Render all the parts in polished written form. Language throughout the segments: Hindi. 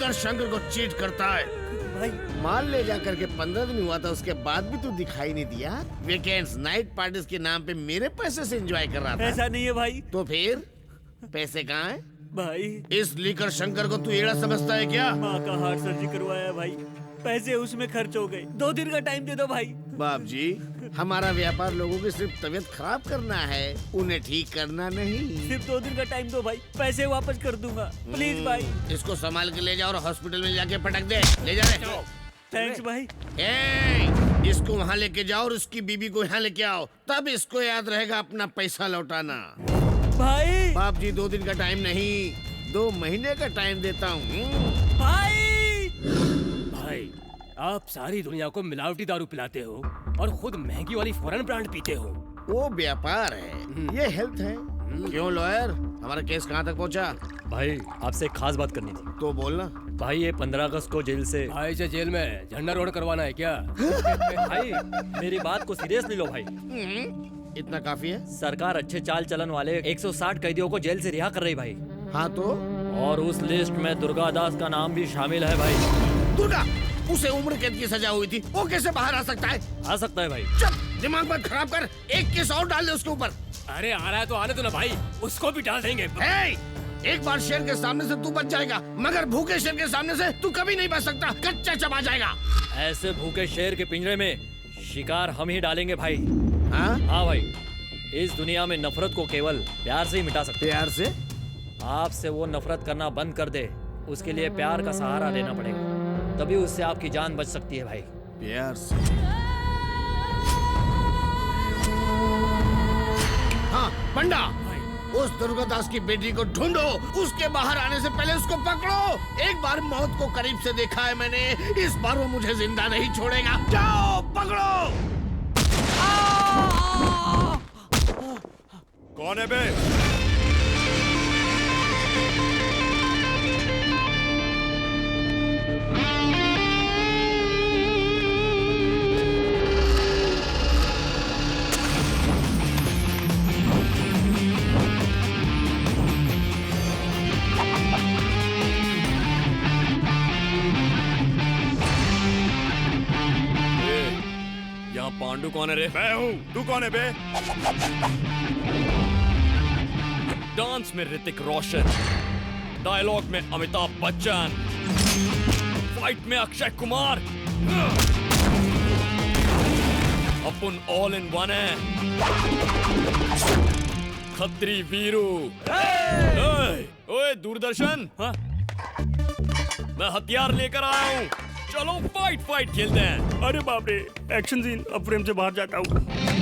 लीकर शंकर को चीट करता है भाई। माल ले जा करके 15 दिन हुआ था, उसके बाद भी तू दिखाई नहीं दिया। वीकेंड्स नाइट पार्टीज के नाम पे मेरे पैसे से एंजॉय कर रहा था। ऐसा नहीं है भाई। तो फिर पैसे कहाँ है भाई इस लीकर शंकर को तू एड़ा समझता है क्या? माँ का हार्ट सर्जरी करवाया भाई, पैसे उसमें खर्च हो गए। 2 दिन का टाइम दे दो भाई। बाप जी, हमारा व्यापार लोगों की सिर्फ तबीयत खराब करना है, उन्हें ठीक करना नहीं। सिर्फ 2 दिन का टाइम दो भाई, पैसे वापस कर दूंगा प्लीज भाई। इसको संभाल के ले जाओ और हॉस्पिटल में जाके पटक दे। ले जा रहे। थैंक्स भाई। इसको वहाँ लेके जाओ और उसकी बीबी को यहाँ लेके आओ, तब इसको याद रहेगा अपना पैसा लौटाना। भाई बाप जी 2 दिन का टाइम नहीं, 2 महीने का टाइम देता हूँ। भाई भाई आप सारी दुनिया को मिलावटी दारू पिलाते हो और खुद महंगी वाली फॉरेन ब्रांड पीते हो। वो व्यापार है, ये हेल्थ है। क्यों लॉयर, हमारा केस कहाँ तक पहुँचा? भाई आपसे एक खास बात करनी थी। तो बोलना। भाई ये 15 अगस्त को जेल से भाई से जेल में झंडा रोड करवाना है क्या? भाई मेरी बात को सीरियसली लो भाई। इतना काफी है? सरकार अच्छे चाल चलन वाले 160 कैदियों को जेल से रिहा कर रही भाई। हाँ तो? और उस लिस्ट में दुर्गा दास का नाम भी शामिल है भाई। दुर्गा, उसे उम्र कैद की सजा हुई थी, वो कैसे बाहर आ सकता है? आ सकता है भाई। चुप, दिमाग मत खराब कर, एक केस और डाल दे उसके ऊपर। अरे आ रहा है तो आने दो ना भाई, उसको भी डाल देंगे। एक बार शेर के सामने से तू बच जाएगा, मगर भूखे शेर के सामने से तू कभी नहीं बच सकता, कच्चा चबा जाएगा। ऐसे भूखे शेर के पिंजरे में शिकार हम ही डालेंगे भाई। हाँ भाई, इस दुनिया में नफरत को केवल प्यार से ही मिटा सकते हैं। प्यार से? आपसे वो नफरत करना बंद कर दे, उसके लिए प्यार का सहारा लेना पड़ेगा, तभी उससे आपकी जान बच सकती है भाई। प्यार से? हाँ पंडा, उस दुर्गा दास की बेटी को ढूंढो, उसके बाहर आने से पहले उसको पकड़ो। एक बार मौत को करीब से देखा है मैंने, इस बार वो मुझे जिंदा नहीं छोड़ेगा। जाओ पकड़ो। कौन है बे? यहाँ पांडु कौन है रे? मैं हूँ, तू कौन है बे? डांस में ऋतिक रोशन, डायलॉग में अमिताभ बच्चन, फाइट में अक्षय कुमार, अपन ऑल इन वन है। खत्री वीरू। ओए दूरदर्शन, हाँ? मैं हथियार लेकर आया हूँ, चलो फाइट खेलते हैं। अरे बाप रे, एक्शन सीन, अब फ्रेम से बाहर जाता हूँ।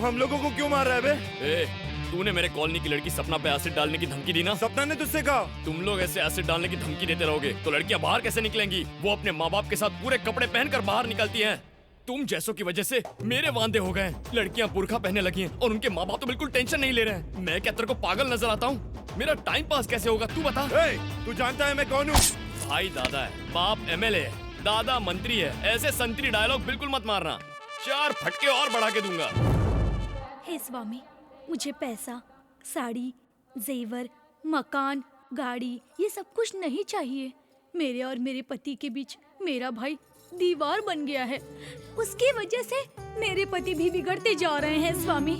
हम लोगों को क्यों मार रहा है बे? तूने मेरे कॉलोनी की लड़की सपना पे एसिड डालने की धमकी दी ना? सपना ने तुझसे कहा? तुम लोग ऐसे एसिड डालने की धमकी देते रहोगे तो लड़कियां बाहर कैसे निकलेंगी? वो अपने माँ बाप के साथ पूरे कपड़े पहनकर बाहर निकलती हैं। तुम जैसों की वजह से मेरे वांदे हो गए। लड़कियां बुर्का पहनने लगी हैं और उनके माँ बाप तो बिल्कुल टेंशन नहीं ले रहे हैं। मैं क्या तेरे को पागल नजर आता हूँ? मेरा टाइम पास कैसे होगा तू बता। तू जानता है मैं कौन हूँ? भाई दादा है, बाप एमएलए है, दादा मंत्री है। ऐसे संतरी डायलॉग बिल्कुल मत मारना, 4 फटके और बढ़ा के दूंगा। हे स्वामी, मुझे पैसा, साड़ी, जेवर, मकान, गाड़ी, ये सब कुछ नहीं चाहिए। मेरे और मेरे पति के बीच मेरा भाई दीवार बन गया है। उसकी वजह से मेरे पति भी बिगड़ते जा रहे हैं स्वामी।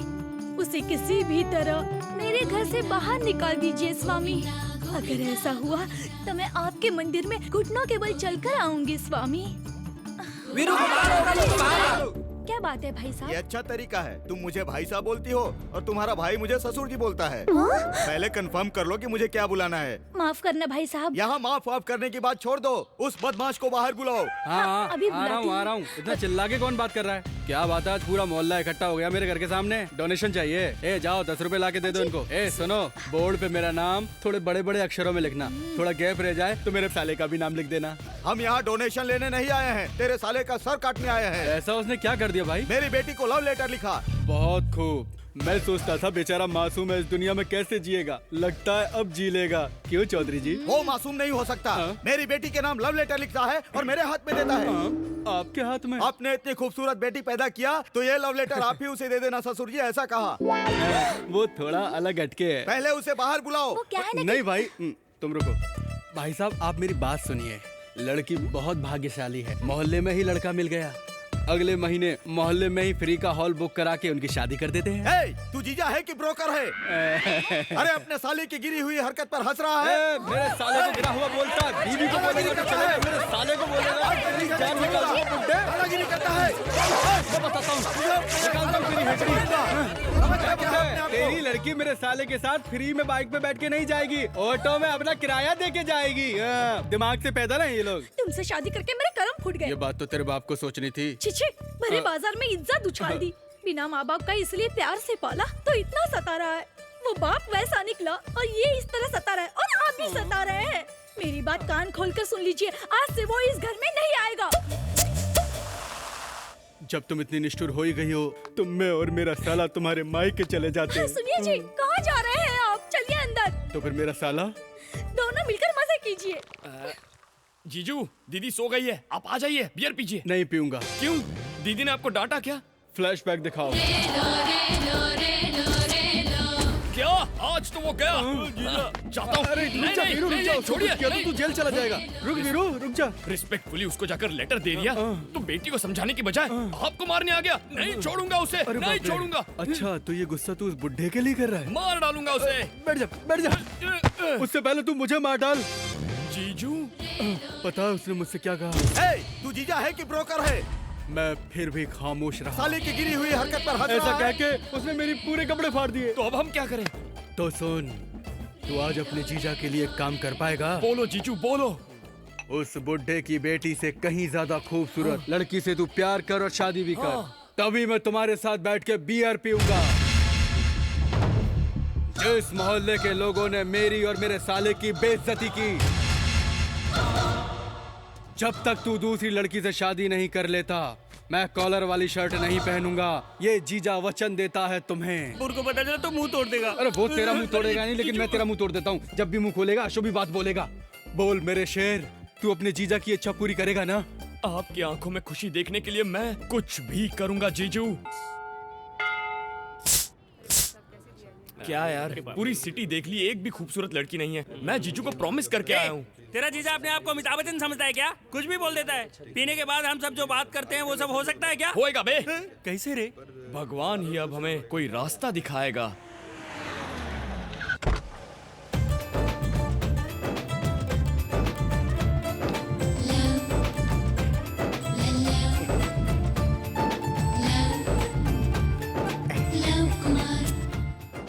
उसे किसी भी तरह मेरे घर से बाहर निकाल दीजिए स्वामी। अगर ऐसा हुआ तो मैं आपके मंदिर में घुटनों के बल चलकर आऊंगी स्वामी। वीरू को मारो, वीरू को मारो। क्या बात है भाई ये साहब? अच्छा तरीका है। तुम मुझे भाई साहब बोलती हो और तुम्हारा भाई मुझे ससुर जी बोलता है। पहले कंफर्म कर लो कि मुझे क्या बुलाना है। माफ करना भाई साहब। यहाँ माफ वाफ करने की बात छोड़ दो, उस बदमाश को बाहर बुलाओ। हाँ अभी आ रहा हूँ आ रहा हूँ। इतना चिल्ला के कौन बात कर रहा है? क्या बात है, आज पूरा मोहल्ला इकट्ठा हो गया मेरे घर के सामने। डोनेशन चाहिए? ए जाओ 10 रुपए ला के दे दो इनको। ए सुनो, बोर्ड पे मेरा नाम थोड़े बड़े बड़े अक्षरों में लिखना, थोड़ा गैप रह जाए तो मेरे साले का भी नाम लिख देना। हम यहाँ डोनेशन लेने नहीं आए हैं, तेरे साले का सर काटने आए हैं। ऐसा उसने क्या कर दिया भाई? मेरी बेटी को लव लेटर लिखा। बहुत खूब। मैं सोचता था बेचारा मासूम है, इस दुनिया में कैसे जिएगा, लगता है अब जी लेगा। क्यों चौधरी जी? वो मासूम नहीं हो सकता। मेरी बेटी के नाम लव लेटर लिखता है और मेरे हाथ में देता है। आपके हाथ में? आपने इतनी खूबसूरत बेटी पैदा किया तो ये लव लेटर आप ही उसे दे देना ससुर जी, ऐसा कहा। वो थोड़ा अलग हटके है। पहले उसे बाहर बुलाओ। वो क्या है ना नहीं भाई, तुम रुको। भाई साहब आप मेरी बात सुनिए, लड़की बहुत भाग्यशाली है, मोहल्ले में ही लड़का मिल गया। अगले महीने मोहल्ले में ही फ्री का हॉल बुक करा के उनकी शादी कर देते हैं। तू जीजा है कि ब्रोकर है? अरे अपने साले की गिरी हुई हरकत पर हंस रहा है। मेरे साले को गिरा हुआ बोलता, बीवी को बोलेगा तो चलेगा, मेरे साले को बोलेगा जान निकाल दो बुड्ढे। दादागिरी करता है। मैं बताता हूँ, निकालता हूँ तेरी हेडरी। तेरी लड़की मेरे साले के साथ फ्री में बाइक पे बैठ के नहीं जाएगी, ऑटो में अपना किराया दे के जाएगी। दिमाग से पैदल है ये लोग। तुमसे शादी करके मेरे कर्म फूट ये गए। बात तो तेरे बाप को सोचनी थी। छिछे, भरे बाजार में इज्जत उछाल दी। बिना माँ बाप का इसलिए प्यार से पाला तो इतना सता रहा है। वो बाप वैसा निकला और ये इस तरह सता रहा है और आप भी सता रहे हैं। मेरी बात कान खोल कर सुन लीजिए, आज से वो इस घर में नहीं आएगा। जब तुम इतनी निष्ठुर हो ही गई हो तो मैं और मेरा साला तुम्हारे मायके चले जाते हैं। सुनिए जी, कहाँ जा रहे हैं आप? चलिए अंदर। तो फिर मेरा साला? दोनों मिलकर मजे कीजिए। जीजू, दीदी सो गई है, आप आ जाइए, बियर पीजिए। नहीं पीऊंगा। क्यों? दीदी ने आपको डांटा क्या? फ्लैशबैक दिखाओ। क्या? आज तो वो गया। जाता हूँ। अरे रुक जा वीरू, रुक जा। छोड़िए। क्या तो तू जेल चला जाएगा। रुक वीरू, रुक जा। रिस्पेक्टफुली उसको जाकर लेटर दे दिया तो बेटी को समझाने की बजाय आपको मारने आ गया। नहीं छोड़ूंगा उसे, नहीं छोड़ूंगा। अच्छा तो ये गुस्सा तू उस बुड्ढे के लिए कर रहा है? मार डालूंगा उसे। बैठ जा, बैठ जा। उससे पहले तू मुझे मार डाल। जीजू, पता है उसने मुझसे क्या कहा? तू जीजा है कि ब्रोकर है? मैं फिर भी खामोश रहा। साले की गिरी हुई हरकत पर हंस ऐसा रहा कह है। के उसने मेरी पूरे कपड़े फाड़ दिए। तो अब हम क्या करें? तो सुन, तू आज अपने जीजा के लिए काम कर पाएगा? बोलो जीजू, बोलो। उस बुड्ढे की बेटी से कहीं ज्यादा खूबसूरत लड़की से तू प्यार कर और शादी भी कर, तभी मैं तुम्हारे साथ बैठ के बियर पीऊंगा। जिस मोहल्ले के लोगों ने मेरी और मेरे साले की बेइज्जती की, जब तक तू दूसरी लड़की से शादी नहीं कर लेता मैं कॉलर वाली शर्ट नहीं पहनूंगा। ये जीजा वचन देता है तुम्हें। उनको पता चला तो मुंह तोड़ देगा। अरे वो तेरा मुंह तोड़ेगा नहीं, लेकिन मैं तेरा मुंह तोड़ देता हूँ। जब भी मुंह खोलेगा अशुभ बात बोलेगा। बोल मेरे शेर, तू अपने जीजा की इच्छा पूरी करेगा ना? आपकी आंखों में खुशी देखने के लिए मैं कुछ भी करूंगा जीजू। क्या यार, पूरी सिटी देख ली, एक भी खूबसूरत लड़की नहीं है। मैं जीजू को प्रॉमिस करके आया हूँ। तेरा जीजा अपने आप को अमिताभ बच्चन समझता है क्या? कुछ भी बोल देता है। पीने के बाद हम सब जो बात करते हैं वो सब हो सकता है क्या? होएगा बे। कैसे रे? भगवान ही अब हमें कोई रास्ता दिखाएगा।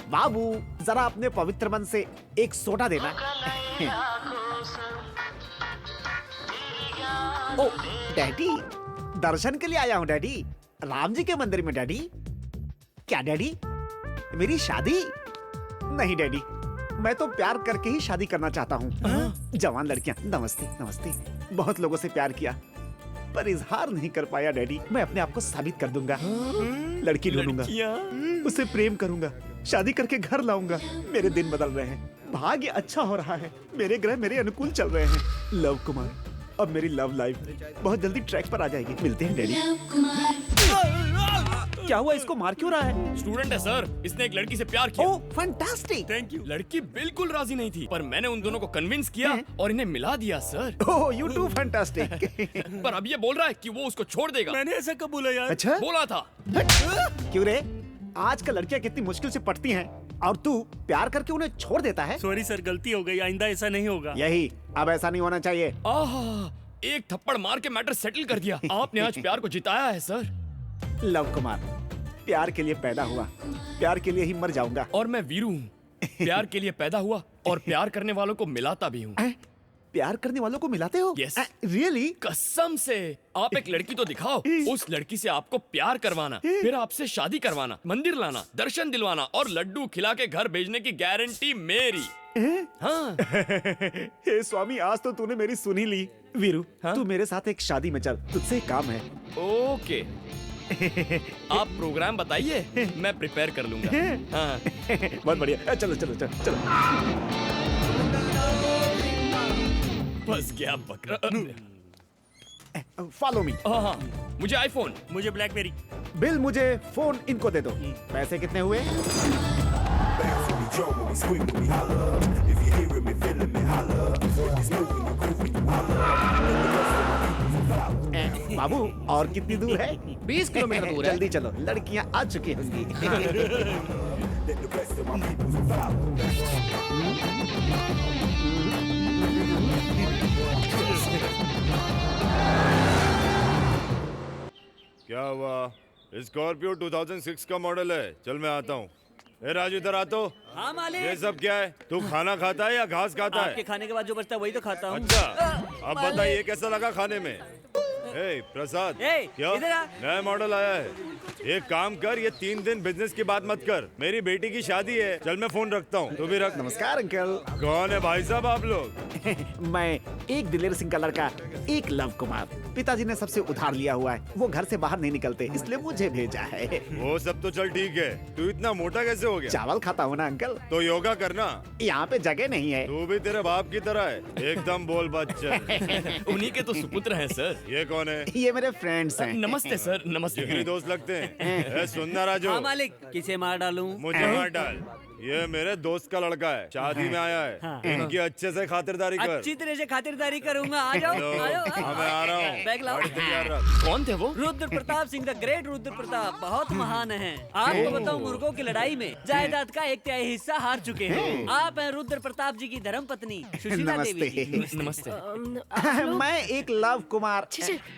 बाबू जरा अपने पवित्र मन से एक सोडा देना। ओ डैडी, दर्शन के लिए आया हूँ डैडी, राम जी के मंदिर में डैडी। क्या डैडी, मेरी शादी? नहीं डैडी, मैं तो प्यार करके ही शादी करना चाहता हूँ। जवान लड़कियाँ, नमस्ते नमस्ते। बहुत लोगों से प्यार किया पर इजहार नहीं कर पाया डैडी। मैं अपने आप को साबित कर दूंगा। लड़की ढूंढूंगा, उससे प्रेम करूंगा, शादी करके घर लाऊंगा। मेरे दिन बदल रहे हैं, भाग्य अच्छा हो रहा है, मेरे ग्रह मेरे अनुकूल चल रहे हैं। लव कुमार, अब मेरी लव लाइफ बहुत जल्दी ट्रैक पर आ जाएगी। मिलते हैं डैडी। क्या हुआ, इसको मार क्यों रहा है? स्टूडेंट है सर, इसने एक लड़की से प्यार किया। Oh fantastic. Thank you. लड़की बिल्कुल राजी नहीं थी, पर मैंने उन दोनों को कन्विंस किया और इन्हें मिला दिया sir. Oh you too fantastic. पर अब ये बोल रहा है कि वो उसको छोड़ देगा। मैंने ऐसा कब बोला यार? अच्छा बोला था। क्यों रे, आजकल लड़कियां कितनी मुश्किल से पटती हैं और तू प्यार करके उन्हें छोड़ देता है। सॉरी सर, गलती हो गई, आइंदा ऐसा नहीं होगा। यही, अब ऐसा नहीं होना चाहिए। आहा, एक थप्पड़ मार के मैटर सेटल कर दिया। आपने आज प्यार को जिताया है सर। लव कुमार, प्यार के लिए पैदा हुआ, प्यार के लिए ही मर जाऊंगा। और मैं वीरू हूँ, प्यार के लिए पैदा हुआ और प्यार करने वालों को मिलाता भी हूँ। प्यार करने वालों को मिलाते हो? Yes. रियली? कसम से। आप एक लड़की तो दिखाओ, उस लड़की से आपको प्यार करवाना, फिर आपसे शादी करवाना, मंदिर लाना, दर्शन दिलवाना और लड्डू खिला के घर भेजने की गारंटी मेरी। हाँ। हे स्वामी, आज तो तूने मेरी सुनी ली। वीरू, तू मेरे साथ एक शादी में चल, तुझसे एक काम है। ओके। आप प्रोग्राम बताइए, मैं प्रिपेयर कर लूंगा। हाँ। बहुत बढ़िया, चलो चलो चलो चलो। फंस गया बकरा। Follow me. हाँ, मुझे आईफोन। मुझे ब्लैकबेरी। बिल, मुझे फोन, इनको दे दो। पैसे कितने हुए? बाबू, और कितनी दूर है? 20 किलोमीटर दूर है। जल्दी चलो, लड़कियां आ चुकी होंगी। क्या हुआ? स्कॉर्पियो 2006 का मॉडल है। चल मैं आता हूँ। ए राजू, इधर आ तो। हाँ मालिक। ये सब क्या है? तू खाना खाता है या घास खाता है? आपके खाने के बाद जो बचता है वही तो खाता हूँ। अच्छा, अब बता ये कैसा लगा खाने में? ए प्रसाद, क्या इधर आ। नया मॉडल आया है? एक काम कर, ये 3 दिन बिजनेस की बात मत कर। मेरी बेटी की शादी है। चल मैं फोन रखता हूँ, तू भी रख। नमस्कार अंकल। कौन है भाई साहब आप लोग? मैं एक दिलेर सिंह का लड़का, एक लव कुमार। पिताजी ने सबसे उधार लिया हुआ है, वो घर से बाहर नहीं निकलते, इसलिए मुझे भेजा है। वो सब तो चल ठीक है, तू इतना मोटा कैसे हो गया? चावल खाता हूँ ना अंकल। तो योगा करना। यहाँ पे जगह नहीं है। तू भी तेरे बाप की तरह है, एकदम बोल बच्चा। उन्हीं के तो सुपुत्र हैं सर। ये कौन है? ये मेरे फ्रेंड्स हैं। नमस्ते सर, नमस्ते। जिगरी दोस्त लगते हैं। सुनना राजू। हाँ मालिक, किसे मार डालूं? मुझे मार डाल। ये मेरे दोस्त का लड़का है, शादी में आया है। इनकी अच्छे से खातिरदारी कर। अच्छी तरह से खातिरदारी करूंगा। आ जाओ, आ जाओ। हाँ, मैं आ रहा हूँ। बैग लाओ। गाड़ी तैयार रख। कौन थे वो? रुद्र प्रताप सिंह, द ग्रेट रुद्र प्रताप, बहुत महान हैं। आपको बताऊं, मुर्गों की लड़ाई में जायदाद का 1/3 हिस्सा हार चुके हैं। आप हैं रुद्र प्रताप जी की धर्म पत्नी सुशीला देवी जी। नमस्ते। मैं एक लव कुमार।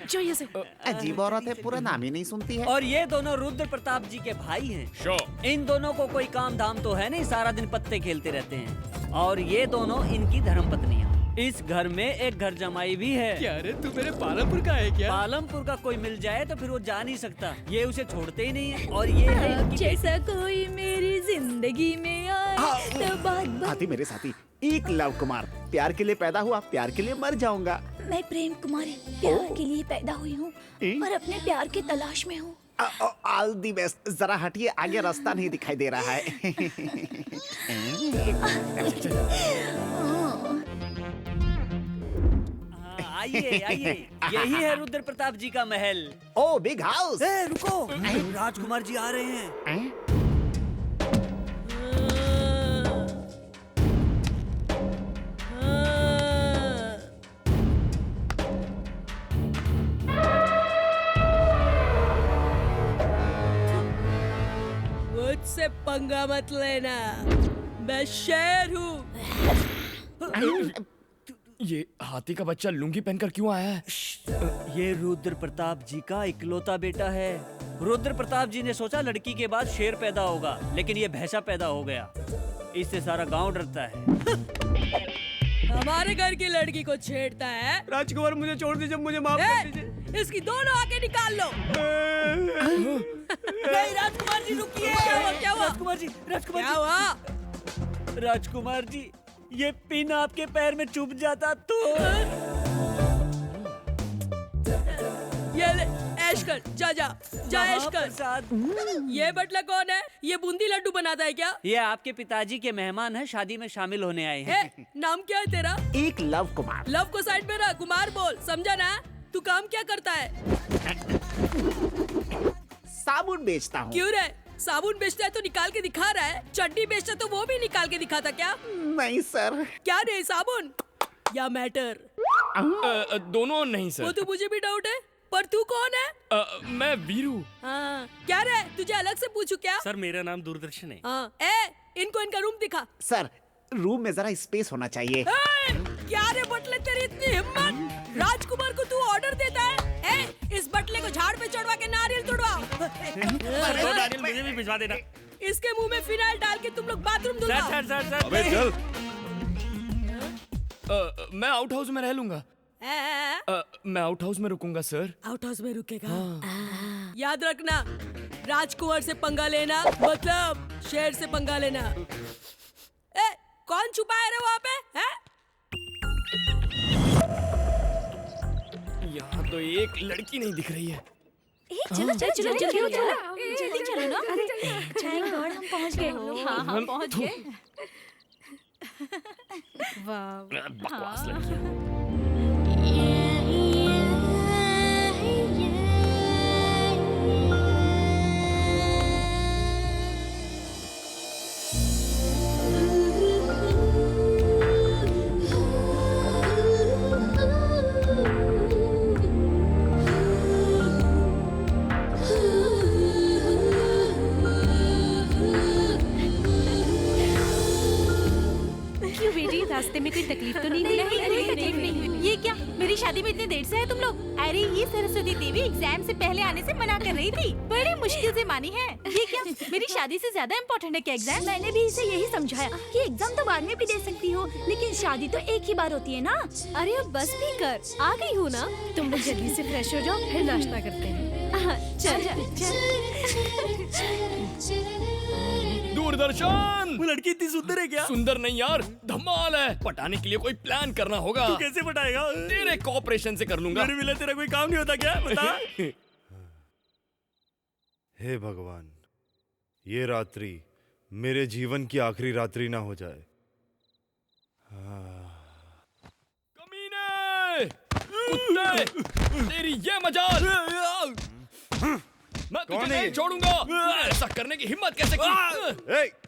जो ये से अजीब औरत है, पूरा नाम ही नहीं सुनती है। और ये दोनों रुद्र प्रताप जी के भाई हैं। शो। इन दोनों को कोई काम धाम तो है नहीं, सारा दिन पत्ते खेलते रहते हैं। और ये दोनों इनकी धर्म पत्नियां। इस घर में एक घर जमाई भी है। क्या रे, तू मेरे पालमपुर का है क्या? पालमपुर का कोई मिल जाए तो फिर वो जा नहीं सकता, ये उसे छोड़ते ही नहीं है। और ये है इनकी जैसा कोई मेरी जिंदगी में आए तो बात साथी, मेरे साथी, एक लव कुमार, प्यार के लिए पैदा हुआ, प्यार के लिए मर जाऊंगा। मैं प्रेम कुमारी, प्यार के लिए पैदा हुई हूँ और अपने प्यार की तलाश में हूँ। All the best. जरा हटिए, आगे रास्ता नहीं दिखाई दे रहा है। आइए आइए, यही है रुद्र प्रताप जी का महल। ओ बिग हाउस। रुको, राजकुमार जी आ रहे हैं। मुझसे पंगा मत लेना, मैं शेर हूँ। ये हाथी का बच्चा लुंगी पहनकर क्यों आया है? ये रुद्र प्रताप जी का इकलौता बेटा है। रुद्र प्रताप जी ने सोचा लड़की के बाद शेर पैदा होगा, लेकिन ये भैंसा पैदा हो गया। इससे सारा गांव डरता है। हमारे घर की लड़की को छेड़ता है। राजकुमार, मुझे छोड़ दीजिए, मुझे माफ कर दीजिए। इसकी दोनों आके निकाल लो। नहीं राजकुमार जी, रुकिए। क्या हुआ? राजकुमार जी, राजकुमार क्या जी, हुआ? राजकुमार जी, ये पिन आपके पैर में चुभ जाता तो। ये ले, ऐश कर, जा जा जा, ऐश कर। प्रसाद। ये बटला कौन है? ये बूंदी लड्डू बनाता है क्या? ये आपके पिताजी के मेहमान हैं, शादी में शामिल होने आए हैं। है, नाम क्या है तेरा? एक लव कुमार। लव को साइड में रख, कुमार बोल, समझा ना? तू काम क्या करता है? साबुन बेचता हूँ। क्यों रे? साबुन बेचता है तो निकाल के दिखा रहा है, चड्डी बेचता है तो वो भी निकाल के दिखाता क्या? नहीं सर। क्या रे, साबुन या मैटर? दोनों नहीं वो सर। तो मुझे भी डाउट है, पर तू कौन है? मैं वीरू। हाँ, क्या रे, तुझे अलग से पूछू क्या? सर, मेरा नाम दूरदर्शन है। हाँ, इनको इनका रूम दिखा। सर, रूम में जरा स्पेस होना चाहिए। क्या रे बटले, तेरी इतनी हिम्मत? राजकुमार को तू ऑर्डर देता है? इस बटले को झाड़ पे चढ़वा के नारियल तोड़वाओ। नारियल मुझे भी भिजवा देना। इसके मुंह में फिनाइल डाल के तुम लोग बाथरूम धुलवाओ। सर अबे चल। मैं आउट हाउस में रह लूंगा। मैं आउट हाउस में रुकूंगा सर। आउट हाउस में रुकेगा? याद रखना, राजकुमार से पंगा लेना मतलब शेर से पंगा लेना। कौन छुपा है रे वहाँ पे? यहाँ तो एक लड़की नहीं दिख रही है। चलो जल्दी चलो ना। थैंक गॉड हम पहुंच गए। हाँ पहुंच गए। वाह बकवास लड़की। रास्ते में कोई तकलीफ तो नहीं हुई? नहीं। ये क्या, मेरी शादी में इतनी देर से है तुम लोग? अरे ये सरस्वती देवी एग्जाम से पहले आने से मना कर रही थी, बड़ी मुश्किल से मानी है। ये क्या, मेरी शादी से ज्यादा इम्पोर्टेंट है क्या एग्जाम? मैंने भी इसे यही समझाया कि एग्जाम तो बाद में भी दे सकती हो, लेकिन शादी तो एक ही बार होती है ना। अरे अब बस भी कर, आ गई हो ना। तुम लोग जल्दी से फ्रेश हो जाओ, फिर नाश्ता करते हैं। दूरदर्शन। वो लड़की इतनी सुंदर है क्या? सुंदर नहीं यार, धमाल है। पटाने के लिए कोई प्लान करना होगा। तू कैसे पटाएगा? तेरे कोऑपरेशन से कर लूंगा। मेरे बिना तेरा कोई काम नहीं होता क्या? बता। हे भगवान, ये रात्रि मेरे जीवन की आखिरी रात्रि ना हो जाए। कमीने, कुत्ते, तेरी ये मजाल। मैं तुझे नहीं छोड़ूंगा। ऐसा करने की हिम्मत कैसे की?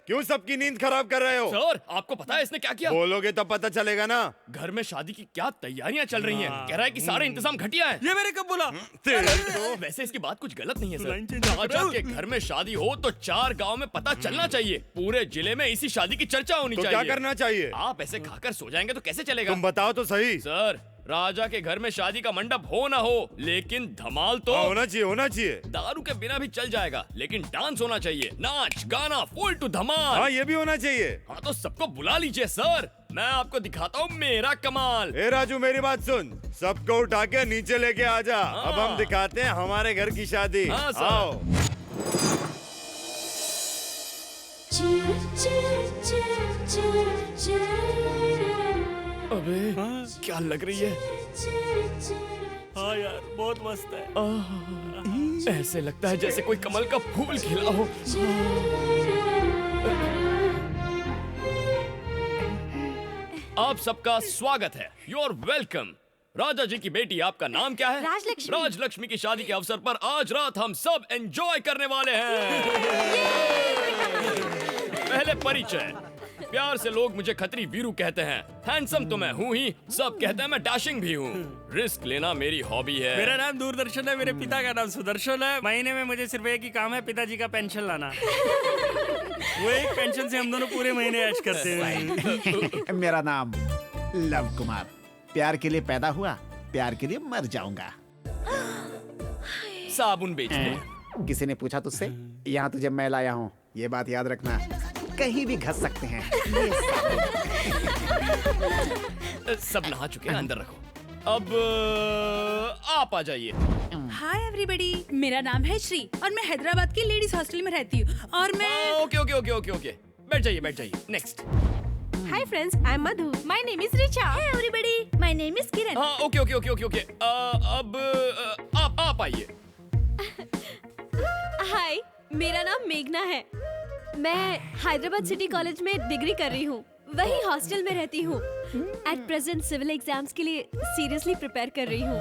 क्यों सबकी नींद खराब कर रहे हो? सर, आपको पता है इसने क्या किया? बोलोगे तब पता चलेगा ना। घर में शादी की क्या तैयारियां चल रही हैं। कह रहा है कि सारे इंतजाम घटिया है। ये मैंने कब बोला? वैसे इसकी बात कुछ गलत नहीं है सर। राजा के घर में शादी हो तो 4 गांव में पता चलना चाहिए। पूरे जिले में इसी शादी की चर्चा होनी तो चाहिए। क्या करना चाहिए? आप ऐसे खाकर सो जाएंगे तो कैसे चलेगा? तुम बताओ तो सही। सर, राजा के घर में शादी का मंडप हो ना हो, लेकिन धमाल तो होना चाहिए, होना चाहिए। दारू के बिना भी चल जाएगा, लेकिन डांस होना चाहिए। नाच गाना फुल टू धमाल। हाँ, ये भी होना चाहिए। हाँ तो सबको बुला लीजिए सर, मैं आपको दिखाता हूँ मेरा कमाल। ए राजू, मेरी बात सुन, सबको उठा के नीचे लेके आ जा। अब हम दिखाते हैं हमारे घर की शादी। हाँ, सर। आओ। अबे क्या लग रही है? हाँ यार, बहुत मस्त है। ऐसे लगता है जैसे कोई कमल का फूल खिला हो। आप सबका स्वागत है। You are welcome. राजा जी की बेटी, आपका नाम क्या है? राजलक्ष्मी। राजलक्ष्मी की शादी के अवसर पर आज रात हम सब एंजॉय करने वाले हैं। पहले परिचय। प्यार से लोग मुझे खत्री वीरू कहते हैं। हैंडसम तो मैं हूँ ही, सब कहते हैं मैं डैशिंग भी हूँ। रिस्क लेना मेरी हॉबी है। मेरा नाम दूरदर्शन है, मेरे पिता का नाम सुदर्शन है। महीने में मुझे सिर्फ एक ही काम है, पिताजी का पेंशन लाना। वो एक पेंशन से हम दोनों पूरे महीने ऐश करते हैं। मेरा नाम लव कुमार। प्यार के लिए पैदा हुआ, प्यार के लिए मर जाऊंगा। साबुन बेचते। किसी ने पूछा तुझसे? यहाँ तुझे मैं लाया हूँ, ये बात याद रखना। कहीं भी घस सकते हैं। सब नहा चुके हैं, अंदर रखो। अब आप आ जाइए। हाय एवरीबॉडी, मेरा नाम है श्री और मैं हैदराबाद की लेडीज हॉस्टल में रहती हूँ और मैं okay okay okay okay okay, बैठ जाइए बैठ जाइए। Next. Hi friends, I am Madhu. My name is Richa. Hi everybody, my name is किरण। हाँ okay okay okay okay okay. अब आप आइए। हाय, मेरा नाम मेघना है। मैं हैदराबाद सिटी कॉलेज में डिग्री कर रही हूँ, वही हॉस्टल में रहती हूँ। एट प्रेजेंट सिविल एग्जाम्स के लिए सीरियसली प्रिपेयर कर रही हूँ।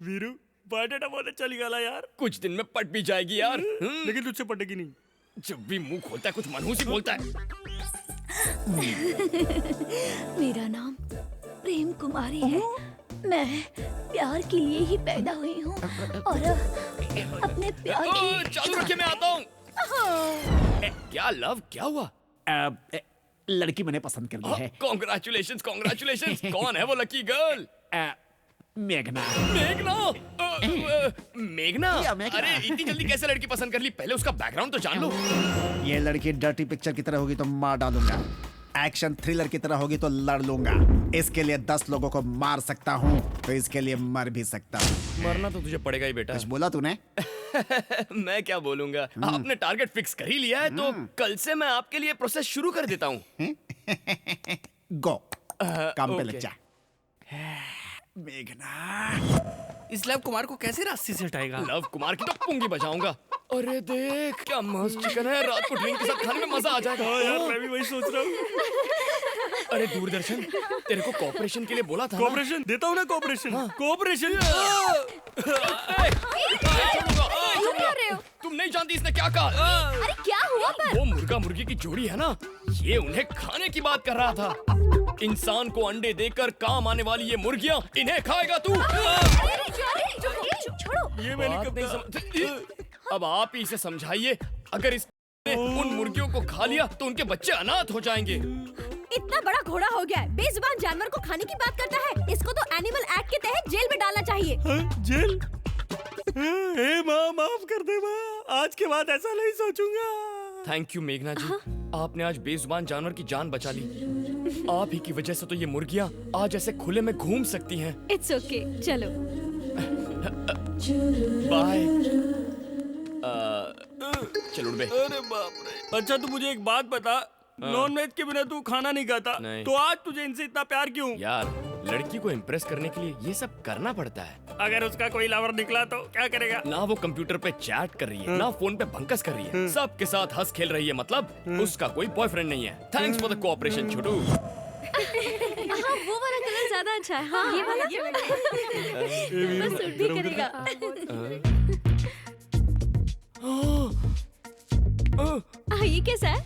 वीरू, बायोडाटा बहुत अच्छा निकाला यार। कुछ दिन में पट भी जाएगी यार। लेकिन तुझसे पटेगी नहीं। जब भी मुंह खोलता है कुछ मनहूस ही बोलता है। मेरा नाम प्रेम कुमारी है। मैं प्यार के लिए ही पैदा हुई हूँ और अपने प्यार की... चालू रखिए, मैं आता हूँ। क्या लव, क्या हुआ? लड़की मैंने पसंद कर ली है। Congratulations congratulations. कौन है वो लकी गर्ल? मेघना। मेघना? मेघना? या मेघना। अरे इतनी जल्दी कैसे लड़की पसंद कर ली? पहले उसका बैकग्राउंड तो जान लो। ये लड़की डर्टी पिक्चर की तरह होगी तो मार डालूंगा, एक्शन थ्रिलर की तरह होगी तो लड़ लूंगा। इसके लिए 10 लोगों को मार सकता हूँ, तो इसके लिए मर भी सकता हूँ। मरना तो तुझे पड़ेगा ही बेटा। कुछ बोला तूने? मैं क्या बोलूंगा? आपने टारगेट फिक्स कर ही लिया है, तो कल से मैं आपके लिए प्रोसेस शुरू कर देता हूँ। गो, काम पे ओके। लग जा। मेघना। इस लव कुमार को कैसे रास्ते से हटाएगा? लव कुमार की तो पुंगी बजाऊंगा। अरे देख क्या मस्त चिकन है, रात को ड्रिंक के साथ खाने में मजा आ जाएगा। यार मैं भी वही सोच रहा हूँ। अरे दूरदर्शन, तेरे को कॉपरेशन के लिए बोला था ना? कोऑपरेशन देता हूँ ना, कोऑपरेशन कोऑपरेशन। तुम नहीं जानती इसने क्या कहा? अरे क्या हुआ पर? वो मुर्गा मुर्गी की जोड़ी है ना, ये उन्हें खाने की बात कर रहा था। इंसान को अंडे देकर काम आने वाली ये मुर्गियां, इन्हें खाएगा तू? छोड़ो। ये मैंने कब नहीं समझ। अब आप ही इसे समझाइए, अगर इसने उन मुर्गियों को खा लिया तो उनके बच्चे अनाथ हो जाएंगे। इतना बड़ा घोड़ा हो गया है, बेजुबान जानवर को खाने की बात करता है। इसको तो एनिमल एक्ट के तहत जेल में डालना चाहिए। जेल? हे माँ, माफ कर दे माँ, आज के बाद ऐसा नहीं सोचूंगा। थैंक यू मेघना जी, आपने आज बेजुबान जानवर की जान बचा ली। आप ही की वजह से तो ये मुर्गियां आज ऐसे खुले में घूम सकती हैं। इट्स ओके, चलो। बाय। चल उड़ बे। अरे बाप रे। अच्छा तू मुझे एक बात बता, नॉन वेज के बिना तू खाना नहीं खाता, नहीं। तो आज तुझे इनसे इतना प्यार क्यों? यार लड़की को इम्प्रेस करने के लिए ये सब करना पड़ता है। अगर उसका कोई लवर निकला तो क्या करेगा? ना वो कंप्यूटर पे चैट कर रही है, ना फोन पे भंकस कर रही है, सबके साथ हंस खेल रही है, मतलब उसका कोई बॉयफ्रेंड नहीं है। थैंक्स फॉर द कोऑपरेशन छोटू। हाँ, वो वाला कलर ज्यादा अच्छा है। हाँ, ये वाला बस सूट भी करेगा। हाँ, ये कैसा है?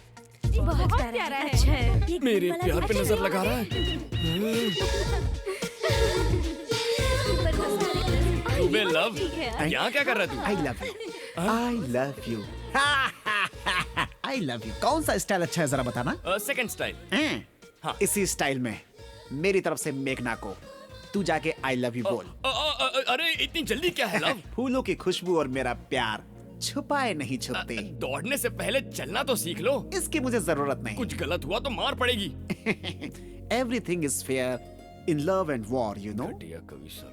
बहुत प्यारा है। अच्छा है। ये मेरे वाला प्यार पे अच्छा नजर नहीं लगा रहा है। बे लव, ठीक है। यहाँ क्या कर रहा है तू? I love you, I love you, I love you. कौन सा स्टाइल अच्छा है जरा बताना। Second style. हाँ। इसी स्टाइल में मेरी तरफ से मेघना को तू जाके आई लव यू बोल। अरे इतनी जल्दी क्या है लव? फूलों की खुशबू और मेरा प्यार छुपाए नहीं छुपते। दौड़ने से पहले चलना तो सीख लो। इसकी मुझे जरूरत नहीं। कुछ गलत हुआ तो मार पड़ेगी। Everything is fair in love and war, you know.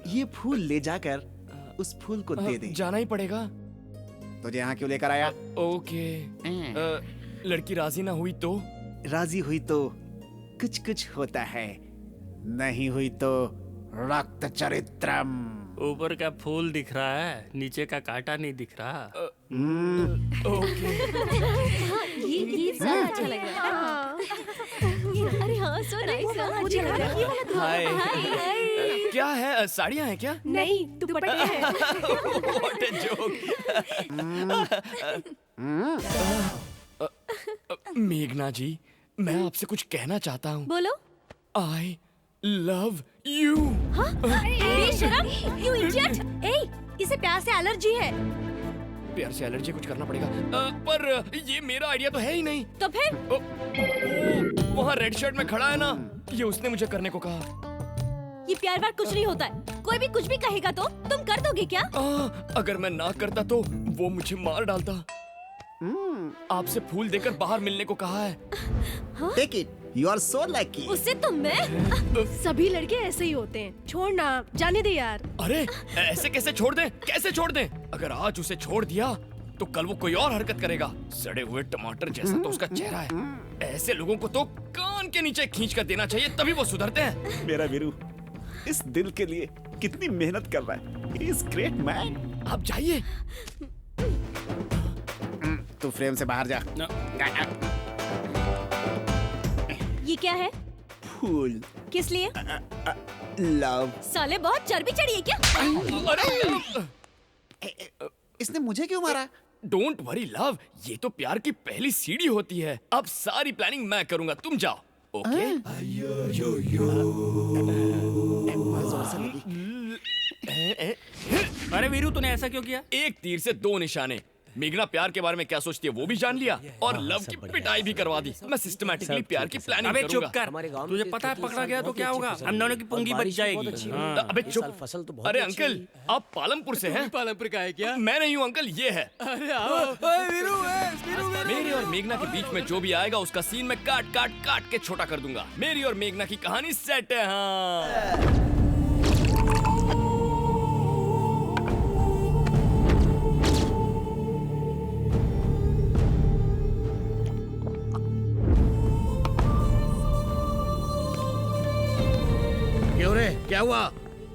ये फूल ले जाकर उस फूल को दे दे। जाना ही पड़ेगा। तुझे यहाँ क्यों लेकर आया? ओके। लड़की राजी ना हुई तो? राजी हुई तो कुछ कुछ होता है, नहीं हुई तो रक्त चरित्रम। ऊपर का फूल दिख रहा है, नीचे का कांटा नहीं दिख रहा। ओके। ये ज्यादा अच्छा लग रहा है। अरे हाँ, सो नाइस। मुझे लग रहा है ये वाला तो। हाय। हाय। क्या है, साड़ियाँ हैं क्या? नहीं, दुपट्टे हैं। What a joke। मेघना जी, मैं आपसे कुछ कहना चाहता हूँ। बोलो। I love you। हाँ? बेशरम, you idiot! ए, इसे प्यार से एलर्जी है। प्यार से एलर्जी कुछ करना पड़ेगा। पर ये मेरा आइडिया तो है ही नहीं। तो फिर? वहाँ रेड शर्ट में खड़ा है ना, ये उसने मुझे करने को कहा। ये प्यार वार कुछ नहीं होता है। कोई भी कुछ भी कहेगा तो तुम कर दोगे क्या? अगर मैं ना करता तो वो मुझे मार डालता। आपसे फूल देकर बाहर मिलने को कहा है। Take it, you are so lucky. उससे तो मैं। सभी लड़के ऐसे ही होते हैं। छोड़ना, जाने दे यार। अरे ऐसे कैसे छोड़ दें? कैसे छोड़ दें? अगर आज उसे छोड़ दिया तो कल वो कोई और हरकत करेगा। सड़े हुए टमाटर जैसा तो उसका चेहरा है। ऐसे लोगों को तो कान के नीचे खींच कर देना चाहिए, तभी वो सुधरते हैं। मेरा वीरू इस दिल के लिए कितनी मेहनत कर रहा है। He is great man। आप जाइए। तू फ्रेम से बाहर जा। ये क्या है? फूल। किस लिए? लव। साले बहुत चर्बी चढ़ी है क्या? अरे इसने मुझे क्यों मारा? डोंट वरी लव, ये तो प्यार की पहली सीढ़ी होती है। अब सारी प्लानिंग मैं करूंगा, तुम जाओ। ओके? अरे वीरू, तूने ऐसा क्यों किया? एक तीर से दो निशाने। मेघना प्यार के बारे में क्या सोचती है वो भी जान लिया और लव की पिटाई भी करवा दी। मैं सिस्टमैटिकली प्यार की प्लानिंग अबे करूंगा। चुप कर, तुझे पता है पकड़ा गया तो क्या होगा? हम दोनों की पुंगी बच जाएगी। अबे चुप। फसल तो अरे अंकल, आप पालमपुर से हैं? पालमपुर का है क्या? मैं नहीं हूँ अंकल, ये है। अरे आओ। मेरी और मेघना के बीच में जो भी आएगा उसका सीन मैं काट काट काट के छोटा कर दूंगा। मेरी और मेघना की कहानी सेट है। हाँ क्यों रे, क्या हुआ?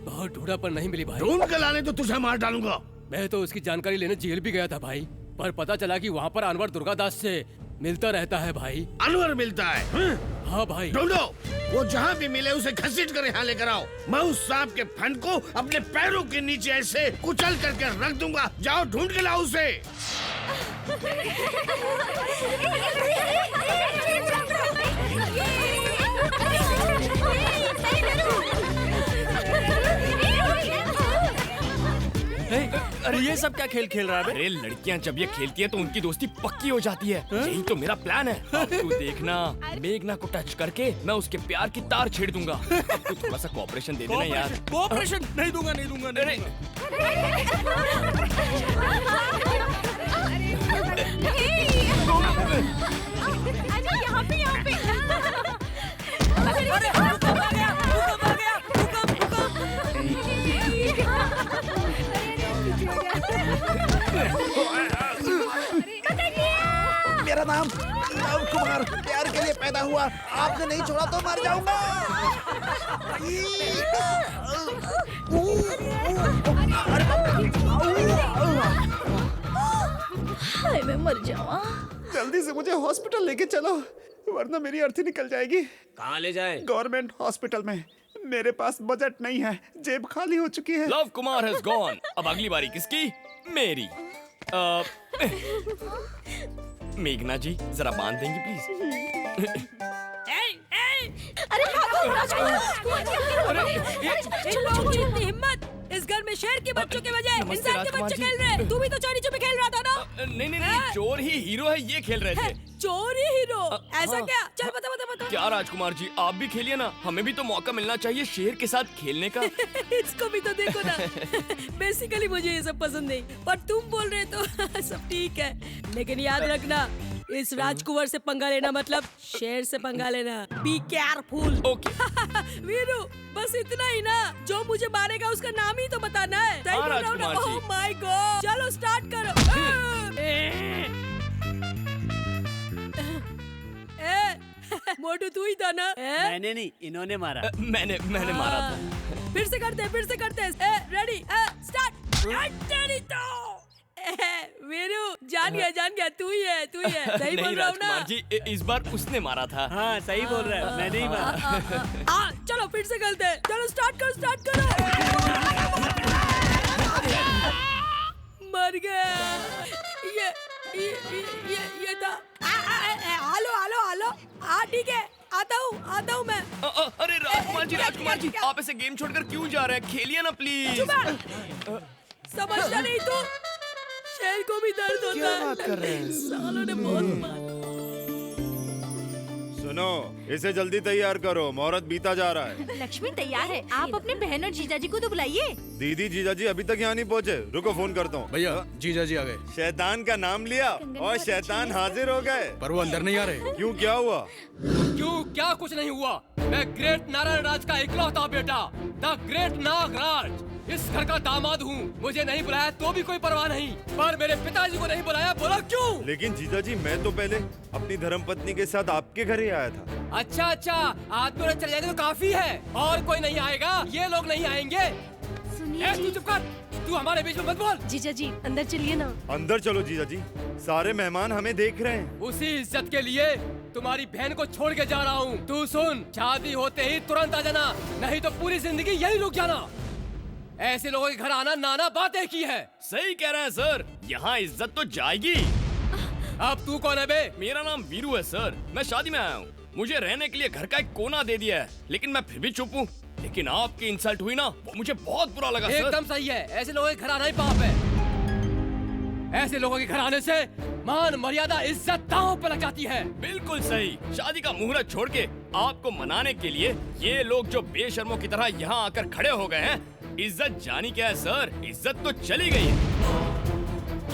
बहुत ढूंढा पर नहीं मिली भाई। ढूंढ के लाने तो तुझे मार डालूंगा। मैं तो उसकी जानकारी लेने जेल भी गया था भाई, पर पता चला कि वहाँ पर अनवर दुर्गादास से मिलता रहता है भाई। अनवर मिलता है? हाँ भाई। ढूंढो, वो जहाँ भी मिले उसे घसीट कर यहाँ लेकर आओ। मैं उस सांप के फन को अपने पैरों के नीचे ऐसे कुचल करके रख दूंगा। जाओ ढूंढ के लाओ उसे। अरे ये सब क्या खेल खेल रहा है? अरे लड़कियां जब ये खेलती है तो उनकी दोस्ती पक्की हो जाती है। यही तो मेरा प्लान है। अब तू देखना, मेघना को टच करके मैं उसके प्यार की तार छेड़ दूंगा। अब तू थोड़ा सा कोऑपरेशन दे देना यार। कोऑपरेशन नहीं दूंगा, नहीं दूंगा। अरे यहाँ पे मेरा नाम लव कुमार प्यार के लिए पैदा हुआ। आपने नहीं छोड़ा तो मर जाऊंगा। हाय मैं मर जाऊँ। जल्दी से मुझे हॉस्पिटल लेके चलो वरना मेरी अर्थी निकल जाएगी। कहाँ ले जाए? गवर्नमेंट हॉस्पिटल में। मेरे पास बजट नहीं है, जेब खाली हो चुकी है। Love Kumar has gone. अब अगली बारी किसकी? मेरी। मेघना जी जरा बांध देंगी प्लीज? अरे इतनी हिम्मत! इस घर में शेर के बच्चों के बजाय इंसान के बच्चे खेल रहे हैं। तू भी तो चोरी छुपे खेल रहा था ना? नहीं, चोर ही हीरो है, ये खेल रहे थे। चोर ही हीरो? ऐसा हाँ। क्या? चल बता। क्या राजकुमार जी, आप भी खेलिए ना। हमें भी तो मौका मिलना चाहिए शेर के साथ खेलने का। इसको भी तो देखो ना। बेसिकली मुझे ये सब पसंद नहीं, पर तुम बोल रहे तो सब ठीक है। लेकिन याद रखना, इस राजकुमार से पंगा लेना मतलब शेर से पंगा लेना। Be careful. ओके। वीरू, बस इतना ही ना? जो मुझे मारेगा उसका नाम ही तो बताना है। हाँ, Rajkumar ji. Oh my God, चलो स्टार्ट करो। मोटू तू ही था ना? मैंने नहीं, इन्होंने मारा। मैंने मारा था। फिर से करते। Ready, start. वीरू, जान गया, तू ही है। सही बोल रहा हूँ ना? राजकुमार जी, इस बार उसने मारा था। हाँ सही बोल रहा है, मैंने ही मारा। चलो फिर से करते हैं। चलो स्टार्ट करो। मर गया। ये था। हेलो। हाँ ठीक है, आता हूँ मैं। अरे राजकुमार जी, आप ऐसे गेम छोड़कर क्यों जा रहे हैं? खेलिए ना प्लीज। समझता नहीं तू? शेर को भी दर्द होता है। क्या बात कर रहे हैं? सालों ने बहुत मारा। सुनो, इसे जल्दी तैयार करो, मुहूर्त बीता जा रहा है। लक्ष्मी तैयार है, आप अपने बहन और जीजाजी को तो बुलाइए। दीदी जीजाजी अभी तक यहाँ नहीं पहुँचे। रुको फोन करता हूँ। भैया जीजा जी आ गए। शैतान का नाम लिया और शैतान हाजिर हो गए। पर वो अंदर नहीं आ रहे। क्यों, क्या हुआ? क्यों, क्या कुछ नहीं हुआ। मैं ग्रेट नारायण राज का इकलौता बेटा, द ग्रेट नागराज, इस घर का दामाद हूँ। मुझे नहीं बुलाया तो भी कोई परवाह नहीं, पर मेरे पिताजी को नहीं बुलाया, बोला क्यों? लेकिन जीजाजी, मैं तो पहले अपनी धर्मपत्नी के साथ आपके घर ही आया था। अच्छा, आदमी और चले जाएंगे तो काफी है, और कोई नहीं आएगा। ये लोग नहीं आएंगे। सुनिए तू चुप कर, तू हमारे बीच में मत बोल। जीजा जी अंदर चलिए ना। अंदर चलो जीजाजी, सारे मेहमान हमें देख रहे हैं। उसी इज्जत के लिए तुम्हारी बहन को छोड़ के जा रहा हूँ। तू सुन, शादी होते ही तुरंत आ जाना, नहीं तो पूरी जिंदगी यही रुक जाना। ऐसे लोगों के घर आना नाना बातें की है। सही कह रहे हैं सर, यहाँ इज्जत तो जाएगी। अब तू कौन है बे? मेरा नाम वीरू है सर, मैं शादी में आया हूँ। मुझे रहने के लिए घर का एक कोना दे दिया है, लेकिन मैं फिर भी चुप हूँ। लेकिन आपकी इंसल्ट हुई ना, वो मुझे बहुत बुरा लगा सर। एकदम सही है, ऐसे लोगों के घर आना ही पाप है। ऐसे लोगों के घर आने से मान मर्यादा इज्जत दांव पे लग जाती है। बिल्कुल सही। शादी का मुहूर्त छोड़ के आपको मनाने के लिए ये लोग जो बेशर्मों की तरह यहाँ आकर खड़े हो गए हैं, इज्जत जानी क्या है सर, इज्जत तो चली गई है।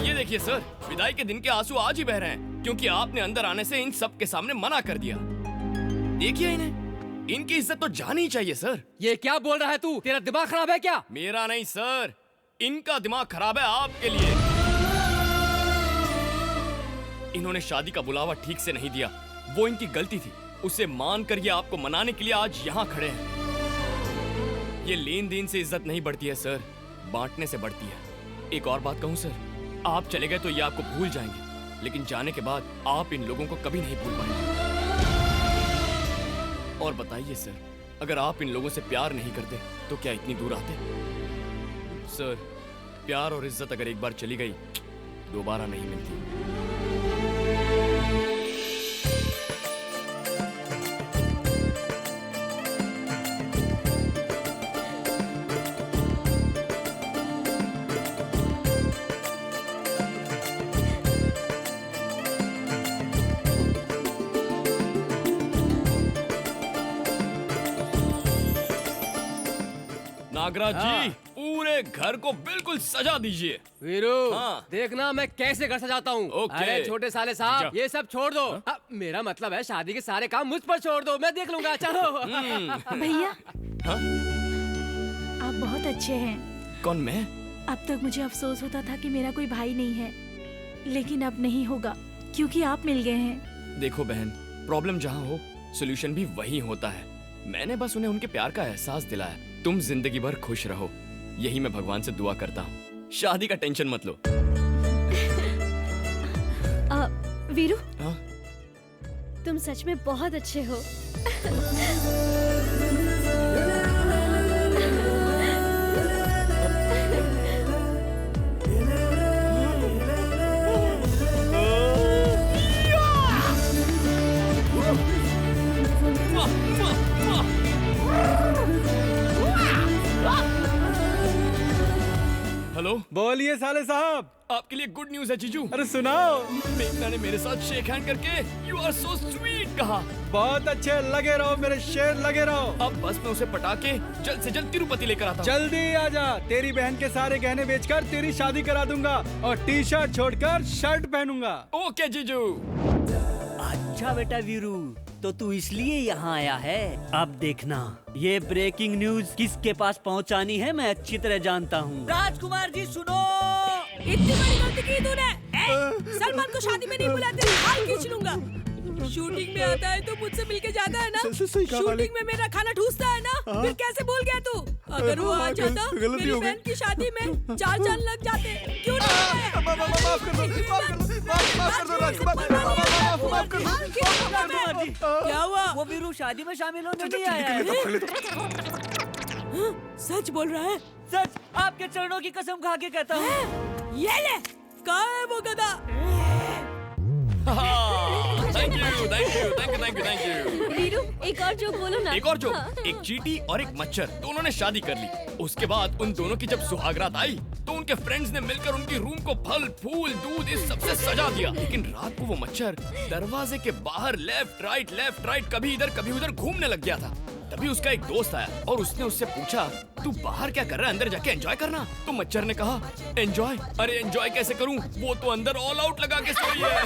ये देखिए सर, विदाई के दिन के आंसू आज ही बह रहे हैं क्योंकि आपने अंदर आने से इन सब के सामने मना कर दिया। देखिए इन्हें, इनकी इज्जत तो जानी ही चाहिए सर। ये क्या बोल रहा है तू? तेरा दिमाग खराब है क्या? मेरा नहीं सर, इनका दिमाग खराब है आपके लिए। इन्होंने शादी का बुलावा ठीक से नहीं दिया, वो इनकी गलती थी। उसे मानकर ये आपको मनाने के लिए आज यहाँ खड़े हैं। ये लेन देन से इज्जत नहीं बढ़ती है सर, बांटने से बढ़ती है। एक और बात कहूँ सर, आप चले गए तो ये आपको भूल जाएंगे, लेकिन जाने के बाद आप इन लोगों को कभी नहीं भूल पाएंगे। और बताइए सर, अगर आप इन लोगों से प्यार नहीं करते तो क्या इतनी दूर आते? सर, प्यार और इज्जत अगर एक बार चली गई दोबारा नहीं मिलती। नागराज जी, पूरे घर को बिल्कुल सजा दीजिए। वीरू, हाँ। देखना मैं कैसे घर सजाता हूँ। ओके। अरे छोटे साले साहब, ये सब छोड़ दो। मेरा मतलब है शादी के सारे काम मुझ पर छोड़ दो, मैं देख लूंगा। चलो। भैया, हाँ? आप बहुत अच्छे हैं। कौन, मैं? अब तक मुझे अफसोस होता था कि मेरा कोई भाई नहीं है, लेकिन अब नहीं होगा क्योंकि आप मिल गए हैं। देखो बहन, प्रॉब्लम जहाँ हो सोल्यूशन भी वही होता है। मैंने बस उन्हें उनके प्यार का एहसास दिलाया। तुम जिंदगी भर खुश रहो, यही मैं भगवान से दुआ करता हूँ। शादी का टेंशन मत लो। वीरू, हाँ? तुम सच में बहुत अच्छे हो। हेलो, बोलिए साले साहब। आपके लिए गुड न्यूज है जीजू। अरे सुनाओ। मेघना ने मेरे साथ शेक हैंड करके यू आर सो स्वीट कहा। बहुत अच्छे, लगे रहो मेरे शेर, लगे रहो। अब बस मैं उसे पटा के जल्द से जल्द तिरुपति लेकर आता हूँ। जल्दी आजा, तेरी बहन के सारे गहने बेचकर तेरी शादी करा दूंगा और टी शर्ट छोड़कर शर्ट पहनूंगा। ओके जीजू। अच्छा बेटा वीरू, तो तू इसलिए यहाँ आया है। अब देखना, ये ब्रेकिंग न्यूज किसके पास पहुँचानी है मैं अच्छी तरह जानता हूँ। राजकुमार जी सुनो। इतनी बड़ी गलती की तूने। सलमान को शादी में नहीं बुलाते, हाल खींच लूंगा। शूटिंग में आता है तो मुझसे मिलके जाता है ना। शूटिंग में मेरा खाना ठूसता है ना। फिर कैसे भूल गया तू? अगर वो आ जाता मेरी बहन की शादी में 4 चांद लग जाते। क्यों नहीं? माफ कर दो राजकुमार। क्या हुआ? वो वीरू शादी में शामिल होने नहीं आया है। सच बोल रहा है? सच, आपके चरणों की कसम खा के कहता हूँ। ये ले, कहाँ है वो गधा? Thank you. वीरू, एक और जोक बोलो ना। एक और जोक। हाँ। एक चींटी और एक मच्छर दोनों ने शादी कर ली। उसके बाद उन दोनों की जब सुहागरात आई तो उनके फ्रेंड्स ने मिलकर उनकी रूम को फल फूल दूध इस सबसे सजा दिया। लेकिन रात को वो मच्छर दरवाजे के बाहर लेफ्ट राइट कभी इधर कभी उधर घूमने लग गया था। तभी उसका एक दोस्त आया और उसने उससे पूछा, तू बाहर क्या कर रहा है, अंदर जाके एंजॉय करना। तो मच्छर ने कहा, एंजॉय? अरे एंजॉय कैसे करूं, वो तो अंदर ऑल आउट लगा के सोई है।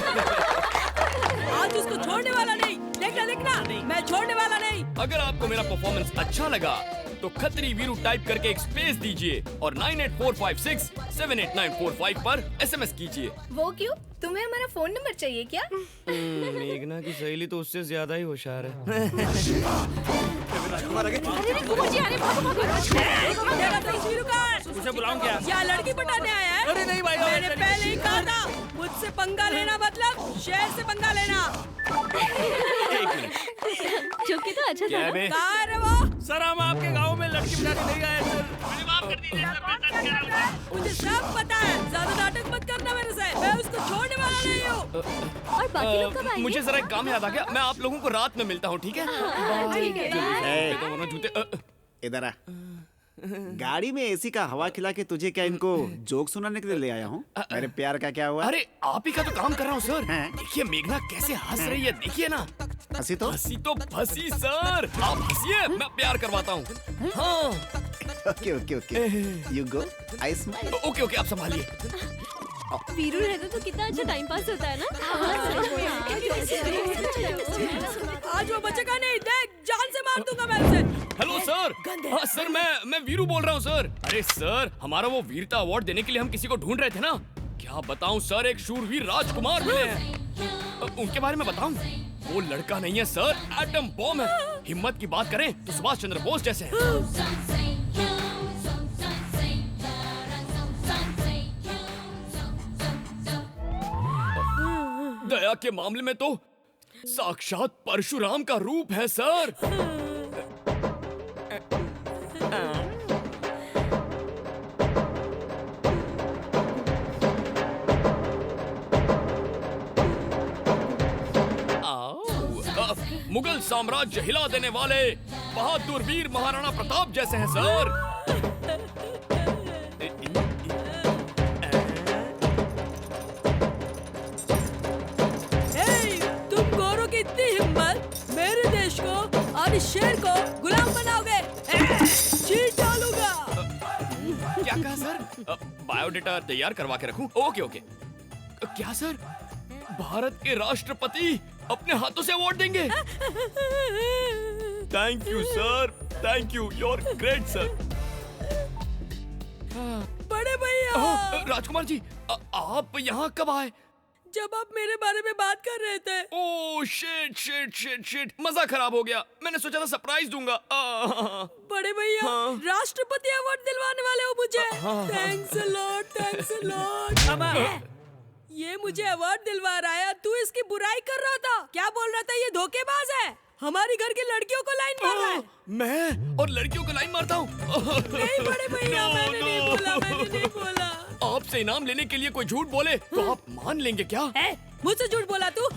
आज उसको छोड़ने वाला नहीं। देखना, मैं छोड़ने वाला नहीं। अगर आपको मेरा परफॉर्मेंस अच्छा लगा तो खतरी वीरू टाइप करके एक स्पेस दीजिए और 9845678945 पर SMS कीजिए। वो क्यों? तुम्हें हमारा फोन नंबर चाहिए क्या? मेघना की सहेली तो उससे ज्यादा ही होशियार है। उसे बुलाऊं क्या? क्या लड़की पटाने आया है? अरे नहीं भाई, मैंने पहले ही कहा था, मुझसे पंगा लेना मतलब शेर से पंगा लेना। जोक तो अच्छा था। कहाँ है वो? सर, हम आपके गांव में लड़की बिठाने नहीं गए सर। मुझे सब पता है, ज्यादा नाटक मत करना मेरे से। मैं उसको छोड़ने वाला नहीं हूँ। और बाकी लोग कब आएंगे? मुझे जरा एक काम याद आ गया, मैं आप लोगों को रात में मिलता हूँ, ठीक है? ठीक है। तो दोनों जूते इधर आ। गाड़ी में एसी का हवा खिला के तुझे क्या इनको जोक सुनाने के लिए ले आया हूँ? मेरे प्यार का क्या हुआ? अरे आप ही का तो काम कर रहा हूँ सर। हैं? देखिए मेघना कैसे हंस रही है, देखिए ना। हंसी तो फंसी सर। आप हंसिए, मैं प्यार करवाता हूँ। हाँ okay okay okay you go I smile. Okay okay आप संभालिए। वीरू रहता तो कितना अच्छा टाइम पास होता है ना। आज वो बचेगा नहीं, देख जान से मार दूंगा मैं उसे। Hello sir. हाँ सर, मैं वीरू बोल रहा हूँ सर। अरे सर, हमारा वो वीरता अवार्ड देने के लिए हम किसी को ढूंढ रहे थे ना। क्या बताऊँ सर, एक शूरवीर राजकुमार मिले हैं। उनके बारे में बताऊँ? वो लड़का नहीं है सर, एटम बॉम्ब है। हिम्मत की बात करें तो सुभाष चंद्र बोस जैसे हैं। दया के मामले में तो साक्षात परशुराम का रूप है सर। मुगल साम्राज्य हिला देने वाले बहादुर वीर महाराणा प्रताप जैसे हैं सर। तुम गोरों की इतनी हिम्मत, मेरे देश को और इस शेर को गुलाम बनाओगे? चीट डालूंगा। क्या कहा सर? बायोडेटा तैयार करवा के रखूं? Okay okay. क्या सर, भारत के राष्ट्रपति अपने हाथों से अवार्ड देंगे? Thank you sir, thank you, you are great sir. बड़े भैया। राजकुमार जी, आप यहाँ कब आए? जब आप मेरे बारे में बात कर रहे थे। Oh shit shit shit shit, मजा खराब हो गया। मैंने सोचा था सरप्राइज दूंगा। बड़े भैया, राष्ट्रपति अवार्ड दिलवाने वाले हो मुझे। Thanks a lot, thanks a lot. ये मुझे अवार्ड दिलवा रहा है, तू इसकी बुराई कर रहा था। क्या बोल रहा था? ये धोखेबाज है, हमारी घर की लड़कियों को लाइन मार रहा है। मैं और लड़कियों को लाइन मारता हूँ? नहीं बड़े भैया, मैंने नहीं बोला, मैंने नहीं बोला। आपसे इनाम लेने के लिए कोई झूठ बोले तो आप मान लेंगे क्या? मुझसे झूठ बोला तू?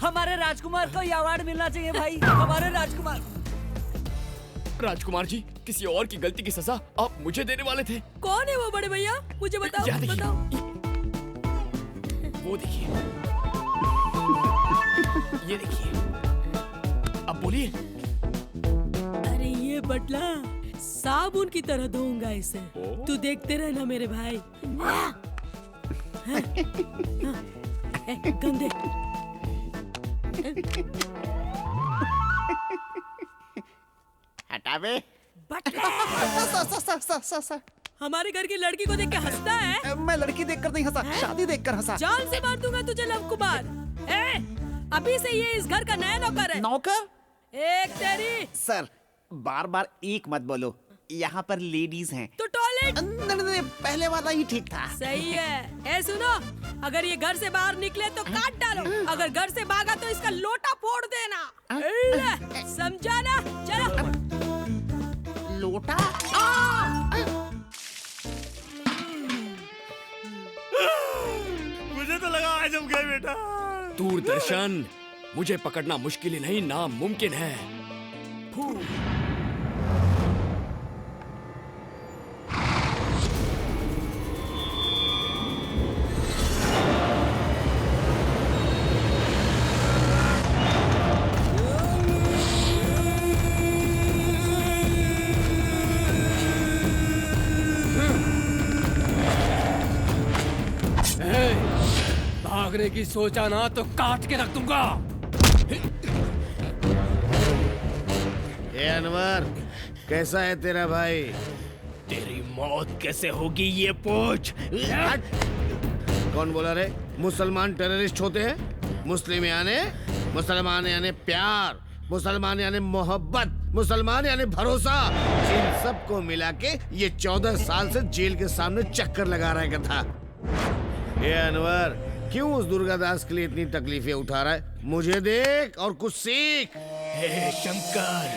हमारे राजकुमार को ये अवार्ड मिलना चाहिए भाई, हमारे राजकुमार। राजकुमार जी, किसी और की गलती की सजा आप मुझे देने वाले थे। कौन है वो बड़े भैया? मुझे बताओ, बताओ। वो देखिए, ये देखिए, अब बोलिए। अरे ये बटला साबुन की तरह धोऊंगा इसे। तू देखते रहना मेरे भाई। गंदे। हटा बे। हमारे घर की लड़की को देख के हंसता है? मैं लड़की देखकर नहीं हंसा, शादी देखकर हंसा। जान से मार दूंगा तुझे लव कुमार। अभी से ये इस घर का नया नौकर है। नौकर? एक तेरी। सर, बार बार एक मत बोलो, यहाँ पर लेडीज हैं। तो टॉयलेट? नहीं, पहले वाला ही ठीक था। सही है। सुनो, अगर ये घर से बाहर निकले तो काट डालो, अगर घर से भागा तो इसका लोटा फोड़ देना। समझा ना? चलो। लोटा? मुझे तो लगा आज हम गए बेटा। दूरदर्शन, मुझे पकड़ना मुश्किल ही नहीं, नामुमकिन है। भागने की सोचा ना तो काट के रख दूंगा। ए अनवर, कैसा है तेरा भाई? तेरी मौत कैसे होगी ये पूछ। कौन बोला रे? मुसलमान टेररिस्ट होते हैं? मुसलमान यानी प्यार, मुसलमान यानी मोहब्बत, मुसलमान यानी भरोसा। इन सबको मिला के ये 14 साल से जेल के सामने चक्कर लगा रहेगा था। ये अनवर, क्यों उस दुर्गा दास के लिए इतनी तकलीफें उठा रहा है? मुझे देख और कुछ सीख। हे शंकर,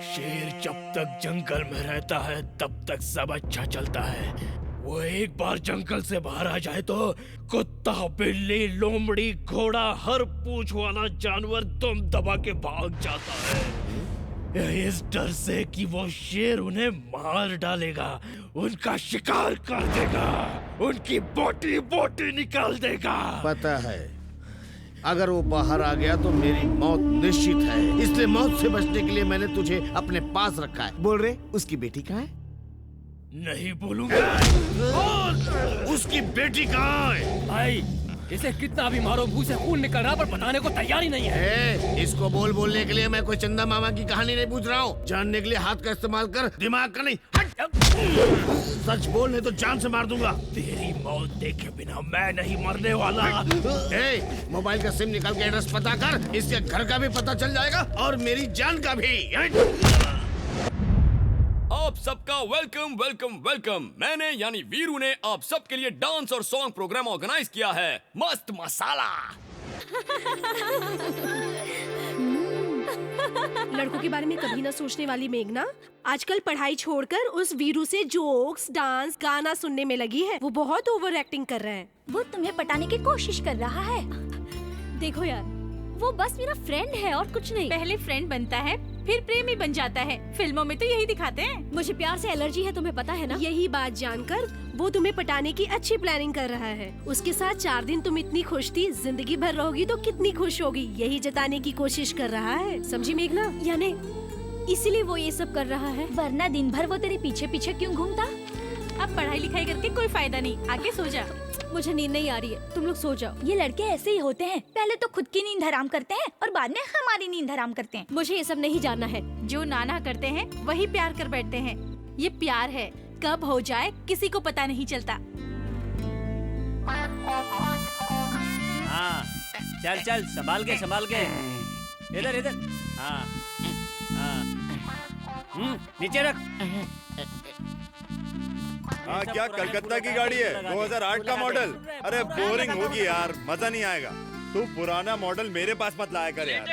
शेर जब तक जंगल में रहता है तब तक सब अच्छा चलता है। वो एक बार जंगल से बाहर आ जाए तो कुत्ता, बिल्ली, लोमड़ी, घोड़ा, हर पूंछ वाला जानवर दम दबा के भाग जाता है। इस डर से कि वो शेर उन्हें मार डालेगा, उनका शिकार कर देगा, उनकी बोटी बोटी निकाल देगा। पता है, अगर वो बाहर आ गया तो मेरी मौत निश्चित है। इसलिए मौत से बचने के लिए मैंने तुझे अपने पास रखा है। बोल रहे उसकी बेटी कहाँ है? नहीं बोलूंगा। उसकी बेटी कहाँ है? भाई इसे कितना भी मारो, मुंह से खून निकल रहा पर बताने को तैयार ही नहीं है। इसको बोलने के लिए मैं कोई चंदा मामा की कहानी नहीं पूछ रहा हूँ। जानने के लिए हाथ का इस्तेमाल कर, दिमाग का नहीं। हट! सच बोल नहीं तो जान से मार दूंगा। तेरी मौत देखे बिना मैं नहीं मरने वाला। मोबाइल का सिम निकाल के एड्रेस पता कर, इसके घर का भी पता चल जाएगा और मेरी जान का भी। आप सबका वेलकम वेलकम वेलकम। मैंने यानी वीरू ने आप सबके लिए डांस और सॉन्ग प्रोग्राम ऑर्गेनाइज किया है। मस्त मसाला। लड़कों के बारे में कभी ना सोचने वाली मेघना आजकल पढ़ाई छोड़कर उस वीरू से जोक्स, डांस, गाना सुनने में लगी है। वो बहुत ओवर एक्टिंग कर रहा है। वो तुम्हें पटाने की कोशिश कर रहा है। देखो यार, वो बस मेरा फ्रेंड है और कुछ नहीं। पहले फ्रेंड बनता है, फिर प्रेमी बन जाता है। फिल्मों में तो यही दिखाते हैं। मुझे प्यार से एलर्जी है, तुम्हें पता है ना। यही बात जानकर वो तुम्हें पटाने की अच्छी प्लानिंग कर रहा है। उसके साथ 4 दिन तुम इतनी खुश थी, जिंदगी भर रहोगी तो कितनी खुश होगी, यही जताने की कोशिश कर रहा है। समझी मेघना? यानी इसीलिए वो ये सब कर रहा है। वरना दिन भर वो तेरे पीछे पीछे क्यों घूमता? अब पढ़ाई लिखाई करके कोई फायदा नहीं, आगे सो जा। मुझे नींद नहीं आ रही है, तुम लोग सो जाओ। ये लड़के ऐसे ही होते हैं, पहले तो खुद की नींद हराम करते हैं और बाद में हमारी नींद हराम करते हैं। मुझे ये सब नहीं जानना है। जो नाना करते हैं वही प्यार कर बैठते हैं। ये प्यार है, कब हो जाए किसी को पता नहीं चलता। हाँ, चल चल, संभाल के इधर इधर। हाँ हाँ, नीचे रख। हाँ, क्या कलकत्ता की गाड़ी है? 2008 का मॉडल? अरे बोरिंग होगी यार, मजा नहीं आएगा। तू पुराना मॉडल मेरे पास मत लाया कर यार।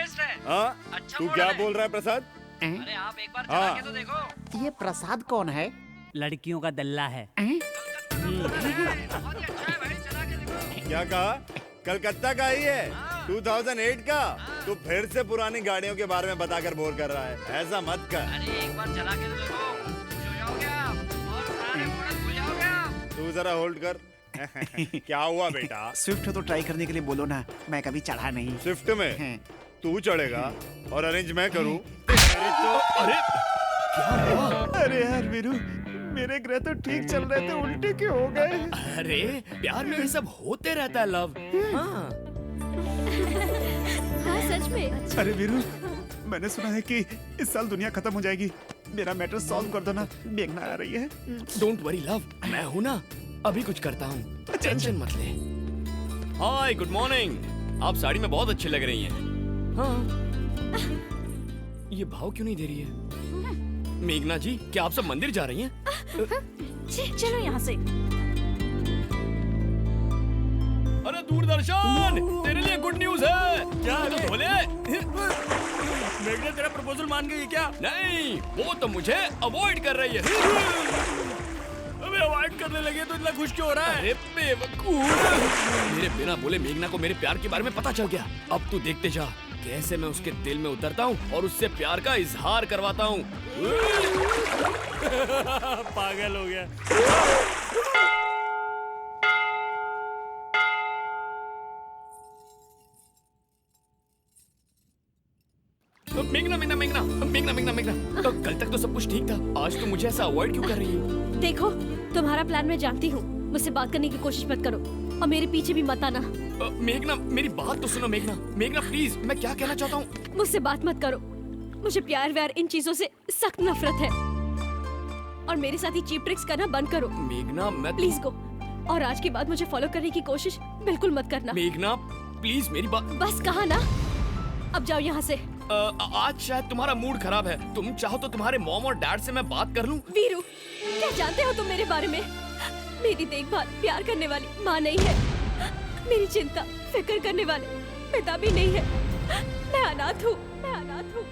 हाँ, तू क्या बोल रहा है प्रसाद? अरे आप एक बार चला के तो देखो। ये प्रसाद कौन है? लड़कियों का दल्ला है। क्या कहा? कलकत्ता का ही है? 2008 का? तू फिर से पुरानी गाड़ियों के बारे में बताकर बोर कर रहा है। ऐसा मत कर। अरे एक बार चला के तो देखो, खुश हो जाओगे आप और पुराने मॉडल भूल जाओगे आप। तू जरा होल्ड कर। क्या हुआ बेटा? स्विफ्ट तो ट्राई करने के लिए बोलो ना, मैं कभी चढ़ा नहीं। स्विफ्ट में तू चढ़ेगा और अरेंज मैं करूं? अरे यार वीरू, मेरे ग्रह तो ठीक चल रहे थे, उल्टे क्यों हो गए? अरे प्यार में ये सब होते रहता है लव। हाँ हाँ सच में। अरे वीरू, मैंने सुना है कि इस साल दुनिया खत्म हो जाएगी। मेरा मैटर सॉल्व कर दो ना, मेघना आ रही है। डोंट वरी लव, मैं हूँ ना, अभी कुछ करता हूँ, टेंशन मत ले। हाय, गुड मॉर्निंग। आप साड़ी में बहुत अच्छी लग रही हैं। हाँ, ये भाव क्यों नहीं दे रही है? मेघना जी, क्या आप सब मंदिर जा रही हैं? चलो यहाँ से। अरे दूरदर्शन, तेरे लिए गुड न्यूज है। क्या है? तो बोले। मेघना तेरा प्रपोजल मान गई क्या? नहीं, वो तो मुझे अवॉइड कर रही है। अबे अवॉइड करने लगे तो इतना खुश क्यों हो रहा है? अरे बेवकूफ, मेरे बिना बोले मेघना को मेरे प्यार के बारे में पता चल गया। अब तू देखते जा कैसे मैं उसके दिल में उतरता हूँ और उससे प्यार का इजहार करवाता हूँ। पागल हो गया। मेघना मेघना मेघना मेघना मेघना मेघना, तो कल तक तो सब कुछ ठीक था, आज तो मुझे ऐसा अवॉइड क्यों कर रही है? देखो, तुम्हारा प्लान मैं जानती हूँ। मुझसे बात करने की कोशिश मत करो और मेरे पीछे भी मत आना। मेघना, मेरी बात तो सुनो। मेघना मेघना प्लीज, मैं क्या कहना चाहता हूँ। मुझसे बात मत करो। मुझे प्यार व्यार इन चीजों से सख्त नफरत है और मेरे साथ ही चीप ट्रिक्स करना बंद करो। मेघना मैं प्लीज गो, और आज के बाद मुझे फॉलो करने की कोशिश बिल्कुल मत करना। मेघना प्लीज, मेरी बात। बस कहा ना, अब जाओ यहाँ से। आज शायद तुम्हारा मूड खराब है, तुम चाहो तो तुम्हारे मॉम और डैड से मैं बात कर लूं। वीरू, क्या जानते हो तुम मेरे बारे में? मेरी देखभाल प्यार करने वाली माँ नहीं है, मेरी चिंता फिक्र करने वाले पिता भी नहीं है। मैं अनाथ हूँ, मैं अनाथ हूँ।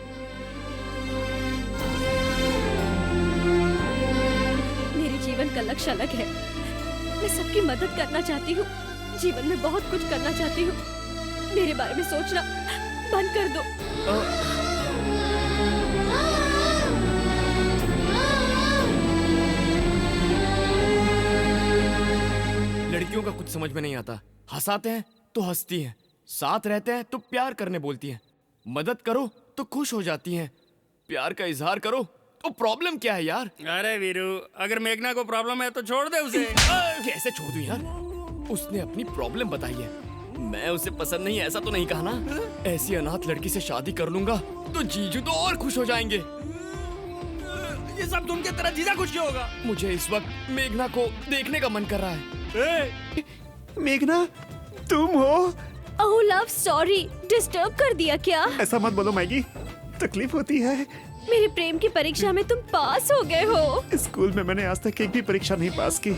मेरे जीवन का लक्ष्य अलग है। मैं सबकी मदद करना चाहती हूँ, जीवन में बहुत कुछ करना चाहती हूँ। मेरे बारे में सोचना बंद कर दो। लड़कियों का कुछ समझ में नहीं आता। हंसाते हैं तो हंसती हैं, साथ रहते हैं तो प्यार करने बोलती हैं, मदद करो तो खुश हो जाती हैं, प्यार का इजहार करो तो प्रॉब्लम क्या है यार? अरे वीरू, अगर मेघना को प्रॉब्लम है तो छोड़ दे उसे। कैसे छोड़ दूं यार? उसने अपनी प्रॉब्लम बताई है, मैं उसे पसंद नहीं ऐसा तो नहीं कहा ना? ऐसी अनाथ लड़की से शादी कर लूंगा तो जीजू तो और खुश हो जाएंगे। ये सब सुन के तेरा जीजा खुश क्यों होगा? मुझे इस वक्त मेघना को देखने का मन कर रहा है। मेघना, तुम हो? ओह लव, सॉरी, डिस्टर्ब कर दिया क्या? ऐसा मत बोलो मैगी, तकलीफ होती है। मेरी प्रेम की परीक्षा में तुम पास हो गए हो। स्कूल में मैंने आज तक एक भी परीक्षा नहीं पास की,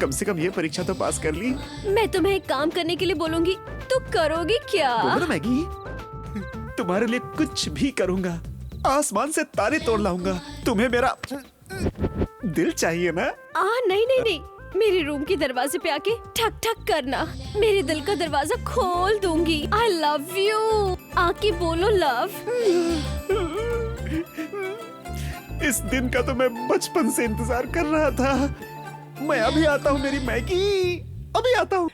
कम से कम ये परीक्षा तो पास कर ली। मैं तुम्हें एक काम करने के लिए बोलूंगी, तो करोगी क्या? बोलो ना मैगी, तुम्हारे लिए कुछ भी करूंगा, आसमान से तारे तोड़ लाऊंगा। तुम्हें मेरा दिल चाहिए ना? नहीं नहीं नहीं, मेरे रूम के दरवाजे पे आके ठक ठक करना, मेरे दिल का दरवाजा खोल दूंगी। आई लव यू, आके बोलो लव। इस दिन का तो मैं बचपन से इंतजार कर रहा था। मैं अभी आता हूँ मेरी मैगी, अभी आता हूँ।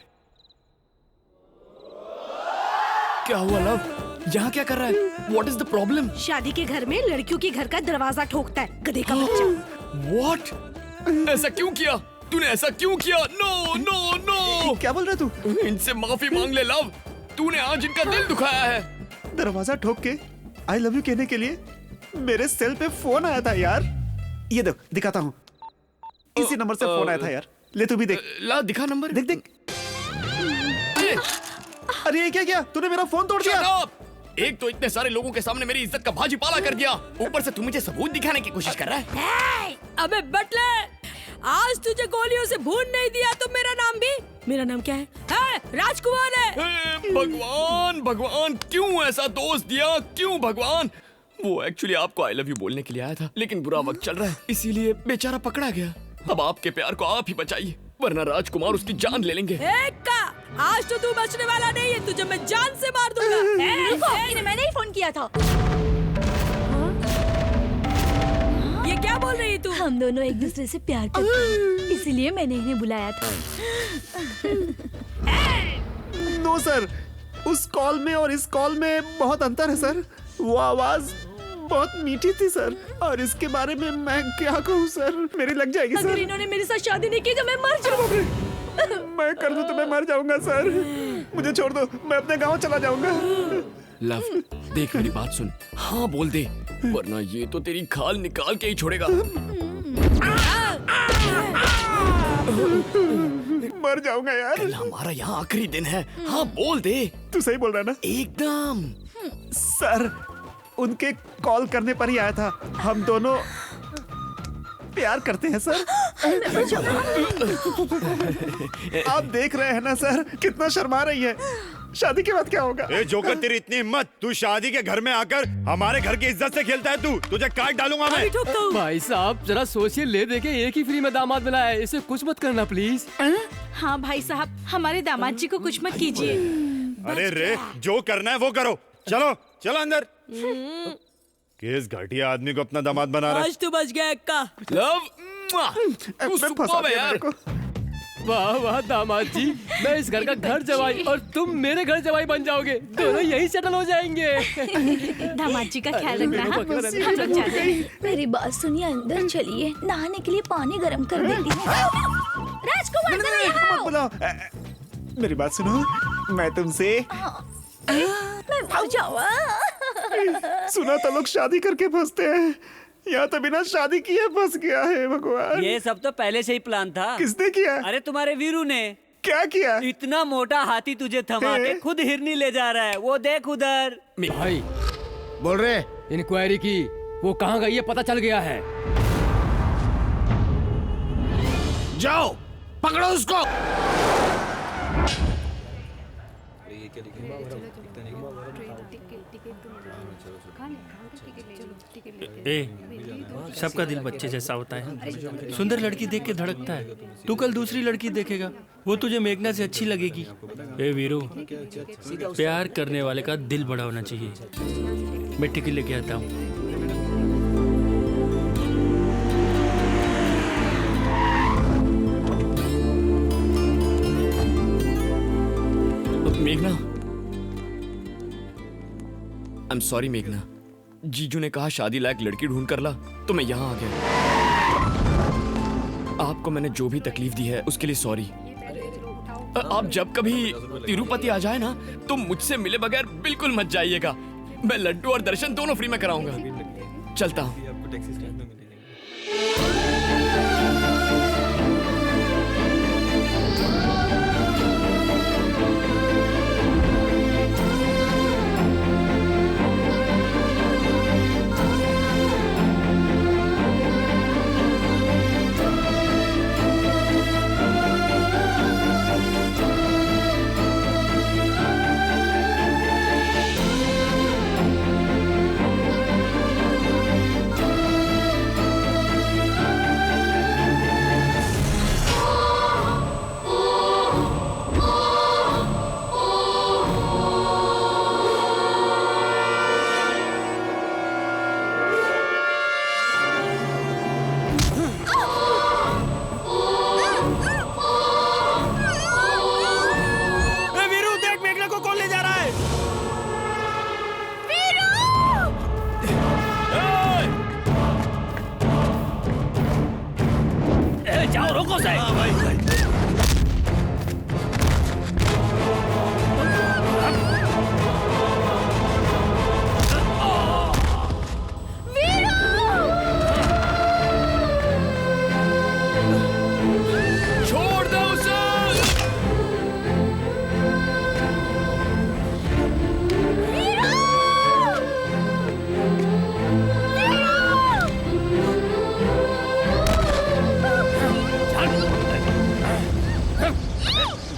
क्या हुआ लव? यहाँ क्या कर रहा है? What is the problem? शादी के घर में लड़कियों के घर का दरवाजा ठोकता है, गधे का बच्चा। What? ऐसा क्यों किया? तूने ऐसा क्यों किया? No no no! क्या बोल रहा तू? इनसे माफी मांग ले लव, तूने आज इनका दिल दुखाया है। दरवाजा ठोक के आई लव यू कहने के लिए मेरे सेल पे फोन आया था यार। ये देख, दिखाता हूँ, इसी नंबर से फोन आया था यार। ले तू भी देख। ला दिखा नंबर। देख देख। अरे ये क्या किया तूने? मेरा फोन तोड़ दिया। एक तो इतने सारे लोगों के सामने मेरी इज्जत का भाजी पाला कर दिया, ऊपर से तू मुझे सबूत दिखाने की कोशिश कर रहा है। अबे बटले, आज तुझे गोलियों से भून नहीं दिया तो मेरा नाम भी, मेरा नाम क्या है? राजकुमार है। भगवान भगवान, क्यों ऐसा दोस्त दिया? क्यों भगवान? वो एक्चुअली आपको आई लव यू बोलने के लिए आया था, लेकिन बुरा वक्त चल रहा है इसीलिए बेचारा पकड़ा गया। अब आपके प्यार को आप ही बचाइए, वरना राजकुमार उसकी जान ले लेंगे। आज तो तू बचने वाला नहीं है, तुझे मैं जान से मार दूंगा। मैंने ही फोन किया था। ये क्या बोल रही है तू? हम दोनों एक दूसरे से प्यार करते हैं, इसीलिए मैंने इन्हें बुलाया था। नो सर, उस कॉल में और इस कॉल में बहुत अंतर है सर। वो आवाज बहुत मीठी थी सर, और इसके बारे में मैं क्या कहूँ सर, मेरी लग जाएगी सर। अगर इन्होंने मेरे साथ शादी नहीं की तो मैं मर जाऊंगी। मैं कर दूं तो मैं मर जाऊंगा सर, मुझे छोड़ दो, मैं अपने गांव चला जाऊंगा। लव, देख मेरी बात सुन, हाँ बोल दे, वरना ये तो तेरी खाल निकाल के ही छोड़ेगा। मर जाऊंगा यार। कल हमारा यहाँ आखिरी दिन है, हाँ बोल दे। तू सही बोल रहा है ना? एकदम। सर, उनके कॉल करने पर ही आया था, हम दोनों प्यार करते हैं सर। आप देख रहे हैं ना सर, कितना शर्मा रही है। शादी के बाद क्या होगा? ए जोकर, तेरी इतनी हिम्मत, तू शादी के घर में आकर हमारे घर की इज्जत से खेलता है तू, तुझे काट डालूंगा मैं। भाई साहब जरा सोचिए, ले दे के एक ही फ्री में दामाद मिला है, इसे कुछ मत करना प्लीज। हाँ भाई साहब, हमारे दामाद जी को कुछ मत कीजिए। अरे रे, जो करना है वो करो, चलो चलो अंदर। किस घटिया आदमी को अपना दामाद बना रहा है? आज तो बच गया अक्का। लव, तू सुपर है यार। वाह वाह दामाद जी, मैं इस घर का घर जवाई और तुम मेरे घर जवाई बन जाओगे, दोनों यही सेटल हो जाएंगे। दामाद जी का ख्याल रखना। हम लोग जाते हैं। मेरी बात सुनिए, अंदर चलिए, नहाने के लिए पानी गर्म कर देती हूँ। राजकुमार जरा यहाँ आओ। बुलाओ। मेरी बात सुनो, मैं तुमसे मैं मर जाऊँ। सुना तो लोग शादी करके फंसते हैं, यहाँ तो बिना शादी किए फंस गया है। भगवान, ये सब तो पहले से ही प्लान था। किसने किया? अरे तुम्हारे वीरू ने। क्या किया? इतना मोटा हाथी तुझे थमा के खुद हिरनी ले जा रहा है, वो देख उधर। भाई बोल रहे, इंक्वायरी की, वो कहाँ गई है पता चल गया है। जाओ पकड़ो उसको। सबका दिल बच्चे जैसा होता है, सुंदर लड़की देख के धड़कता है। तू कल दूसरी लड़की देखेगा, वो तुझे मेघना से अच्छी लगेगी। ए वीरू, प्यार करने वाले का दिल बड़ा होना चाहिए। मैं टिकट लेके आता हूँ। मेघना, आई एम सॉरी मेघना। जीजू ने कहा शादी लायक लड़की ढूंढ कर ला तो मैं यहाँ आ गया। आपको मैंने जो भी तकलीफ दी है उसके लिए सॉरी। आप जब कभी तिरुपति आ जाए ना तो मुझसे मिले बगैर बिल्कुल मत जाइएगा। मैं लड्डू और दर्शन दोनों फ्री में कराऊंगा। चलता हूँ।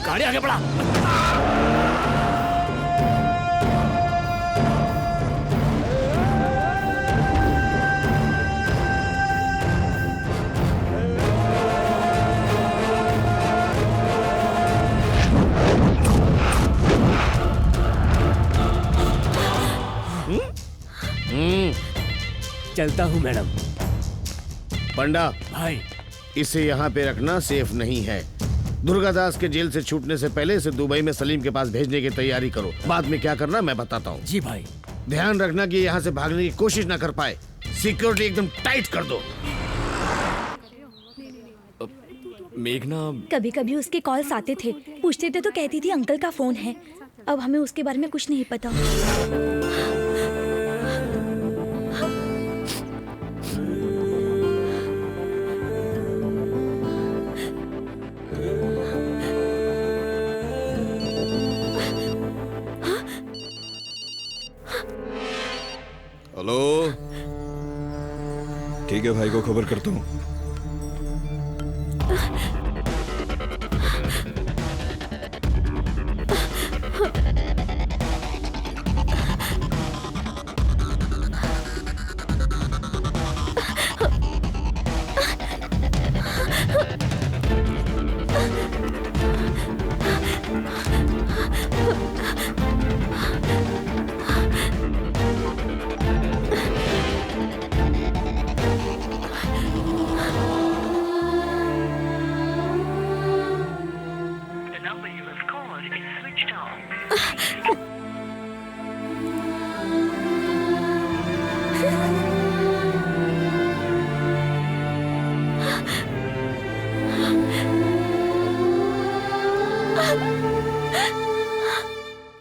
गाड़ी आगे बढ़ा। चलता हूँ मैडम। पंडा भाई, इसे यहाँ पे रखना सेफ नहीं है। दुर्गादास के जेल से छूटने से पहले इसे दुबई में सलीम के पास भेजने की तैयारी करो। बाद में क्या करना मैं बताता हूँ। जी भाई। ध्यान रखना कि यहाँ से भागने की कोशिश ना कर पाए। सिक्योरिटी एकदम टाइट कर दो। मेघना, कभी कभी उसके कॉल्स आते थे, पूछते थे तो कहती थी अंकल का फोन है। अब हमें उसके बारे में कुछ नहीं पता। हेलो, ठीक है भाई को खबर करता हूँ।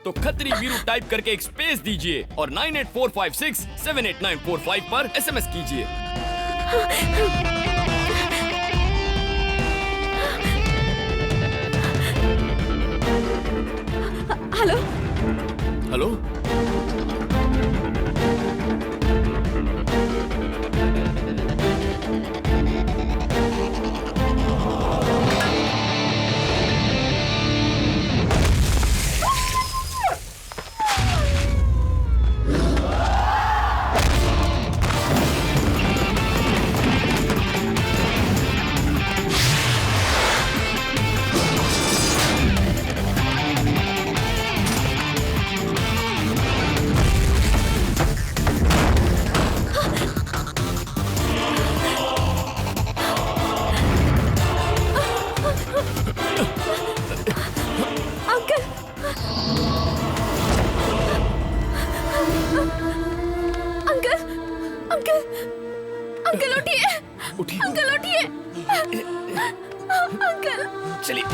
तो खत्री वीरू टाइप करके एक स्पेस दीजिए और 9845678945 पर SMS कीजिए। हेलो हेलो, चलिए।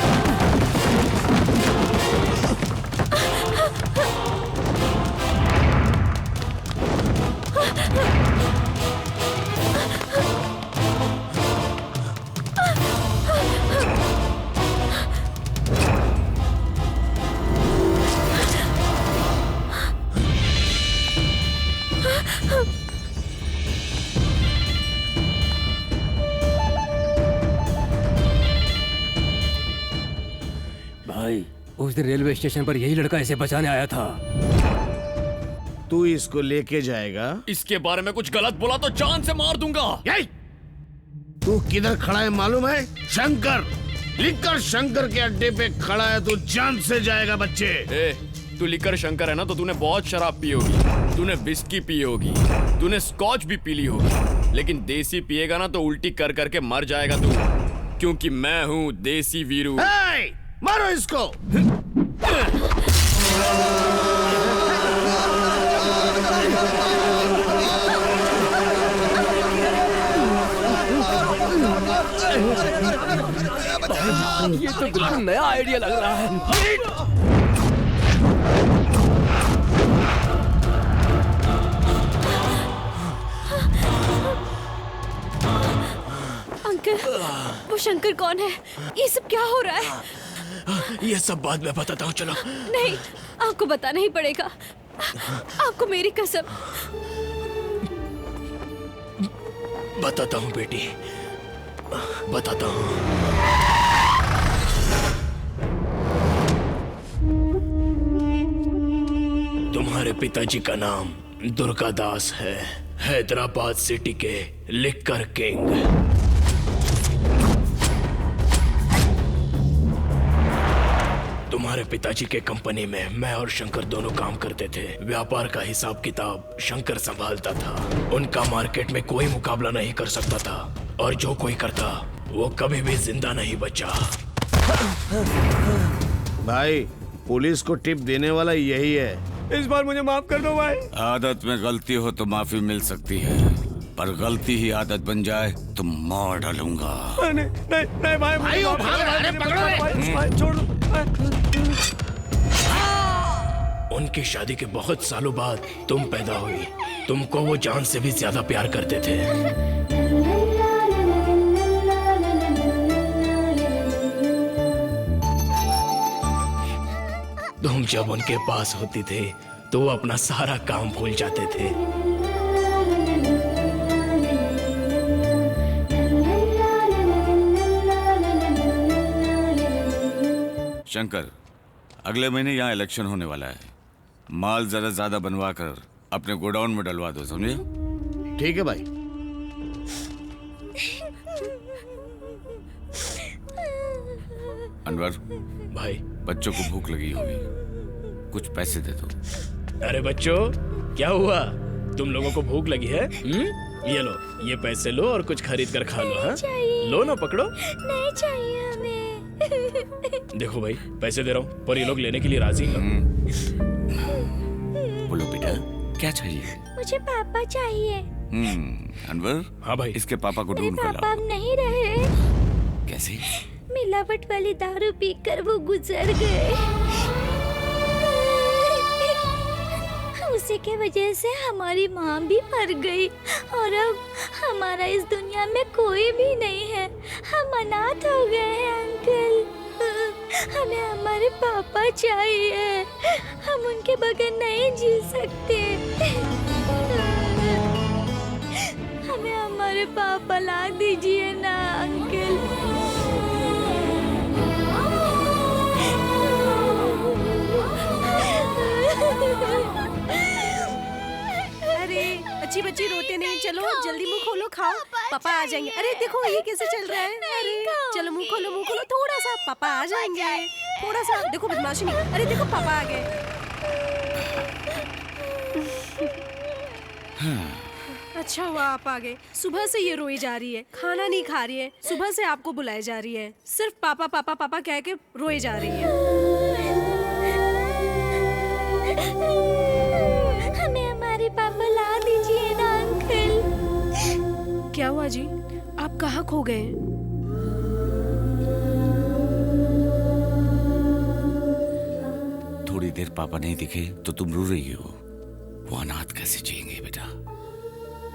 भाई उस दिन रेलवे स्टेशन पर यही लड़का इसे बचाने आया था। तू इसको लेके जाएगा? इसके बारे में कुछ गलत बोला तो जान से मार दूंगा। यही तू किधर खड़ा है मालूम है? शंकर लिखकर शंकर के अड्डे पे खड़ा है, तू जान से जाएगा बच्चे। ए, तू लिकर शंकर है ना, तो तूने बहुत शराब पी होगी, तूने विस्की पी होगी, तूने स्कॉच भी पी ली होगी, लेकिन देसी पिएगा ना तो उल्टी कर करके मर जाएगा तू, क्योंकि मैं हूँ देसी वीरू। मारो इसको। ये तो बिल्कुल नया आइडिया लग रहा है। अंकल, वो शंकर कौन है? ये सब क्या हो रहा है? ये सब बाद में बताता हूँ, चलो। नहीं, आपको बताना ही पड़ेगा। आपको मेरी कसम। बताता हूँ बेटी, बताता हूँ। तुम्हारे पिताजी का नाम दुर्गा दास है, हैदराबाद सिटी के लिक्कर किंग। तुम्हारे पिताजी के कंपनी में मैं और शंकर दोनों काम करते थे। व्यापार का हिसाब किताब शंकर संभालता था। उनका मार्केट में कोई मुकाबला नहीं कर सकता था, और जो कोई करता वो कभी भी जिंदा नहीं बचा। भाई, पुलिस को टिप देने वाला यही है। इस बार मुझे माफ कर दो भाई। आदत में गलती हो तो माफी मिल सकती है, पर गलती ही आदत बन जाए तो मार डालूंगा। नहीं नहीं नहीं भाई, वो भाग रहा है, पकड़ो रे। भाई छोड़ दो। उनकी शादी के बहुत सालों बाद तुम पैदा हुई। तुमको वो जान से भी ज्यादा प्यार करते थे। तुम जब उनके पास होती थे तो वो अपना सारा काम भूल जाते थे। शंकर, अगले महीने यहाँ इलेक्शन होने वाला है। माल जरा ज्यादा बनवा कर अपने गोडाउन में डलवा दो, समझे? ठीक है भाई। अनवर भाई, बच्चों को भूख लगी होगी, कुछ पैसे दे दो। अरे बच्चों, क्या हुआ? तुम लोगों को भूख लगी है? ये लो, ये पैसे लो और कुछ खरीद कर खा लो। हाँ, लो ना, पकड़ो। नहीं चाहिए हमें। देखो भाई, पैसे दे रहा हूँ, पर ये लोग लेने के लिए राजी हैं। बोलो बेटा, क्या चाहिए? मुझे पापा चाहिए। अनवर। हाँ भाई। इसके पापा को ढूंढ कर पापा लाओ। अब नहीं रहे। कैसे? मिलावट वाली दारू पीकर वो गुजर गए। उसी के वजह से हमारी माँ भी मर गई, और अब हमारा इस दुनिया में कोई भी नहीं है। हम अनाथ हो गए हैं अंकल। हमें हमारे पापा चाहिए। हम उनके बगैर नहीं जी सकते। हमें हमारे पापा ला दीजिए ना अंकल। अरे अच्छी बच्ची रोते नहीं, चलो जल्दी मुंह खोलो, खाओ। पापा आ जाएंगे। अरे देखो ये कैसे चल रहा है। अरे चलो मुंह खोलो, मुंह खोलो थोड़ा सा, पापा आ जाएंगे। थोड़ा सा देखो, बदमाशी नहीं। अरे देखो पापा आ गए। अच्छा हुआ आप आ गए। सुबह से ये रोई जा रही है, खाना नहीं खा रही है। सुबह से आपको बुलाई जा रही है, सिर्फ पापा पापा पापा कह के रोई जा रही है। हमें हमारे पापा ला दीजिए ना अंकल। क्या हुआ जी, आप कहाँ खो गए? पापा नहीं दिखे तो तुम रो रही हो। वो अनाथ कैसे जिएंगे बेटा?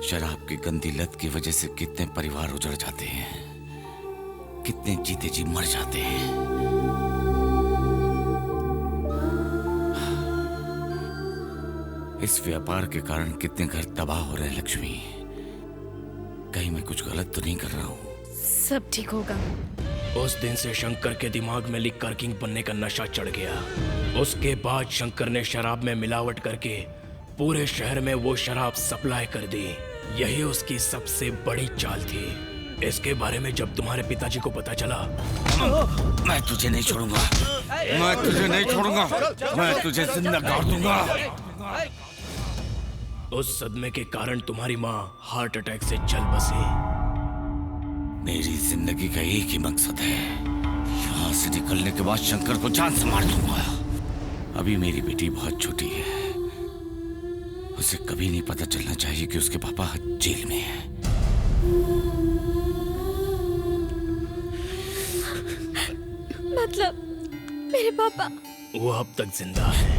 शराब की गंदी लत की वजह से कितने परिवार उजड़ जाते हैं, कितने जीते जी मर जाते हैं। इस व्यापार के कारण कितने घर तबाह हो रहे हैं लक्ष्मी। कहीं मैं कुछ गलत तो नहीं कर रहा हूँ? सब ठीक होगा। उस दिन से शंकर के दिमाग में लिकर किंग बनने का नशा चढ़ गया। उसके बाद शंकर ने शराब में मिलावट करके पूरे शहर में वो शराब सप्लाई कर दी। यही उसकी सबसे बड़ी चाल थी। इसके बारे में जब तुम्हारे पिताजी को पता चला, मैं तुझे नहीं छोड़ूंगा, मैं तुझे नहीं छोड़ूंगा, मैं तुझे जिंदा गाड़ दूंगा। उस सदमे के कारण तुम्हारी माँ हार्ट अटैक से चल बसी। मेरी जिंदगी का एक ही मकसद है, यहाँ से निकलने के बाद शंकर को जान से मार दूंगा। अभी मेरी बेटी बहुत छोटी है, उसे कभी नहीं पता चलना चाहिए कि उसके पापा जेल में हैं। मतलब मेरे पापा? वो अब तक जिंदा है।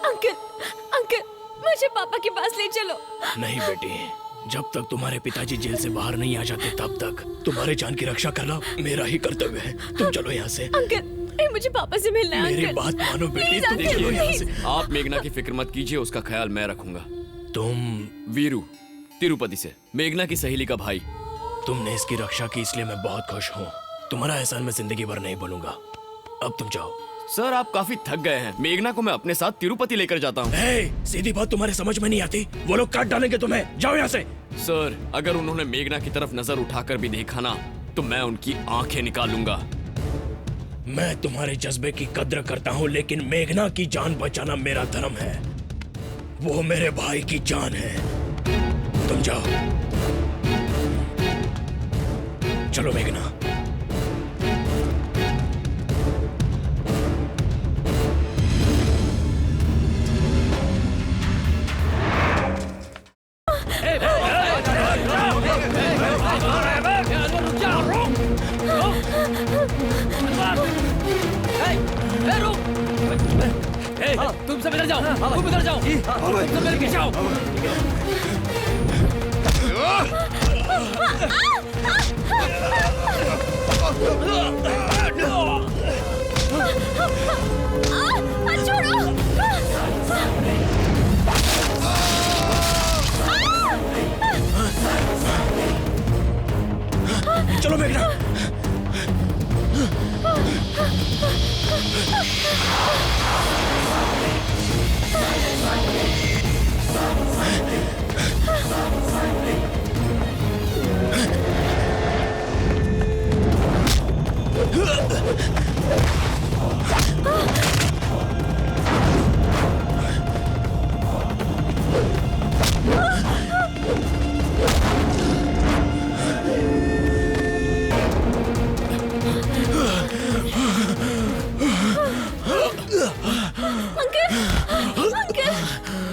अंकल, अंकल, मुझे पापा के पास ले चलो। नहीं बेटी, जब तक तुम्हारे पिताजी जेल से बाहर नहीं आ जाते तब तक तुम्हारे जान की रक्षा करना मेरा ही कर्तव्य है। तुम चलो यहाँ से। अंकल, मुझे पापा से मिलना है। मेरी अंकल, बात मानो बेटी, तुम अंकल, चलो यहाँ से। आप मेघना की फिक्र मत कीजिए, उसका ख्याल मैं रखूंगा। तुम वीरू, तिरुपति से, मेघना की सहेली का भाई। तुमने इसकी रक्षा की इसलिए मैं बहुत खुश हूँ। तुम्हारा एहसान मैं जिंदगी भर नहीं भूलूंगा। अब तुम जाओ। सर आप काफी थक गए हैं, मेघना को मैं अपने साथ तिरुपति लेकर जाता हूँ। सीधी बात तुम्हारे समझ में नहीं आती? वो लोग काट डालेंगे तुम्हें। जाओ यहाँ से। सर अगर उन्होंने मेघना की तरफ नजर उठाकर भी देखा ना तो मैं उनकी आंखें निकालूंगा। मैं तुम्हारे जज्बे की कद्र करता हूँ, लेकिन मेघना की जान बचाना मेरा धर्म है। वो मेरे भाई की जान है। तुम जाओ। चलो मेघना। तुम सब इधर जाओ, तुम इधर जाओ, तुम सब मेरे पीछे आओ। चलो मेघना।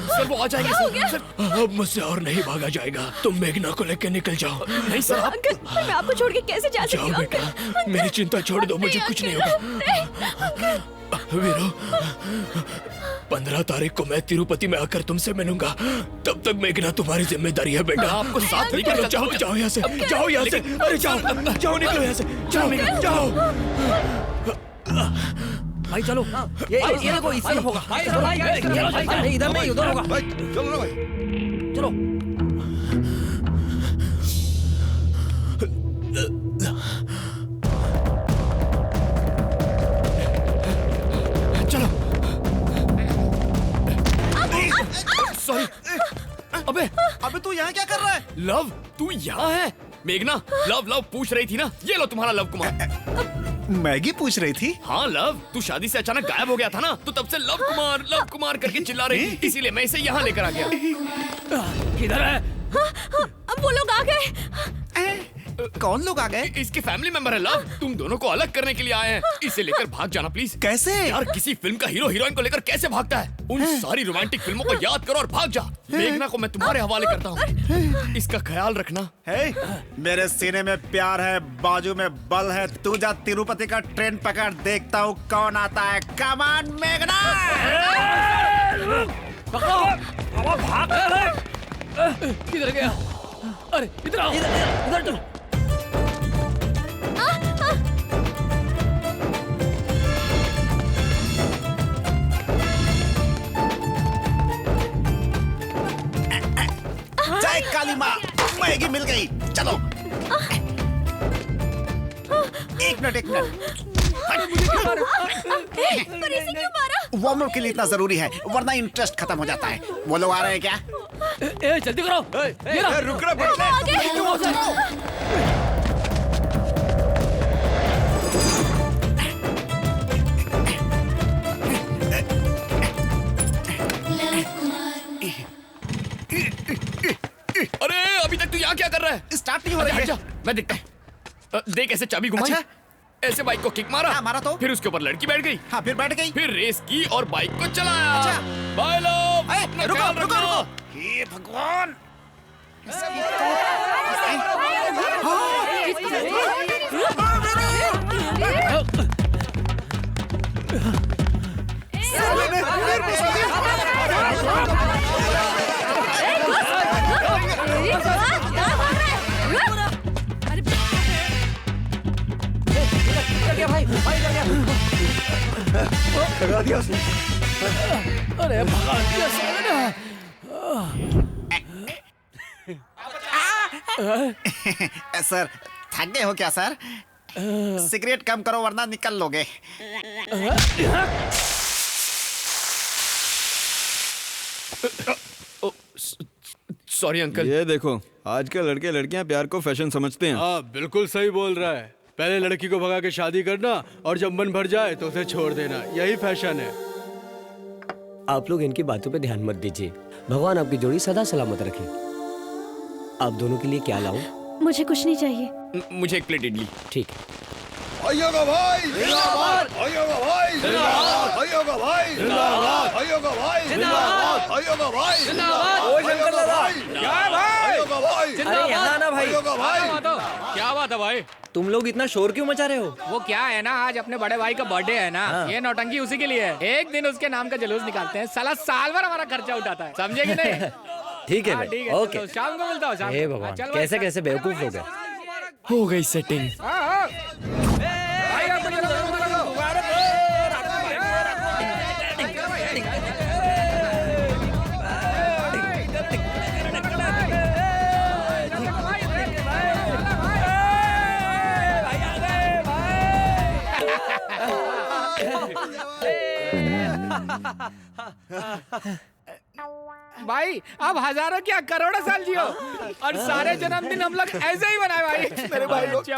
सर वो आ जाएंगे सर। अब मुझसे और नहीं भागा जाएगा। तुम मेघना को लेकर निकल जाओ। नहीं सर। अंकल, मैं आपको छोड़ के कैसे जा सकती जाओ हूँ? बेटा, मेरी चिंता छोड़ दो, मुझे कुछ नहीं होगा। वीरू, 15 तारीख को मैं तिरुपति में आकर तुमसे मिलूंगा। तब तक मेघना तुम्हारी जिम्मेदारी है बेटा। आपको साथ लेकर जाओ, जाओ यहाँ से, जाओ यहाँ से। अरे जाओ, जाओ, निकलो यहाँ से। जाओ मेघना, जाओ। भाई चलो, ये देखो इस तरफ होगा। नहीं इधर नहीं, उधर होगा। चलो भाई, चलो। चलो। सॉरी। अबे तू यहाँ क्या कर रहा है? लव, तू यहाँ है? मेघना, लव पूछ रही थी ना। ये लो तुम्हारा लव कुमार। मैगी पूछ रही थी? हाँ लव, तू शादी से अचानक गायब हो गया था ना, तो तब से लव कुमार करके चिल्ला रही थी, इसीलिए मैं इसे यहाँ लेकर आ गया। किधर है? अब वो लोग आ गए। कौन लोग आ गए? इसके फैमिली मेंबर है लव। तुम दोनों को अलग करने के लिए आए हैं। इसे लेकर भाग जाना प्लीज। कैसे? यार किसी फिल्म का हीरो हीरोइन को लेकर कैसे भागता है? उन सारी रोमांटिक फिल्मों को याद करो और भाग जा। मेघना को मैं तुम्हारे हवाले करता हूँ। इसका ख्याल रखना। मेरे सीने में प्यार है, बाजू में बल है। तू जा तिरुपति का ट्रेन पकड़, देखता हूँ कौन आता है। कम ऑन मेघना। किधर गया? अरे इधर आओ। इधर तो जय काली माँ, मैगी मिल गई। चलो। एक मिनट। पर इसे क्यों मारा? वार्म अप के लिए इतना जरूरी है, वरना इंटरेस्ट खत्म हो जाता है। वो लोग आ रहे हैं क्या? जल्दी करो। रुक रहा। अरे अभी तक तू यहाँ क्या कर रहा है? स्टार्ट नहीं हो रही है। मैं देखता हूँ। देख ऐसे चाबी घुमाई। अच्छा? ऐसे बाइक को किक मारा। हाँ, मारा तो। फिर उसके ऊपर लड़की बैठ गई। हाँ, फिर बैठ गई। फिर रेस की और बाइक को चलाया। अच्छा। Bye love. रुको। हे भगवान। भगा दिया उसने। अरे भगा दिया साले। सर थक गए हो क्या सर? सिगरेट कम करो वरना निकल लोगे। Sorry uncle. ये देखो, आजकल लड़के लड़कियां प्यार को फैशन समझते हैं। हाँ, बिल्कुल सही बोल रहा है। पहले लड़की को भगा के शादी करना और जब मन भर जाए तो उसे छोड़ देना, यही फैशन है। आप लोग इनकी बातों पे ध्यान मत दीजिए। भगवान आपकी जोड़ी सदा सलामत रखे। आप दोनों के लिए क्या लाऊं? मुझे कुछ नहीं चाहिए। मुझे एक प्लेट इडली। ठीक। भाइयों का भाई जिंदाबाद, भाइयों का भाई जिंदाबाद, भाइयों का भाई जिंदाबाद, भाइयों का भाई जिंदाबाद, भाइयों का भाई जिंदाबाद, ओ शंकर दादा, क्या है भाई? भाइयों का भाई अरे यहाँ ना भाई। भाइयों का भाई। क्या बात है भाई? तुम लोग इतना शोर क्यों मचा रहे हो? वो क्या है ना, आज अपने बड़े भाई का बर्थडे है ना। ये नौटंकी उसी के लिए है। एक दिन उसके नाम का जुलूस निकालते हैं, साला साल भर हमारा खर्चा उठाता है, समझे कि नहीं? ठीक है ठीक है, ओके। शाम को मिलता हूँ। हे भगवान, कैसे कैसे बेवकूफ लोग हैं। हो गई सेटिंग। भाई अब हजारों क्या करोड़ों साल जियो और सारे जन्मदिन हम लोग ऐसे ही बनाए भाई। मेरे भाई लोग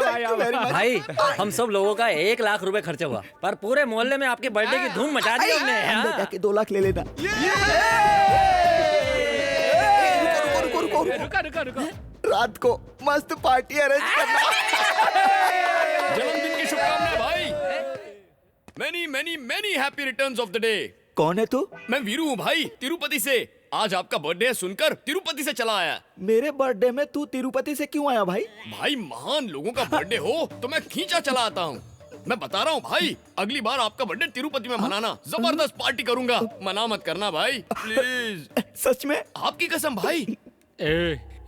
भाई हम सब लोगों का 1 लाख रुपए खर्चा हुआ, पर पूरे मोहल्ले में आपके बर्थडे की धूम मचा दी हमने। 2 लाख ले लेना। रुको। रात को मस्त पार्टी अरेंज करना। जन्मदिन की शुभकामनाएं भाई। Many many many happy returns of the day. कौन है तू? मैं वीरू हूँ भाई, तिरुपति से। आज आपका बर्थडे है सुनकर तिरुपति से चला आया। मेरे बर्थडे में तू तिरुपति से क्यों आया भाई? भाई महान लोगों का बर्थडे हो तो मैं खींचा चला आता हूँ। मैं बता रहा हूँ भाई, अगली बार आपका बर्थडे तिरुपति में मनाना, जबरदस्त पार्टी करूंगा। मना मत करना भाई प्लीज। सच में? आपकी कसम भाई।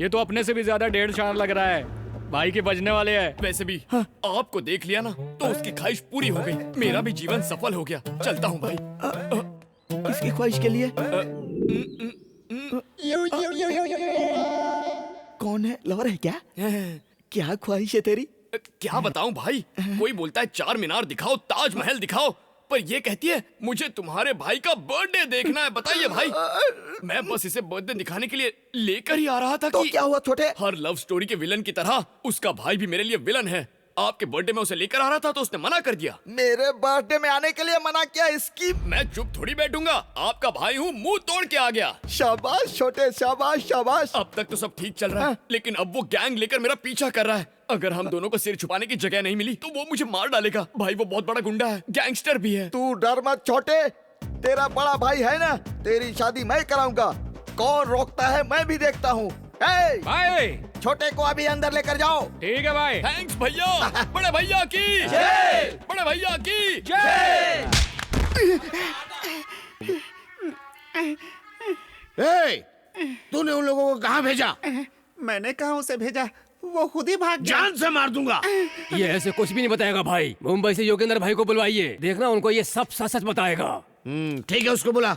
ये तो अपने से भी ज्यादा 1.5 लाख लग रहा है। भाई के बजने वाले हैं। वैसे भी आपको देख लिया ना तो उसकी ख्वाहिश पूरी हो गई। मेरा भी जीवन सफल हो गया। चलता हूँ भाई। किसकी ख्वाहिश के लिए? कौन है? लवर है क्या? क्या ख्वाहिश है तेरी? क्या बताऊं भाई, कोई बोलता है 4 मीनार दिखाओ, ताजमहल दिखाओ, पर ये कहती है मुझे तुम्हारे भाई का बर्थडे देखना है। बताइए भाई, मैं बस इसे बर्थडे दिखाने के लिए लेकर ही आ रहा था। तो क्या हुआ छोटे? हर लव स्टोरी के विलन की तरह उसका भाई भी मेरे लिए विलन है। आपके बर्थडे में उसे लेकर आ रहा था तो उसने मना कर दिया। मेरे बर्थडे में आने के लिए मना किया? इसकी मैं चुप थोड़ी बैठूंगा। आपका भाई हूँ, मुंह तोड़ के आ गया। शाबाश छोटे, शाबाश शाबाश। अब तक तो सब ठीक चल रहा है, लेकिन अब वो गैंग लेकर मेरा पीछा कर रहा है। अगर हम दोनों को सिर छुपाने की जगह नहीं मिली तो वो मुझे मार डालेगा। भाई वो बहुत बड़ा गुंडा है, गैंगस्टर भी है। तू डर मत छोटे, तेरा बड़ा भाई है ना, तेरी शादी मैं कराऊंगा। कौन रोकता है मैं भी देखता हूँ। भाई छोटे को अभी अंदर लेकर जाओ। ठीक है भाई। थैंक्स भैया। बड़े भैया की जय। बड़े भैया की जय। तूने उन लोगों को कहाँ भेजा? मैंने कहा उसे भेजा, वो खुद ही भाग गया। जान से मार दूंगा। ये ऐसे कुछ भी नहीं बताएगा भाई। मुंबई से योगेंद्र भाई को बुलवाइए, देखना उनको ये सब सच सच बताएगा। ठीक है, उसको बुला।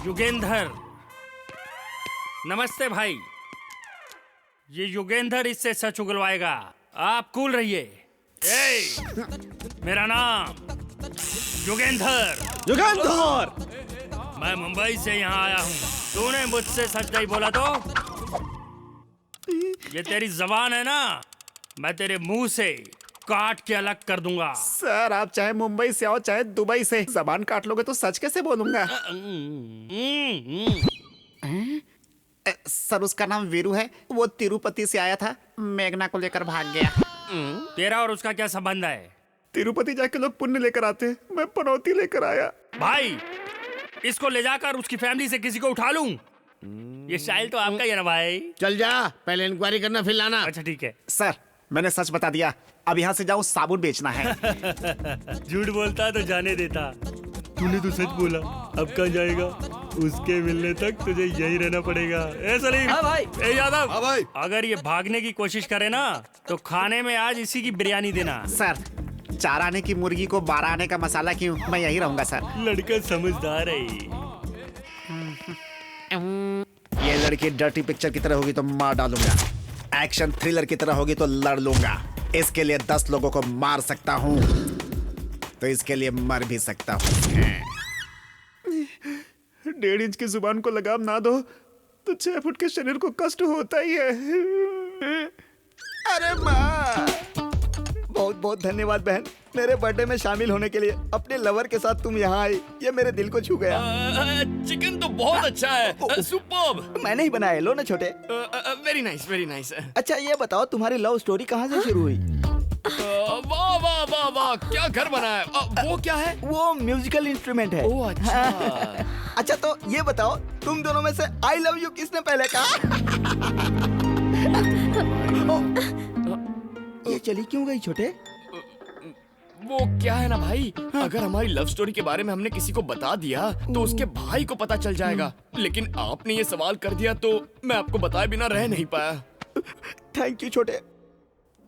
युगेंद्र, नमस्ते भाई। ये युगेंद्र इससे सच उगलवाएगा, आप कूल रहिए। मेरा नाम युगेंद्र। युगेंद्र, मैं मुंबई से यहाँ आया हूँ। तूने मुझसे सच नहीं बोला तो ये तेरी जबान है ना, मैं तेरे मुंह से काट के अलग कर दूंगा। सर आप चाहे मुंबई से आओ चाहे दुबई से, जबान काट लोगे तो सच कैसे बोलूंगा? सर उसका नाम वीरू है, वो तिरुपति से आया था, मेघना को लेकर भाग गया। तेरा और उसका क्या संबंध है? तिरुपति जाके लोग पुण्य लेकर आते, मैं पनौती लेकर आया। भाई इसको ले जाकर उसकी फैमिली से किसी को उठा लूं? ये स्टाइल तो आपका ही है ना भाई। चल जा, पहले इंक्वायरी करना फिर लाना। अच्छा ठीक है। सर मैंने सच बता दिया, अब यहाँ से जाऊँ साबुन बेचना है। झूठ बोलता तो जाने देता। तूने तो सच बोला, अब कहाँ जाएगा? उसके मिलने तक तुझे यही रहना पड़ेगा। ए सलीम। हाँ भाई। ए यादव। हाँ भाई। अगर ये भागने की कोशिश करे ना तो खाने में आज इसी की बिरयानी देना। सर 4 आने की मुर्गी को 12 आने का मसाला क्यों, मैं यही रहूंगा सर। लड़का समझदार है। ये लड़की डर्टी पिक्चर की तरह होगी तो मार डालूंगा, एक्शन थ्रिलर की तरह होगी तो लड़ लूंगा। इसके लिए 10 लोगों को मार सकता हूँ, तो इसके लिए मर भी सकता हूँ। 1.5 इंच की जुबान को लगाम ना दो तो 6 फुट के शरीर को कष्ट होता ही है। अरे माँ, बहुत बहुत धन्यवाद बहन, मेरे बर्थडे में शामिल होने के लिए। अपने लवर के साथ तुम यहाँ आई, ये मेरे दिल को छू गया। चिकन तो बहुत अच्छा है, सुपर्ब। मैंने ही बनाया, लो ना छोटे। Very nice, very nice. अच्छा ये बताओ तुम्हारी लव स्टोरी कहाँ से शुरू हुई? वाह वाह वाह वाह, क्या घर बनाया। वो क्या है? वो म्यूजिकल इंस्ट्रूमेंट है। ओह अच्छा। अच्छा तो ये बताओ तुम दोनों में से आई लव यू किसने पहले कहा? ये चली क्यों गई छोटे? वो क्या है ना भाई, अगर हमारी लव स्टोरी के बारे में हमने किसी को बता दिया तो उसके भाई को पता चल जाएगा। लेकिन आपने ये सवाल कर दिया तो मैं आपको बताए बिना रह नहीं पाया। थैंक यू छोटे।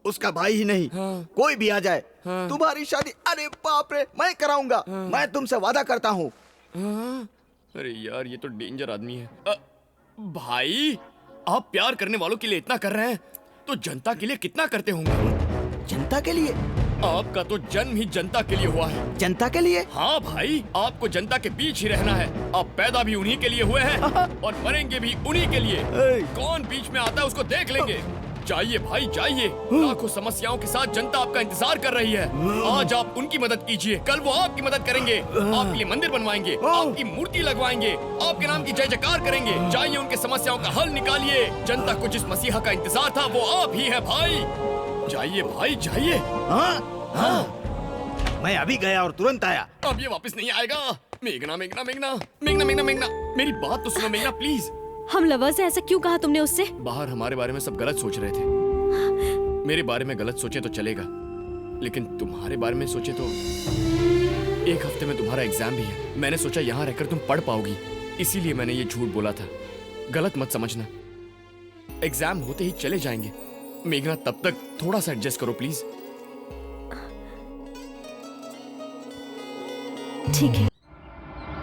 उसका भाई ही नहीं, कोई भी आ जाए, तुम्हारी शादी, अरे बाप रे, मैं कराऊंगा। मैं तुमसे वादा करता हूँ। अरे यार ये तो डेंजर आदमी है। भाई आप प्यार करने वालों के लिए इतना कर रहे हैं तो जनता के लिए कितना करते होंगे? जनता के लिए? आपका तो जन्म ही जनता के लिए हुआ है। जनता के लिए? हाँ भाई, आपको जनता के बीच ही रहना है। आप पैदा भी उन्हीं के लिए हुए हैं और मरेंगे भी उन्हीं के लिए। कौन बीच में आता है उसको देख लेंगे। जाइए भाई जाइए, लाखों समस्याओं के साथ जनता आपका इंतजार कर रही है। आज आप उनकी मदद कीजिए, कल वो आपकी मदद करेंगे। आपके लिए मंदिर बनवाएंगे, आपकी मूर्ति लगवाएंगे, आपके नाम की जय जयकार करेंगे। जाइए उनके समस्याओं का हल निकालिए। जनता को जिस मसीहा का इंतजार था वो आप ही है भाई। जाइए भाई जाइए। मैं अभी गया और तुरंत आया। अब ये वापस नहीं आएगा। मेघना मेघना मेघना मेघना मेघना मेघना, मेरी बात तो सुनो मेघना प्लीज। हम लवर से ऐसा क्यों कहा तुमने उससे? बाहर हमारे बारे में सब गलत सोच रहे थे। मेरे बारे में गलत सोचे तो चलेगा, लेकिन तुम्हारे बारे में सोचे तो। 1 हफ्ते में तुम्हारा एग्जाम भी है। मैंने सोचा यहाँ रहकर तुम पढ़ पाओगी, इसीलिए मैंने ये झूठ बोला था। गलत मत समझना। एग्जाम होते ही चले जाएंगे। मेघना तब तक थोड़ा सा एडजस्ट करो प्लीज। ठीक है।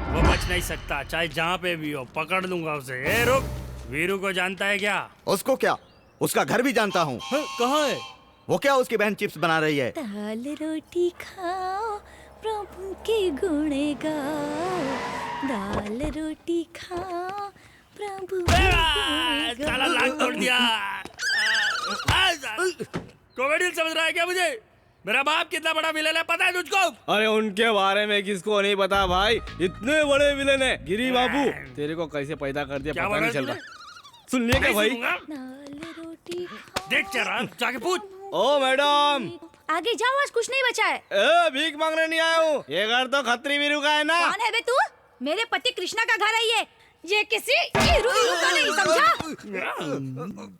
वो बच नहीं सकता, चाहे जहाँ पे भी हो, पकड़ लूंगा उसे। ए रुक, वीरू को जानता है क्या? उसको क्या, उसका घर भी जानता हूँ। कहाँ है वो? क्या उसकी बहन चिप्स बना रही है? दाल रोटी खाओ प्रभु के गुण गाओ, दाल रोटी खाओ प्रभु के गुण साला लाख तोड़ दिया। कॉमेडियन समझ रहा है क्या मुझे? मेरा बाप कितना बड़ा विलेन है पता है तुझको? अरे उनके बारे में किसको नहीं पता भाई, इतने बड़े विलेन है। गिरी बाबू तेरे को कैसे पैदा कर दिया पता नहीं चल रहा। सुन लिया क्या भाई? देख चरा जाके पूछ। ओ मैडम आगे जाओ, आज कुछ नहीं बचा है। ए, भीख मांगने नहीं आया हूँ, ये घर तो खत्री वीरू का है ना। कौन है बे तू? मेरे पति कृष्णा का घर है ये किसी हीरू का नहीं, समझा?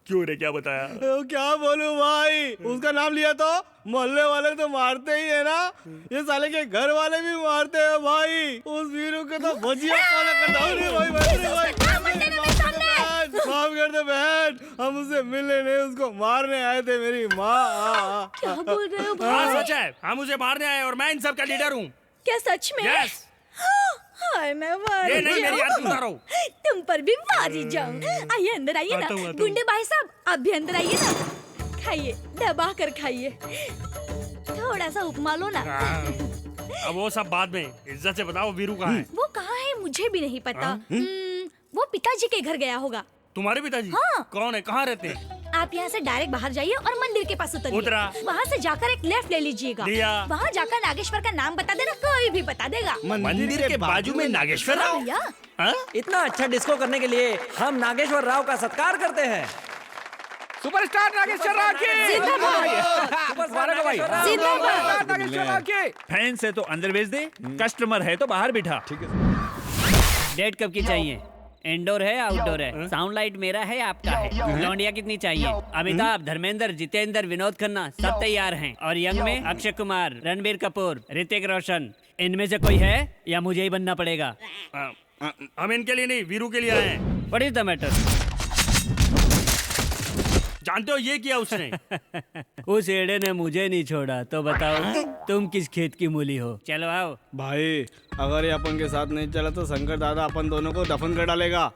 क्यों रे, क्या बताया? क्या बोलूं भाई, उसका नाम लिया तो मोहल्ले वाले तो मारते ही है ना, ये साले के घर वाले भी मारते हैं भाई। उस वीरू के तो भजिया माफ कर दे बहन, हम उससे मिलने नहीं उसको मारने आए थे। मेरी माँ क्या बोल रहे हो भाई? हाँ सच है, हम उसे मारने आए और मैं इन सब का लीडर हूँ। क्या सच में? यस। हाय मैं मार ये नहीं मेरी आरती उतारो। तुम पर भी मारी जाऊं। आइए अंदर आइए ना। गुंडे भाई साहब आप भी अंदर आइए ना, खाइए दबा कर खाइए, थोड़ा सा उपमा लो ना। अब वो सब बाद में, इज्जत से बताओ वीरू कहाँ है? वो कहाँ है मुझे भी नहीं पता। वो पिताजी के घर गया होगा। तुम्हारे पिताजी? हाँ। कौन है, कहाँ रहते हैं? आप यहाँ से डायरेक्ट बाहर जाइए और मंदिर के पास उतरिए। उतरा। वहाँ से जाकर एक लेफ्ट ले लीजिएगा। लिया। वहाँ जाकर नागेश्वर का नाम बता देना, कोई भी बता देगा। मंदिर के बाजू में नागेश्वर राव? भैया इतना अच्छा डिस्को करने के लिए हम नागेश्वर राव का सत्कार करते हैं। सुपरस्टार नागेश्वर राव की जिंदाबाद। फैन से तो अंदर भेज दे, कस्टमर है तो बाहर बिठा। ठीक है। डेट कब की चाहिए? इंडोर है आउटडोर है? साउंड लाइट मेरा है आपका है? लौंडिया कितनी चाहिए? अमिताभ, धर्मेंद्र, जितेंद्र, विनोद खन्ना सब तैयार हैं। और यंग में अक्षय कुमार, रणबीर कपूर, ऋतिक रोशन, इनमें से कोई है या मुझे ही बनना पड़ेगा? हम इनके लिए नहीं, वीरू के लिए आए हैं। What is the matter? जानते हो ये किया उसने? उस एड़े ने मुझे नहीं छोड़ा तो बताओ तुम किस खेत की मूली हो? चलो आओ। भाई अगर ये अपन के साथ नहीं चला तो शंकर दादा अपन दोनों को दफन कर डालेगा।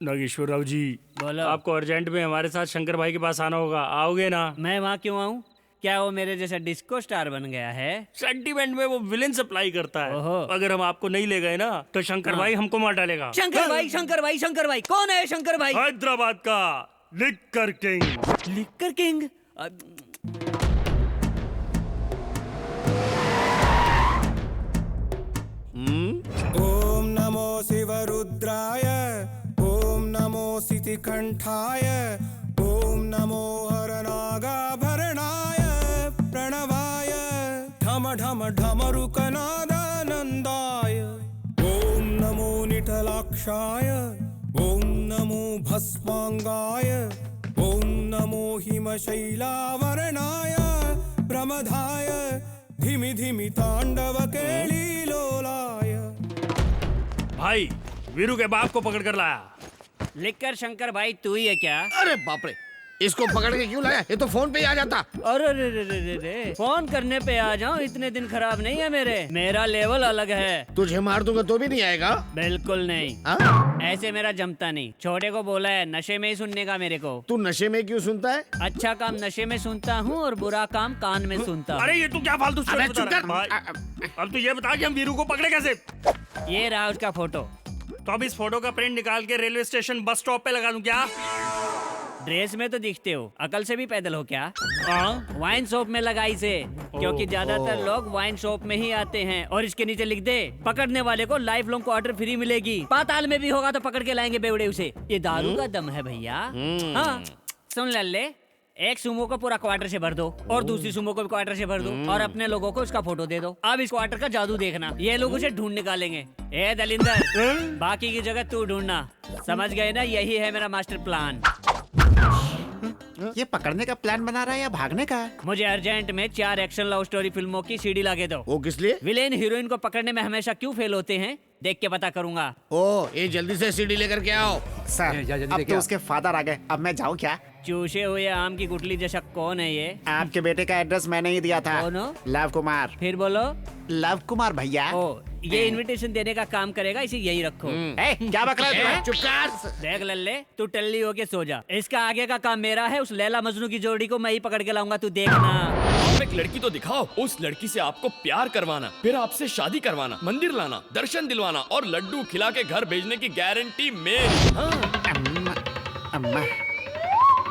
नागेश्वर राव जी बोलो। आपको अर्जेंट में हमारे साथ शंकर भाई के पास आना होगा, आओगे ना? मैं वहाँ क्यों आऊँ? क्या वो मेरे जैसा डिस्को स्टार बन गया है? सेंटीमेंट में वो विलेन सप्लाई करता है। अगर हम आपको नहीं ले गए ना तो शंकर भाई हमको मार डालेगा। शंकर भाई, शंकर भाई, शंकर भाई कौन है? शंकर भाई हैदराबाद का लिक्कर किंग। Liquor king? ओम नमो शिवरुद्राय, ओम नमो सितिकंठाय, ओम नमो हरनागाभरणाय प्रणवाय, ढम ढम ढमरुकनादानन्दाय, ओम नमो निटलाक्षाय, ओम नमो भस्मांगाय, ओम नमो हिमशैलावरणाय प्रमदाय, धिमि धिमि तांडव केलीलोलाय। भाई वीरू के बाप को पकड़ कर लाया। लिक्कर शंकर भाई तू ही है क्या? अरे बाप रे, इसको पकड़ के क्यों लाया? ये तो फोन पे ही आ जाता। अरे रे रे रे रे रे, फोन करने पे आ जाऊं, इतने दिन खराब नहीं है मेरे। मेरा लेवल अलग है। तुझे मार दूंगा तो भी नहीं आएगा? बिल्कुल नहीं। ऐसे मेरा जमता नहीं। छोटे को बोला है नशे में ही सुनने का मेरे को। तू नशे में क्यों सुनता है? अच्छा काम नशे में सुनता हूँ और बुरा काम कान में सुनता हूँ। अरे ये तू क्या फालतू स्टोरी बता रहा है? भाई, अब तू ये बता कि हम वीरू को पकड़े कैसे? ये रहा उसका फोटो। तो अब इस फोटो का प्रिंट निकाल के रेलवे स्टेशन बस स्टॉप पे लगा दूं क्या? ड्रेस में तो दिखते हो, अकल से भी पैदल हो क्या? वाइन शॉप में लगाई से, क्योंकि ज्यादातर लोग वाइन शॉप में ही आते हैं। और इसके नीचे लिख दे, पकड़ने वाले को लाइफ लॉन्ग क्वार्टर फ्री मिलेगी। पाताल में भी होगा तो पकड़ के लाएंगे बेवड़े उसे। ये दारू का दम है भैया। हाँ सुन लल्ले, एक सुमो को पूरा क्वार्टर से भर दो और दूसरी सुमो को भी क्वार्टर से भर दो और अपने लोगों को उसका फोटो दे दो। अब इस क्वार्टर का जादू देखना, ये लोग उसे ढूंढ निकालेंगे। ए दलिंदर, बाकी की जगह तू ढूंढना। समझ गए ना? यही है मेरा मास्टर प्लान। ये पकड़ने का प्लान बना रहा है या भागने का? मुझे अर्जेंट में 4 एक्शन लव स्टोरी फिल्मों की सीडी लाके दो। वो किस लिए? विलेन हीरोइन को पकड़ने में हमेशा क्यों फेल होते हैं, देख के पता करूंगा। ओ, ये जल्दी से सीडी लेकर के आओ। सर अब तो उसके फादर आ गए, अब मैं जाऊँ क्या? चूसे हुए आम की गुठली जैसा कौन है ये? आपके बेटे का एड्रेस मैंने ही दिया था। लव कुमार। फिर बोलो। लव कुमार भैया। ओ, ये इनविटेशन देने का काम करेगा, इसे यही रखो। क्या बक रहा है? चुप कर। देख लल्ले, तू टल्ली होके सो जा। इसका आगे का काम मेरा है। उस लैला मजनू की जोड़ी को मैं ही पकड़ के लाऊंगा, तू देखना। आप एक लड़की तो दिखाओ, उस लड़की से आपको प्यार करवाना, फिर आपसे शादी करवाना, मंदिर लाना, दर्शन दिलवाना और लड्डू खिला के घर भेजने की गारंटी मेरी। अम्मा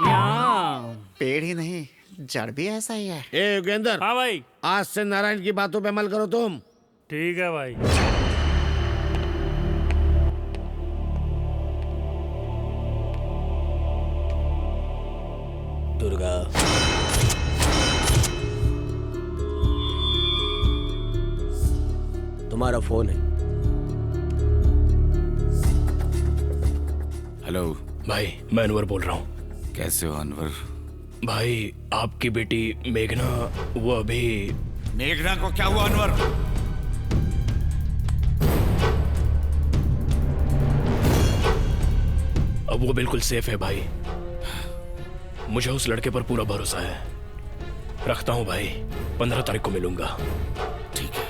यहाँ पेड़ ही नहीं जड़ भी ऐसा ही है। ए योगेंद्र। हाँ भाई। आज से नारायण की बातों पे अमल करो तुम। ठीक है भाई। दुर्गा, तुम्हारा फोन है। हेलो भाई, मैं अनवर बोल रहा हूँ। कैसे हो अनवर? भाई, आपकी बेटी मेघना, वो अभी... मेघना को क्या हुआ अनवर? अब वो बिल्कुल सेफ है भाई। मुझे उस लड़के पर पूरा भरोसा है। रखता हूँ भाई, 15 तारीख को मिलूंगा। ठीक है।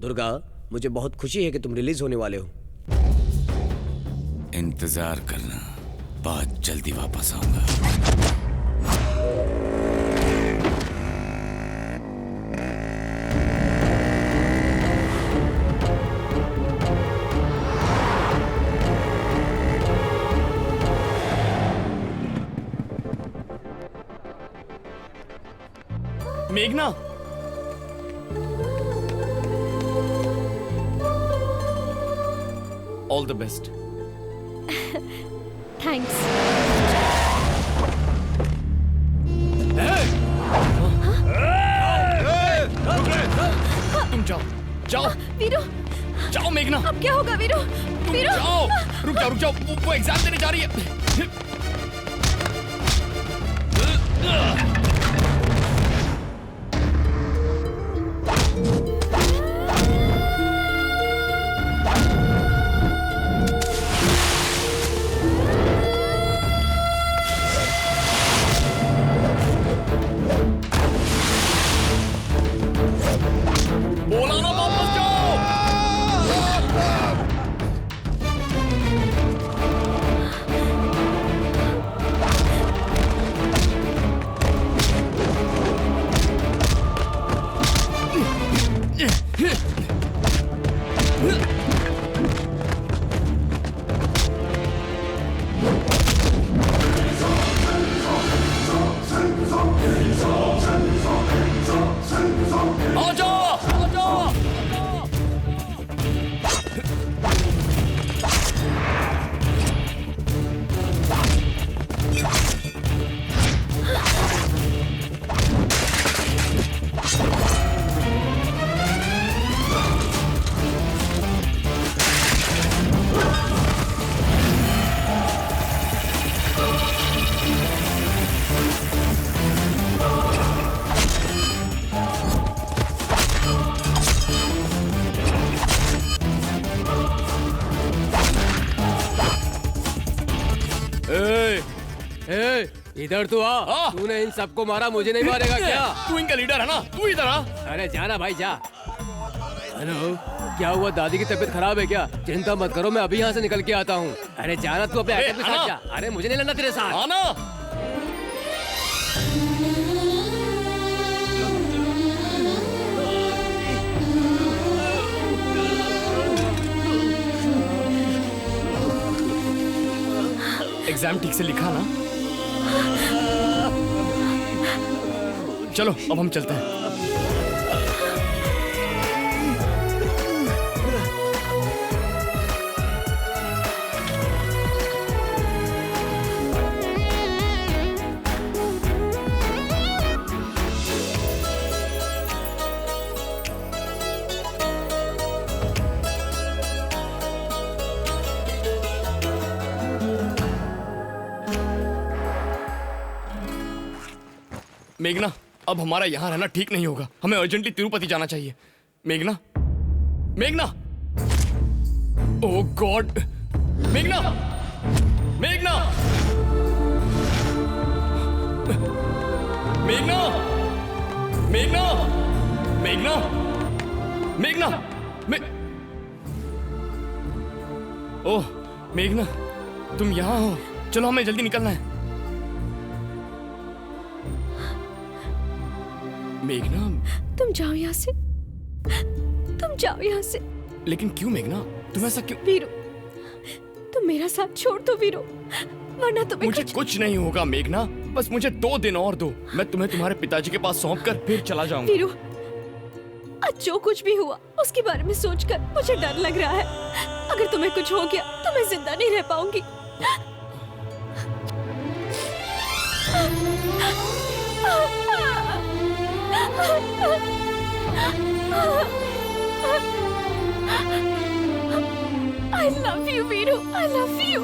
दुर्गा, मुझे बहुत खुशी है कि तुम रिलीज होने वाले हो। इंतजार करना, बहुत जल्दी वापस आऊंगा। मेघना, ऑल द बेस्ट। थैंक्स। तुम जाओ, जाओ। वीरू, जाओ मेघना। अब क्या होगा वीरू? वीरू, जाओ। रुक जाओ, रुक जाओ। वो एग्जाम देने जा रही है। बोला ना वापस जाओ। इधर तू आ। तूने इन सबको मारा, मुझे नहीं मारेगा क्या? तू इनका लीडर है ना, तू इधर आ। अरे जाना भाई जा। हेलो, क्या हुआ? दादी की तबीयत खराब है क्या? चिंता मत करो, मैं अभी यहाँ से निकल के आता हूँ। अरे जाना, तू अपने आइटम के साथ जा। अरे मुझे नहीं लड़ना तेरे साथ। आना। एग्जाम ठीक से लिखा ना? चलो अब हम चलते हैं। मेघना, अब हमारा यहाँ रहना ठीक नहीं होगा। हमें अर्जेंटली तिरुपति जाना चाहिए। मेघना, मेघना, ओह गॉड, मेघना, मेघना, मेघना, मेघना, मेघना, मेघना, ओह मेघना, तुम यहाँ हो? चलो हमें जल्दी निकलना है। मेघना, तुम जाओ यहाँ से, तुम जाओ यहाँ से। लेकिन क्यों मेघना? तुम ऐसा क्यों? वीरू, तुम मेरा साथ छोड़ दो वीरू। वरना तुम्हें मुझे कुछ नहीं होगा मेघना, बस मुझे 2 दिन और दो। मैं तुम्हें तुम्हारे पिताजी के पास सौंप कर फिर चला जाऊंगा। वीरू, आज जो कुछ भी हुआ उसके बारे में सोचकर मुझे डर लग रहा है। अगर तुम्हें कुछ हो गया तो मैं जिंदा नहीं रह पाऊंगी। I love you, Veeru, I love you.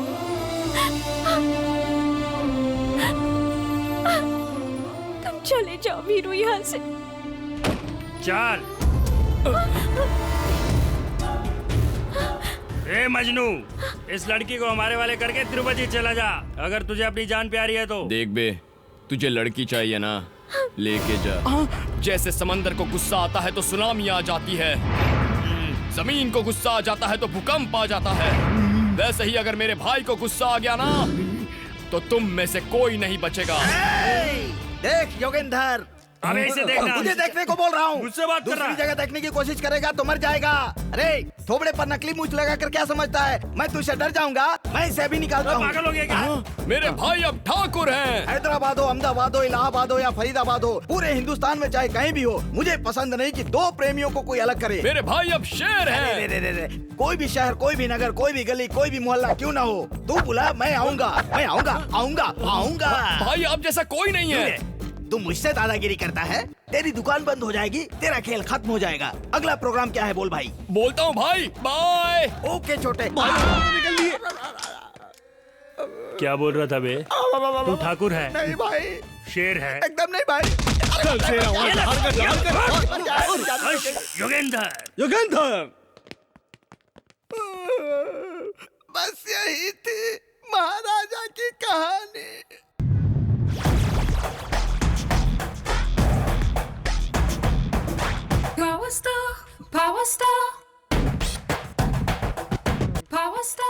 तुम चले जाओ वीरू यहाँ से। चल। ए मजनू, इस लड़की को हमारे वाले करके तिरुपति चला जा, अगर तुझे अपनी जान प्यारी है तो। देख बे, तुझे लड़की चाहिए ना, लेके जा। जैसे समंदर को गुस्सा आता है तो सुनामी आ जाती है, जमीन को गुस्सा आ जाता है तो भूकंप आ जाता है, वैसे ही अगर मेरे भाई को गुस्सा आ गया ना तो तुम में से कोई नहीं बचेगा। देख योगेंद्र, अबे इसे देखना। मुझे देखने को बोल रहा हूँ। मुझसे बात कर रहा दूसरी है। जगह देखने की कोशिश करेगा तो मर जाएगा। अरे थोबड़े पर नकली मूछ लगा कर क्या समझता है? मैं तुझसे डर जाऊंगा? मैं इसे अभी निकालता हूँ। पागल हो गया क्या? मेरे भाई अब ठाकुर हैं। हैदराबाद हो, अहमदाबाद हो, इलाहाबाद हो या फरीदाबाद हो, पूरे हिंदुस्तान में चाहे कहीं भी हो, मुझे पसंद नहीं कि 2 प्रेमियों को कोई अलग करे। मेरे भाई अब शेर हैं। रे, रे, रे, रे, कोई भी शहर, कोई भी नगर, कोई भी गली, कोई भी मोहल्ला क्यों ना हो, तू बुला, मैं आऊंगा, मैं आऊंगा, आऊंगा, आऊंगा। भाई आप जैसा कोई नहीं है। तू मुझसे दादागिरी करता है, तेरी दुकान बंद हो जाएगी, तेरा खेल खत्म हो जाएगा। अगला प्रोग्राम क्या है बोल भाई? बोलता हूँ भाई, बाय। ओके छोटे। निकल लिए। क्या बोल रहा था बे? तू ठाकुर है? नहीं भाई, शेर है? एकदम नहीं भाई। योगेंद्र, योगेंद्र, बस यही थी महाराजा की कहानी।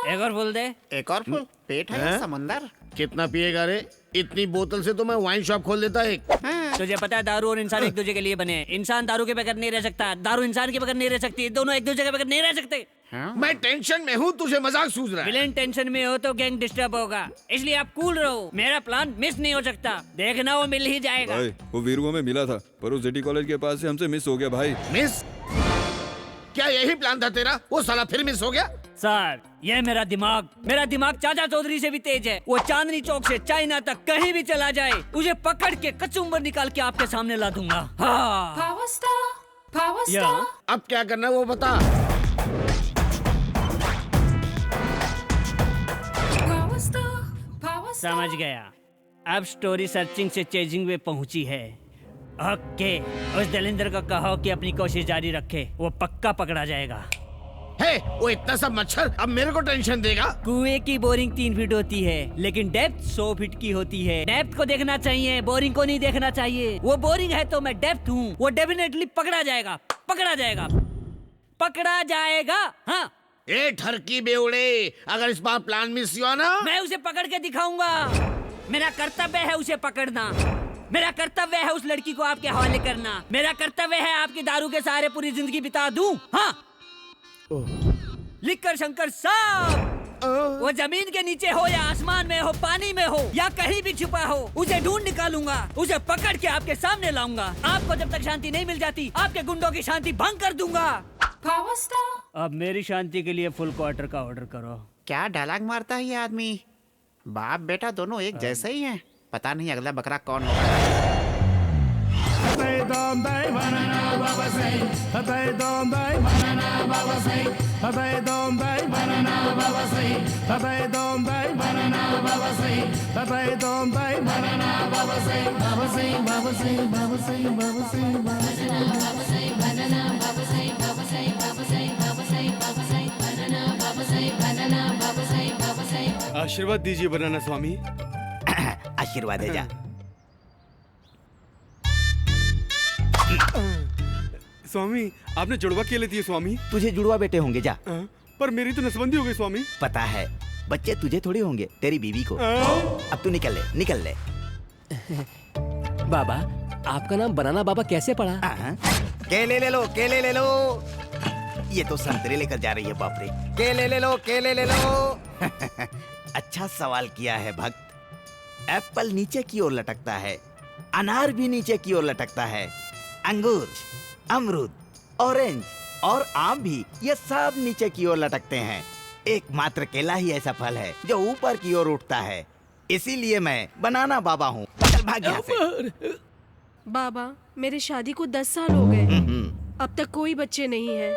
एक और फुल दे। एक और फुल? पेट है या समंदर? कितना पिएगा रे? इतनी बोतल से तो मैं वाइन शॉप खोल देता एक। तुझे पता है दारू और इंसान एक दूसरे के लिए बने हैं। इंसान दारू के बगैर नहीं रह सकता, दारू इंसान के बगैर नहीं रह सकती, दोनों एक दूसरे के बगैर नहीं रह सकते। मैं टेंशन में हूँ, तुझे मजाक सूझ रहा है। विलेन टेंशन में हो तो गैंग डिस्टर्ब होगा, इसलिए आप कूल रहो। मेरा प्लान मिस नहीं हो सकता, देखना वो मिल ही जाएगा। भाई वो वीरू में मिला था, पर वो सिटी कॉलेज के पास से हमसे मिस हो गया भाई। मिस? क्या यही प्लान था तेरा? वो साला फिर मिस हो गया? सर, ये मेरा दिमाग चाचा चौधरी से भी तेज है। वो चांदनी चौक से चाइना तक कहीं भी चला जाए, उसे पकड़ के कचुम्बर निकाल के आपके सामने ला दूंगा। हाँ। अब क्या करना है वो बता। समझ गया, अब स्टोरी सर्चिंग से चेजिंग में पहुंची है। ओके, उस दलिंदर को कहो कि अपनी कोशिश जारी रखे, वो पक्का पकड़ा जाएगा। हे, वो इतना सब मच्छर अब मेरे को टेंशन देगा। कुएं की बोरिंग 3 फीट होती है, लेकिन डेप्थ 100 फीट की होती है। डेप्थ को देखना चाहिए, बोरिंग को नहीं देखना चाहिए। वो बोरिंग है तो मैं डेप्थ हूँ। वो डेफिनेटली पकड़ा जाएगा, पकड़ा जाएगा, पकड़ा जाएगा। हाँ। ए ठरकी बेवड़े, अगर इस बार प्लान मिस हुआ ना, मैं उसे पकड़ के दिखाऊंगा। मेरा कर्तव्य है उसे पकड़ना, मेरा कर्तव्य है उस लड़की को आपके हवाले करना, मेरा कर्तव्य है आपकी दारू के सहारे पूरी जिंदगी बिता दूं। हाँ। लिखकर शंकर साहब, वो जमीन के नीचे हो या आसमान में हो, पानी में हो या कहीं भी छुपा हो, उसे ढूंढ निकालूंगा, उसे पकड़ के आपके सामने लाऊंगा। आपको जब तक शांति नहीं मिल जाती, आपके गुंडों की शांति भंग कर दूंगा। अब मेरी शांति के लिए फुल क्वार्टर का ऑर्डर करो। क्या डायलॉग मारता है ये आदमी? बाप बेटा दोनों एक जैसे ही हैं। पता नहीं अगला बकरा कौन होगा। आशीर्वाद दीजिए बनाना स्वामी। आशीर्वाद है जा। स्वामी आपने जुड़वा केले दिए स्वामी। तुझे जुड़वा बेटे होंगे जा। पर मेरी तो नसबंदी हो गई स्वामी। पता है, बच्चे तुझे थोड़ी होंगे, तेरी बीवी को। अब तू निकल ले, निकल ले। बाबा, आपका नाम बनाना बाबा कैसे पड़ा? केले ले लो, केले ले लो। ये तो संतरे लेकर जा रही है, बाप रे। केले ले लो, केले ले लो। अच्छा सवाल किया है भक्त। एप्पल नीचे की ओर लटकता है, अनार भी नीचे की ओर लटकता है, अंगूर, अमरूद, ऑरेंज और आम भी, ये सब नीचे की ओर लटकते हैं। एकमात्र केला ही ऐसा फल है जो ऊपर की ओर उठता है। इसीलिए मैं बनाना बाबा हूँ। चल भाग यहाँ से। बाबा, मेरे शादी को 10 साल हो गए, अब तक कोई बच्चे नहीं हैं।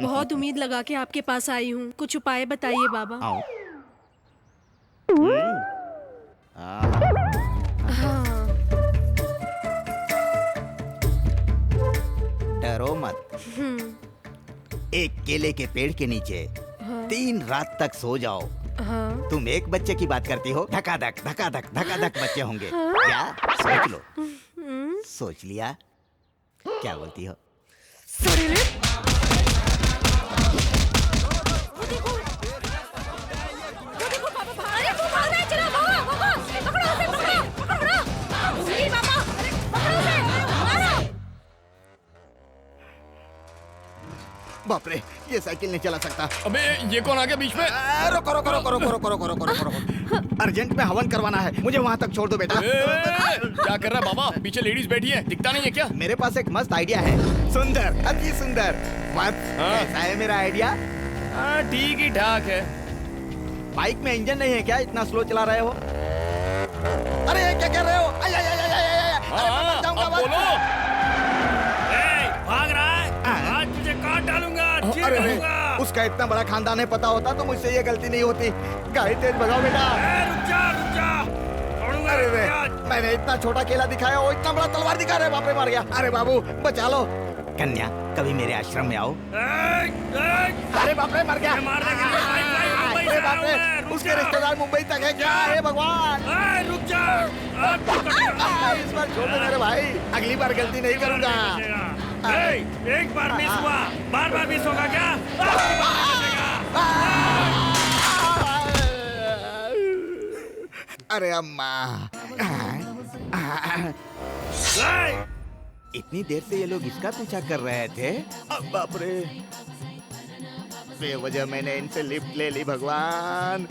बहुत उम्मीद लगा के आपके पास आई हूँ, कुछ उपाय बताइए बाबा। हाँ। डरो मत। एक केले के पेड़ के नीचे 3 रात तक सो जाओ। हाँ। तुम एक बच्चे की बात करती हो, धकाधक धकाधक धकाधक बच्चे होंगे। क्या? सोच लो। सोच लिया? क्या बोलती हो? बाप रे, ये साइकिल नहीं चला सकता। अबे ये कौन आ गया बीच में? रुको रुको रुको रुको रुको रुको रुको रुको। अर्जेंट में हवन करवाना है, मुझे वहाँ तक छोड़ दो बेटा। क्या कर रहा है बाबा? पीछे लेडीज बैठी है, दिखता नहीं है क्या? मेरे पास एक मस्त आइडिया है। सुंदर, अति सुंदर। कैसा है मेरा आइडिया? ठीक ही ठाक है। बाइक में इंजन नहीं है क्या? इतना स्लो चला रहे हो? अरे क्या कर रहे हो? भाग रहा है? आज तुझे काट डालूंगा। अरे उसका इतना बड़ा खानदान है, पता होता तो मुझसे ये गलती नहीं होती। गाड़ी तेज भगाओ बेटा। रुक जा, रुक जा। अरे रे, मैंने इतना छोटा केला दिखाया, वो इतना बड़ा तलवार दिखा रहे, बाप रे मार गया। अरे बाबू बचा लो। कन्या, कभी मेरे आश्रम में आओ। अरे बाप रे मर गया। अरे बाप रे, उसके रिश्तेदार मुंबई तक है क्या? हे भगवान, रुक जा। इस बार छोड़ दो मेरे भाई, अगली बार गलती नहीं करूंगा। एक बार मिस हुआ, बार बार मिस होगा क्या? अरे अम्मा, इतनी देर से ये लोग इसका पीछा कर रहे थे। अब बाप रे, बेवजह मैंने इनसे लिफ्ट ले ली। भगवान।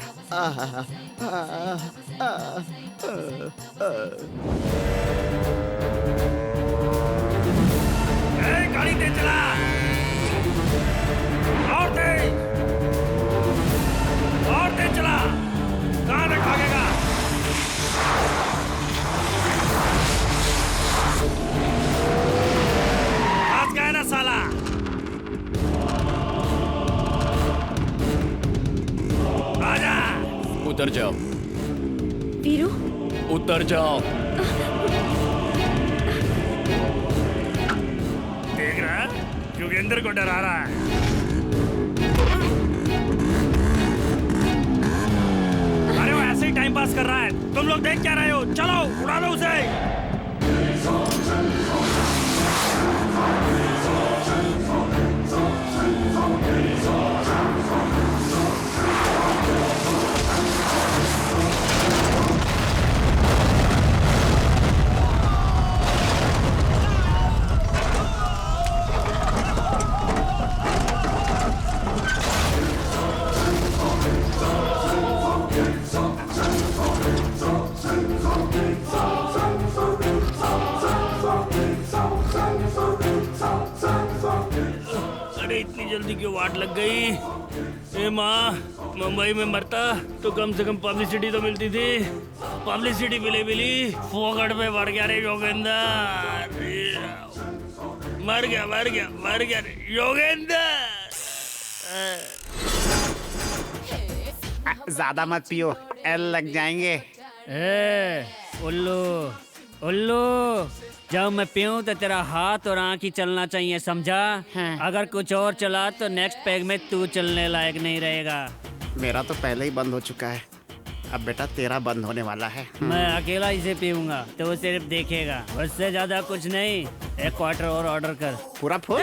गाड़ी तेज चला, और तेज चला। कहाँ तक भागेगा? फंस गया ना साला। आजा। उतर जाओ वीरू, उतर जाओ। देख रहा है? योगेंद्र को डरा रहा है। अरे वो ऐसे ही टाइम पास कर रहा है, तुम लोग देख क्या रहे हो? चलो उड़ा लो उसे। इतनी जल्दी क्यों वाट लग गई? ए माँ, मुंबई में मरता तो कम से कम पब्लिसिटी तो मिलती थी। पब्लिसिटी मिली फोकट में मर गया रे योगेंद्र। मर गया योगेंद्र। ज्यादा मत पियो, एल लग जाएंगे। उल्लू, जब मैं पीऊं तो तेरा हाथ और आँख ही चलना चाहिए, समझा? अगर कुछ और चला तो नेक्स्ट पैग में तू चलने लायक नहीं रहेगा। मेरा तो पहले ही बंद हो चुका है, अब बेटा तेरा बंद होने वाला है। मैं अकेला इसे पीऊंगा तो वो सिर्फ देखेगा, उससे ज्यादा कुछ नहीं। 1 क्वार्टर और ऑर्डर कर। पूरा फुल?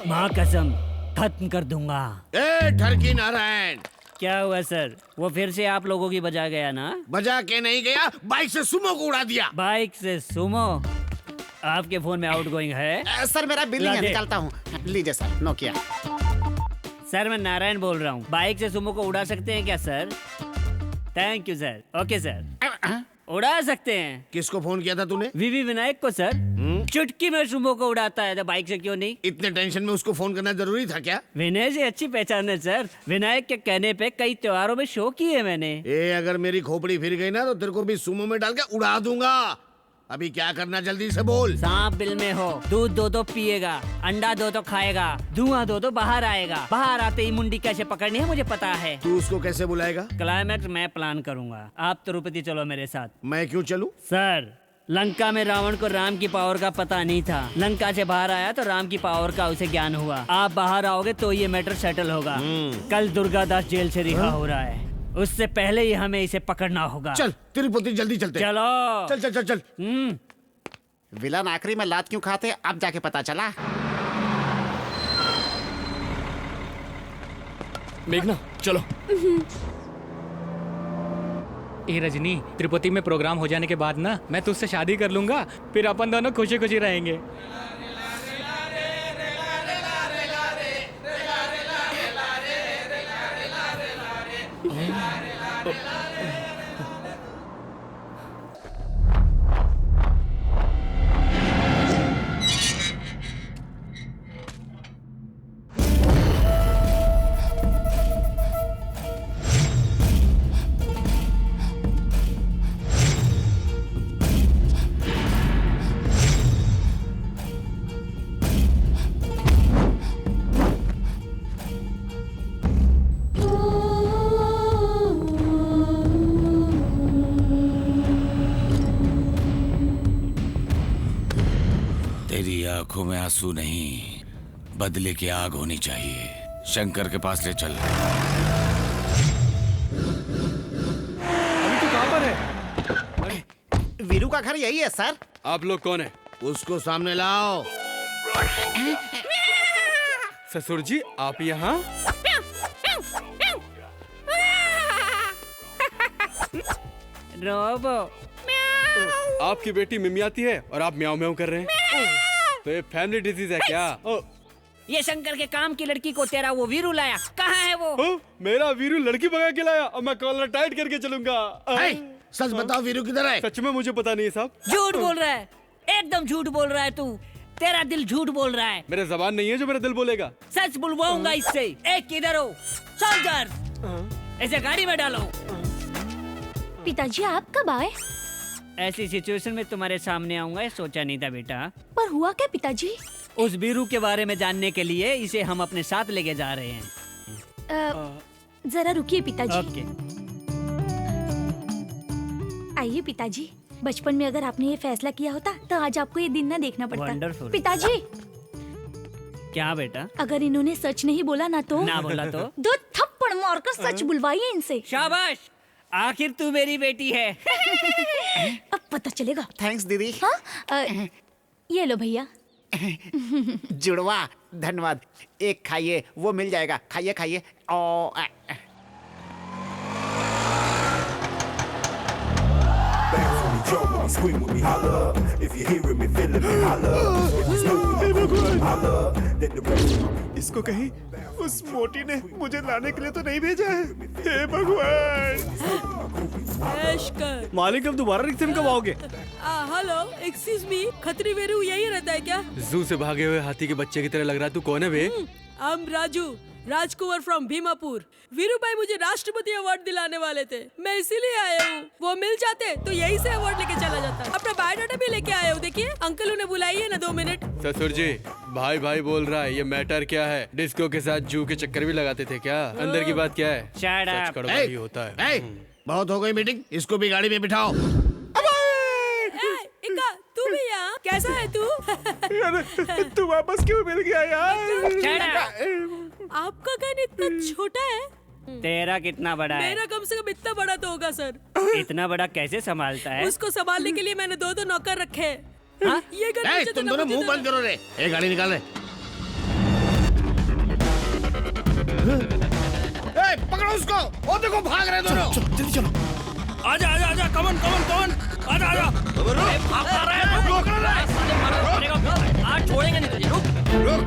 माँ कसम खत्म कर दूंगा। ठरकी नारायण, क्या हुआ सर? वो फिर से आप लोगों की बजा गया ना? बजा के नहीं गया, बाइक से सुमो को उड़ा दिया। बाइक से सुमो? आपके फोन में आउटगोइंग है? सर मेरा बिलिंग है, निकालता हूँ। लीजिए सर, नोकिया। सर मैं नारायण बोल रहा हूँ। बाइक से सुमो को उड़ा सकते हैं क्या sir? Thank you sir. Okay sir, उड़ा सकते हैं। किसको फोन किया था तूने? वीवी विनायक को सर। चुटकी में सुमो को उड़ाता है तो बाइक से क्यों नहीं? इतने टेंशन में उसको फोन करना जरूरी था क्या? विनय से अच्छी पहचान है सर। विनायक के कहने पे कई त्योहारों में शो किए मैंने। अगर मेरी खोपड़ी फिर गई ना तो तेरे को भी सुमो में डाल के उड़ा दूंगा। अभी क्या करना जल्दी से बोल। सांप बिल में हो, दूध दो तो पिएगा, अंडा दो तो खाएगा, धुआं दो तो बाहर आएगा। बाहर आते ही मुंडी कैसे पकड़नी है मुझे पता है। तू उसको कैसे बुलाएगा? क्लाइमैक्स मैं प्लान करूंगा। आप तिरुपति चलो मेरे साथ। मैं क्यों चलूं? सर, लंका में रावण को राम की पावर का पता नहीं था। लंका से बाहर आया तो राम की पावर का उसे ज्ञान हुआ। आप बाहर आओगे तो ये मैटर सेटल होगा। कल दुर्गादास जेल से रिहा हो रहा है, उससे पहले ही हमें इसे पकड़ना होगा। चल तिरुपति जल्दी चलते। चलो चल चल चल चल। विलन आखिरी में लात क्यों खाते अब जाके पता चला। मेघना चलो। ए रजनी, तिरुपति में प्रोग्राम हो जाने के बाद ना मैं तुझसे शादी कर लूंगा, फिर अपन दोनों खुशी खुशी रहेंगे। आंखों में आंसू नहीं, बदले की आग होनी चाहिए। शंकर के पास ले चल। अभी तो कहाँ पर है? वीरू का घर यही है सर। आप लोग कौन है? उसको सामने लाओ। ससुर जी आप यहाँ? रोबो। आपकी बेटी मिमियाती है और आप म्याऊं म्याऊं कर रहे हैं। तो ये फैमिली डिजीज है क्या? ये शंकर के काम की लड़की को तेरा वो वीरू लाया। कहाँ है वो? मेरा वीरू लड़की भगा के लाया और मैं कॉलर टाइट करके चलूंगा। सच बताओ वीरू किधर है? सच में मुझे पता नहीं साहब। झूठ बोल रहा है, एकदम झूठ बोल रहा है तू। तेरा दिल झूठ बोल रहा है। मेरा जबान नहीं है जो मेरा दिल बोलेगा। सच बुलवाऊंगा इससे। एक किधर हो? सोल्जर, इसे गाड़ी में डालो। पिताजी आप कब आए? ऐसी सिचुएशन में तुम्हारे सामने आऊंगा सोचा नहीं था बेटा। पर हुआ क्या पिताजी? उस वीरू के बारे में जानने के लिए इसे हम अपने साथ लेके जा रहे हैं। जरा रुकिए पिताजी। ओके। आइए पिताजी, बचपन में अगर आपने ये फैसला किया होता तो आज आपको ये दिन ना देखना पड़ता। वंडरफुल। पिताजी क्या बेटा? अगर इन्होंने सच नहीं बोला ना तो? ना बोला तो? 2 थप्पड़ मारकर सच बुलवाइए इनसे। शाबाश, आखिर तू मेरी बेटी है। अब पता चलेगा। थैंक्स दीदी। हाँ ये लो भैया। जुड़वा धन्यवाद। एक खाइए, वो मिल जाएगा। खाइए खाइए। इसको कहीं उस मोटी ने मुझे लाने के लिए तो नहीं भेजा है। हे भगवान। मालिक अब दोबारा रिक्शे में कब आओगे? Hello excuse me, Khatri Veeru यही रहता है क्या? जू से भागे हुए हाथी के बच्चे की तरह लग रहा है। तू कौन है बे? I am Raju, Rajkumar from Bhimapur. Veeru भाई मुझे राष्ट्रपति अवार्ड दिलाने वाले थे, मैं इसीलिए आया हूँ। वो मिल जाते तो यही से अवार्ड लेके चला जाता। अपना बायोडाटा भी लेके आया हूँ। देखिए अंकल उन्हें बुलाइए ना 2 मिनट। ससुर जी, भाई भाई बोल रहा है, ये मैटर क्या है? डिस्को के साथ जू के चक्कर भी लगाते थे क्या? अंदर की बात क्या है? सच कड़वा ही होता है। बहुत हो गई मीटिंग, इसको भी गाड़ी में बिठाओ। इक्का, तू भी यहाँ? कैसा है तू? तू वापस क्यों मिल गया यार? आपका घर इतना छोटा है? तेरा कितना बड़ा है? मेरा कम से कम इतना बड़ा तो होगा सर। इतना बड़ा कैसे संभालता है? उसको संभालने के लिए मैंने 2 नौकर रखे हैं। ये घर तुम दोनों मुंह बंद करो रे। एक गाड़ी निकाल रहे। पकड़ो उसको। वो देखो भाग रहे दोनों। जल्दी चलो। आजा आजा आजा, कमन कमन कमन, आजा आजा। भाग रहा है, रोक रहा है। आज छोड़ेंगे नहीं तुझे। रुक रुक।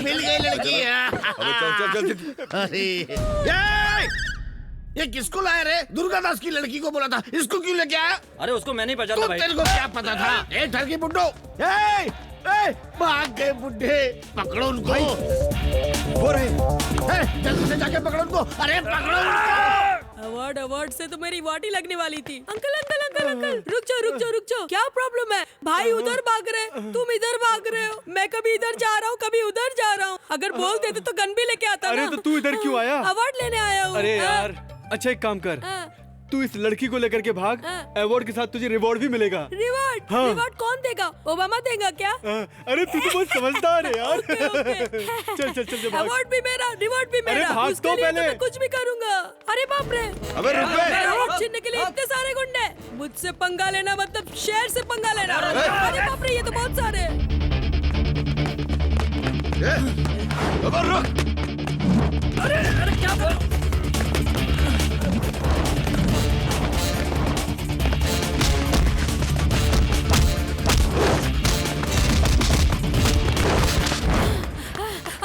मिल गई लड़की। अरे चल अरे ये किसको लाया रे? दुर्गादास की लड़की को बोला था, इसको क्यों लेके आया? अरे उसको मैं नहीं पहचानता भाई। तेरे को क्या पता था? ए ठरकी बुड्ढो, भाग गए बुड्ढे, पकड़ो उनको। वो रहे, जल्दी से जाके पकड़ो उनको। अरे पकड़ो उनको। अवार्ड से तो मेरी वाटी लगने वाली थी। अंकल अंकल अंकल अंकल, रुक जाओ। क्या प्रॉब्लम है? भाई उधर भाग रहे, तुम इधर भाग रहे हो। मैं कभी इधर जा रहा हूँ, कभी उधर जा रहा हूँ। अगर बोल देते तो गन भी लेके आता। अरे तो तू इधर क्यों आया? अवार्ड लेने आया हूँ। अरे यार, अच्छा एक काम कर, तू इस लड़की को लेकर के भाग, अवार्ड के साथ तुझे रिवॉर्ड भी मिलेगा। रिवॉर्ड? हाँ। रिवॉर्ड कौन देगा? ओबामा देगा क्या? अरे तू तो बहुत समझदार है यार। चल भाग। अवार्ड भी मेरा, रिवॉर्ड भी मेरा। अरे भाग उसके तो लिए पहले। मैं कुछ भी करूंगा। अरे बाप रे, अबे रुक बे। अवार्ड छीनने के लिए इतने सारे गुंडे। मुझसे पंगा लेना मतलब शेर से पंगा लेना। अरे बाप रे, ये तो बहुत सारे। अबे रुक। अरे क्या बोल?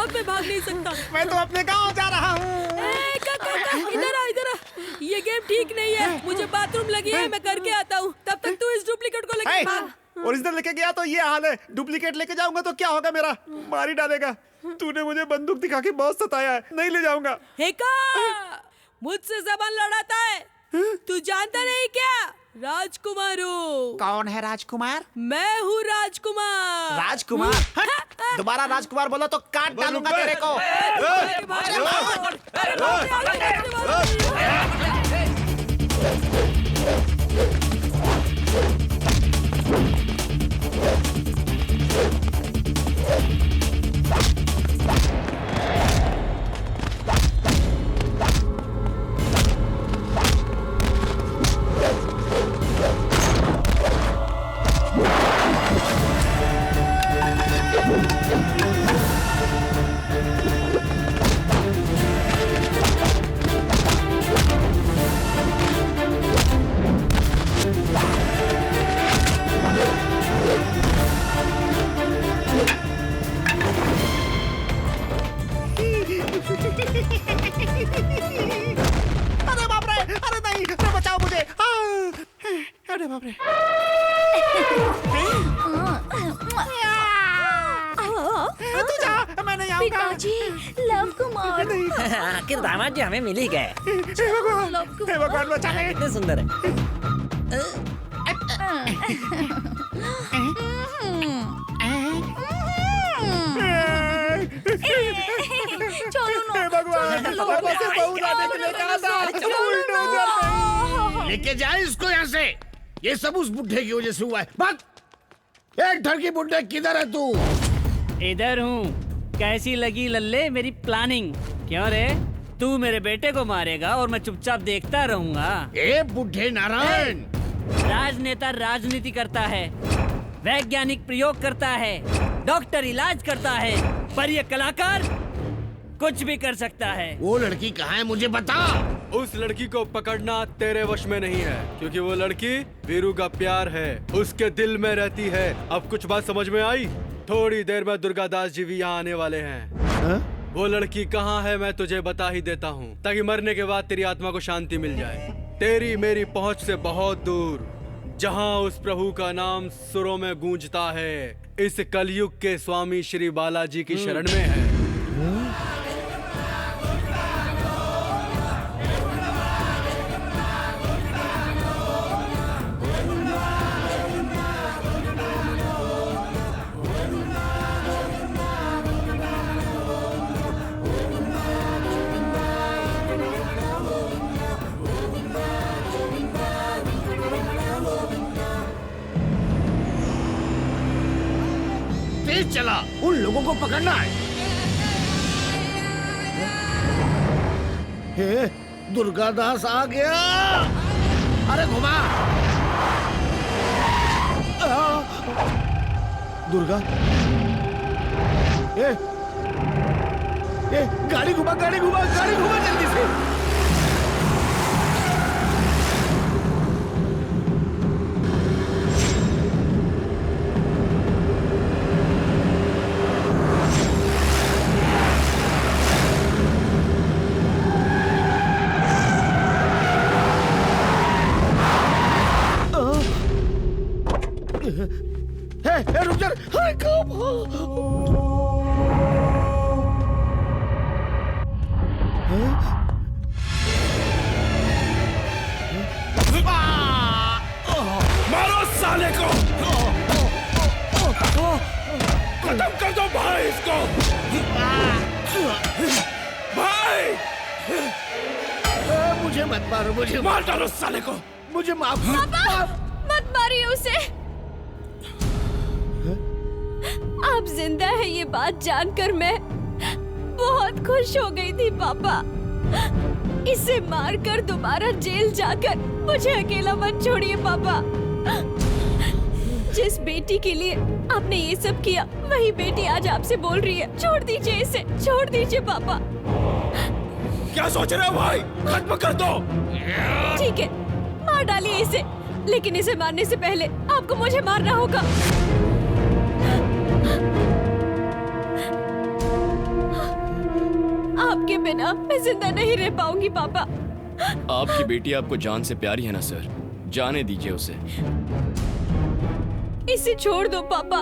मैं भाग नहीं सकता। मैं तो अपने गांव जा रहा हूँ। इधर आ। ये गेम ठीक नहीं है। मुझे बाथरूम लगी है, मैं करके आता हूँ। तब तक तू इस डुप्लीकेट को लेके भाग। ओरिजिनल लेके गया तो ये हाल है, डुप्लीकेट लेके जाऊंगा तो क्या होगा? मेरा मार ही डालेगा। तूने मुझे बंदूक दिखा के बहुत सताया है, नहीं ले जाऊंगा। हेका, मुझसे जबान लड़ाता है। तू जानता नहीं क्या? राजकुमार हूँ। कौन है राजकुमार? मैं हूँ राजकुमार। राजकुमार? दोबारा राजकुमार बोला तो काट डालूंगा तेरे को। अरे बाप रे, अरे नहीं, बचाओ मुझे। अरे बाप रे। तू जा, मैं नहीं आऊंगा। पिताजी, लव कुमार। आखिर दामाद जी हमें मिल ही गए। हे भगवान बचा ले। कितने सुंदर है। लेके जाए इसको यहाँ से। ये सब उस बुढ़े की वजह से हुआ है। भाग। एक ठरकी बुढ़े, किधर है तू? इधर हूँ। कैसी लगी लल्ले मेरी प्लानिंग? क्यों रे, तू मेरे बेटे को मारेगा और मैं चुपचाप देखता रहूंगा? ए बुढ़े नारायण, राजनेता राजनीति करता है, वैज्ञानिक प्रयोग करता है, डॉक्टर इलाज करता है, पर ये कलाकार कुछ भी कर सकता है। वो लड़की कहाँ है मुझे बता। उस लड़की को पकड़ना तेरे वश में नहीं है, क्योंकि वो लड़की वीरू का प्यार है, उसके दिल में रहती है। अब कुछ बात समझ में आई? थोड़ी देर में दुर्गादास जी भी यहाँ आने वाले हैं। वो लड़की कहाँ है मैं तुझे बता ही देता हूँ, ताकि मरने के बाद तेरी आत्मा को शांति मिल जाए। तेरी मेरी पहुँच से बहुत दूर, जहाँ उस प्रभु का नाम सुरों में गूंजता है, इस कलयुग के स्वामी श्री बालाजी की शरण में है। तेज चला, उन लोगों को पकड़ना है। हे, दुर्गादास आ गया। अरे घुमा। दुर्गा, गाड़ी घुमा, गाड़ी घुमा, गाड़ी घुमा जल्दी से। हाय कब मारो साले को, खत्म कर दो भाई इसको। भाई मुझे मत मारो, मुझे मार डालो साले को। मुझे माफ पापा मत मारिए उसे। आप जिंदा है ये बात जानकर मैं बहुत खुश हो गई थी पापा। इसे मारकर दोबारा जेल जाकर मुझे अकेला मत छोड़िए पापा। जिस बेटी के लिए आपने ये सब किया वही बेटी आज आपसे बोल रही है छोड़ दीजिए इसे, छोड़ दीजिए पापा। क्या सोच रहे हो भाई, खत्म कर दो। ठीक है मार डालिए इसे, लेकिन इसे मारने से पहले आपको मुझे मारना होगा। आपके बिना मैं जिंदा नहीं रह पाऊंगी पापा। आपकी बेटी आपको जान से प्यारी है ना सर, जाने दीजिए उसे। इसे छोड़ दो पापा।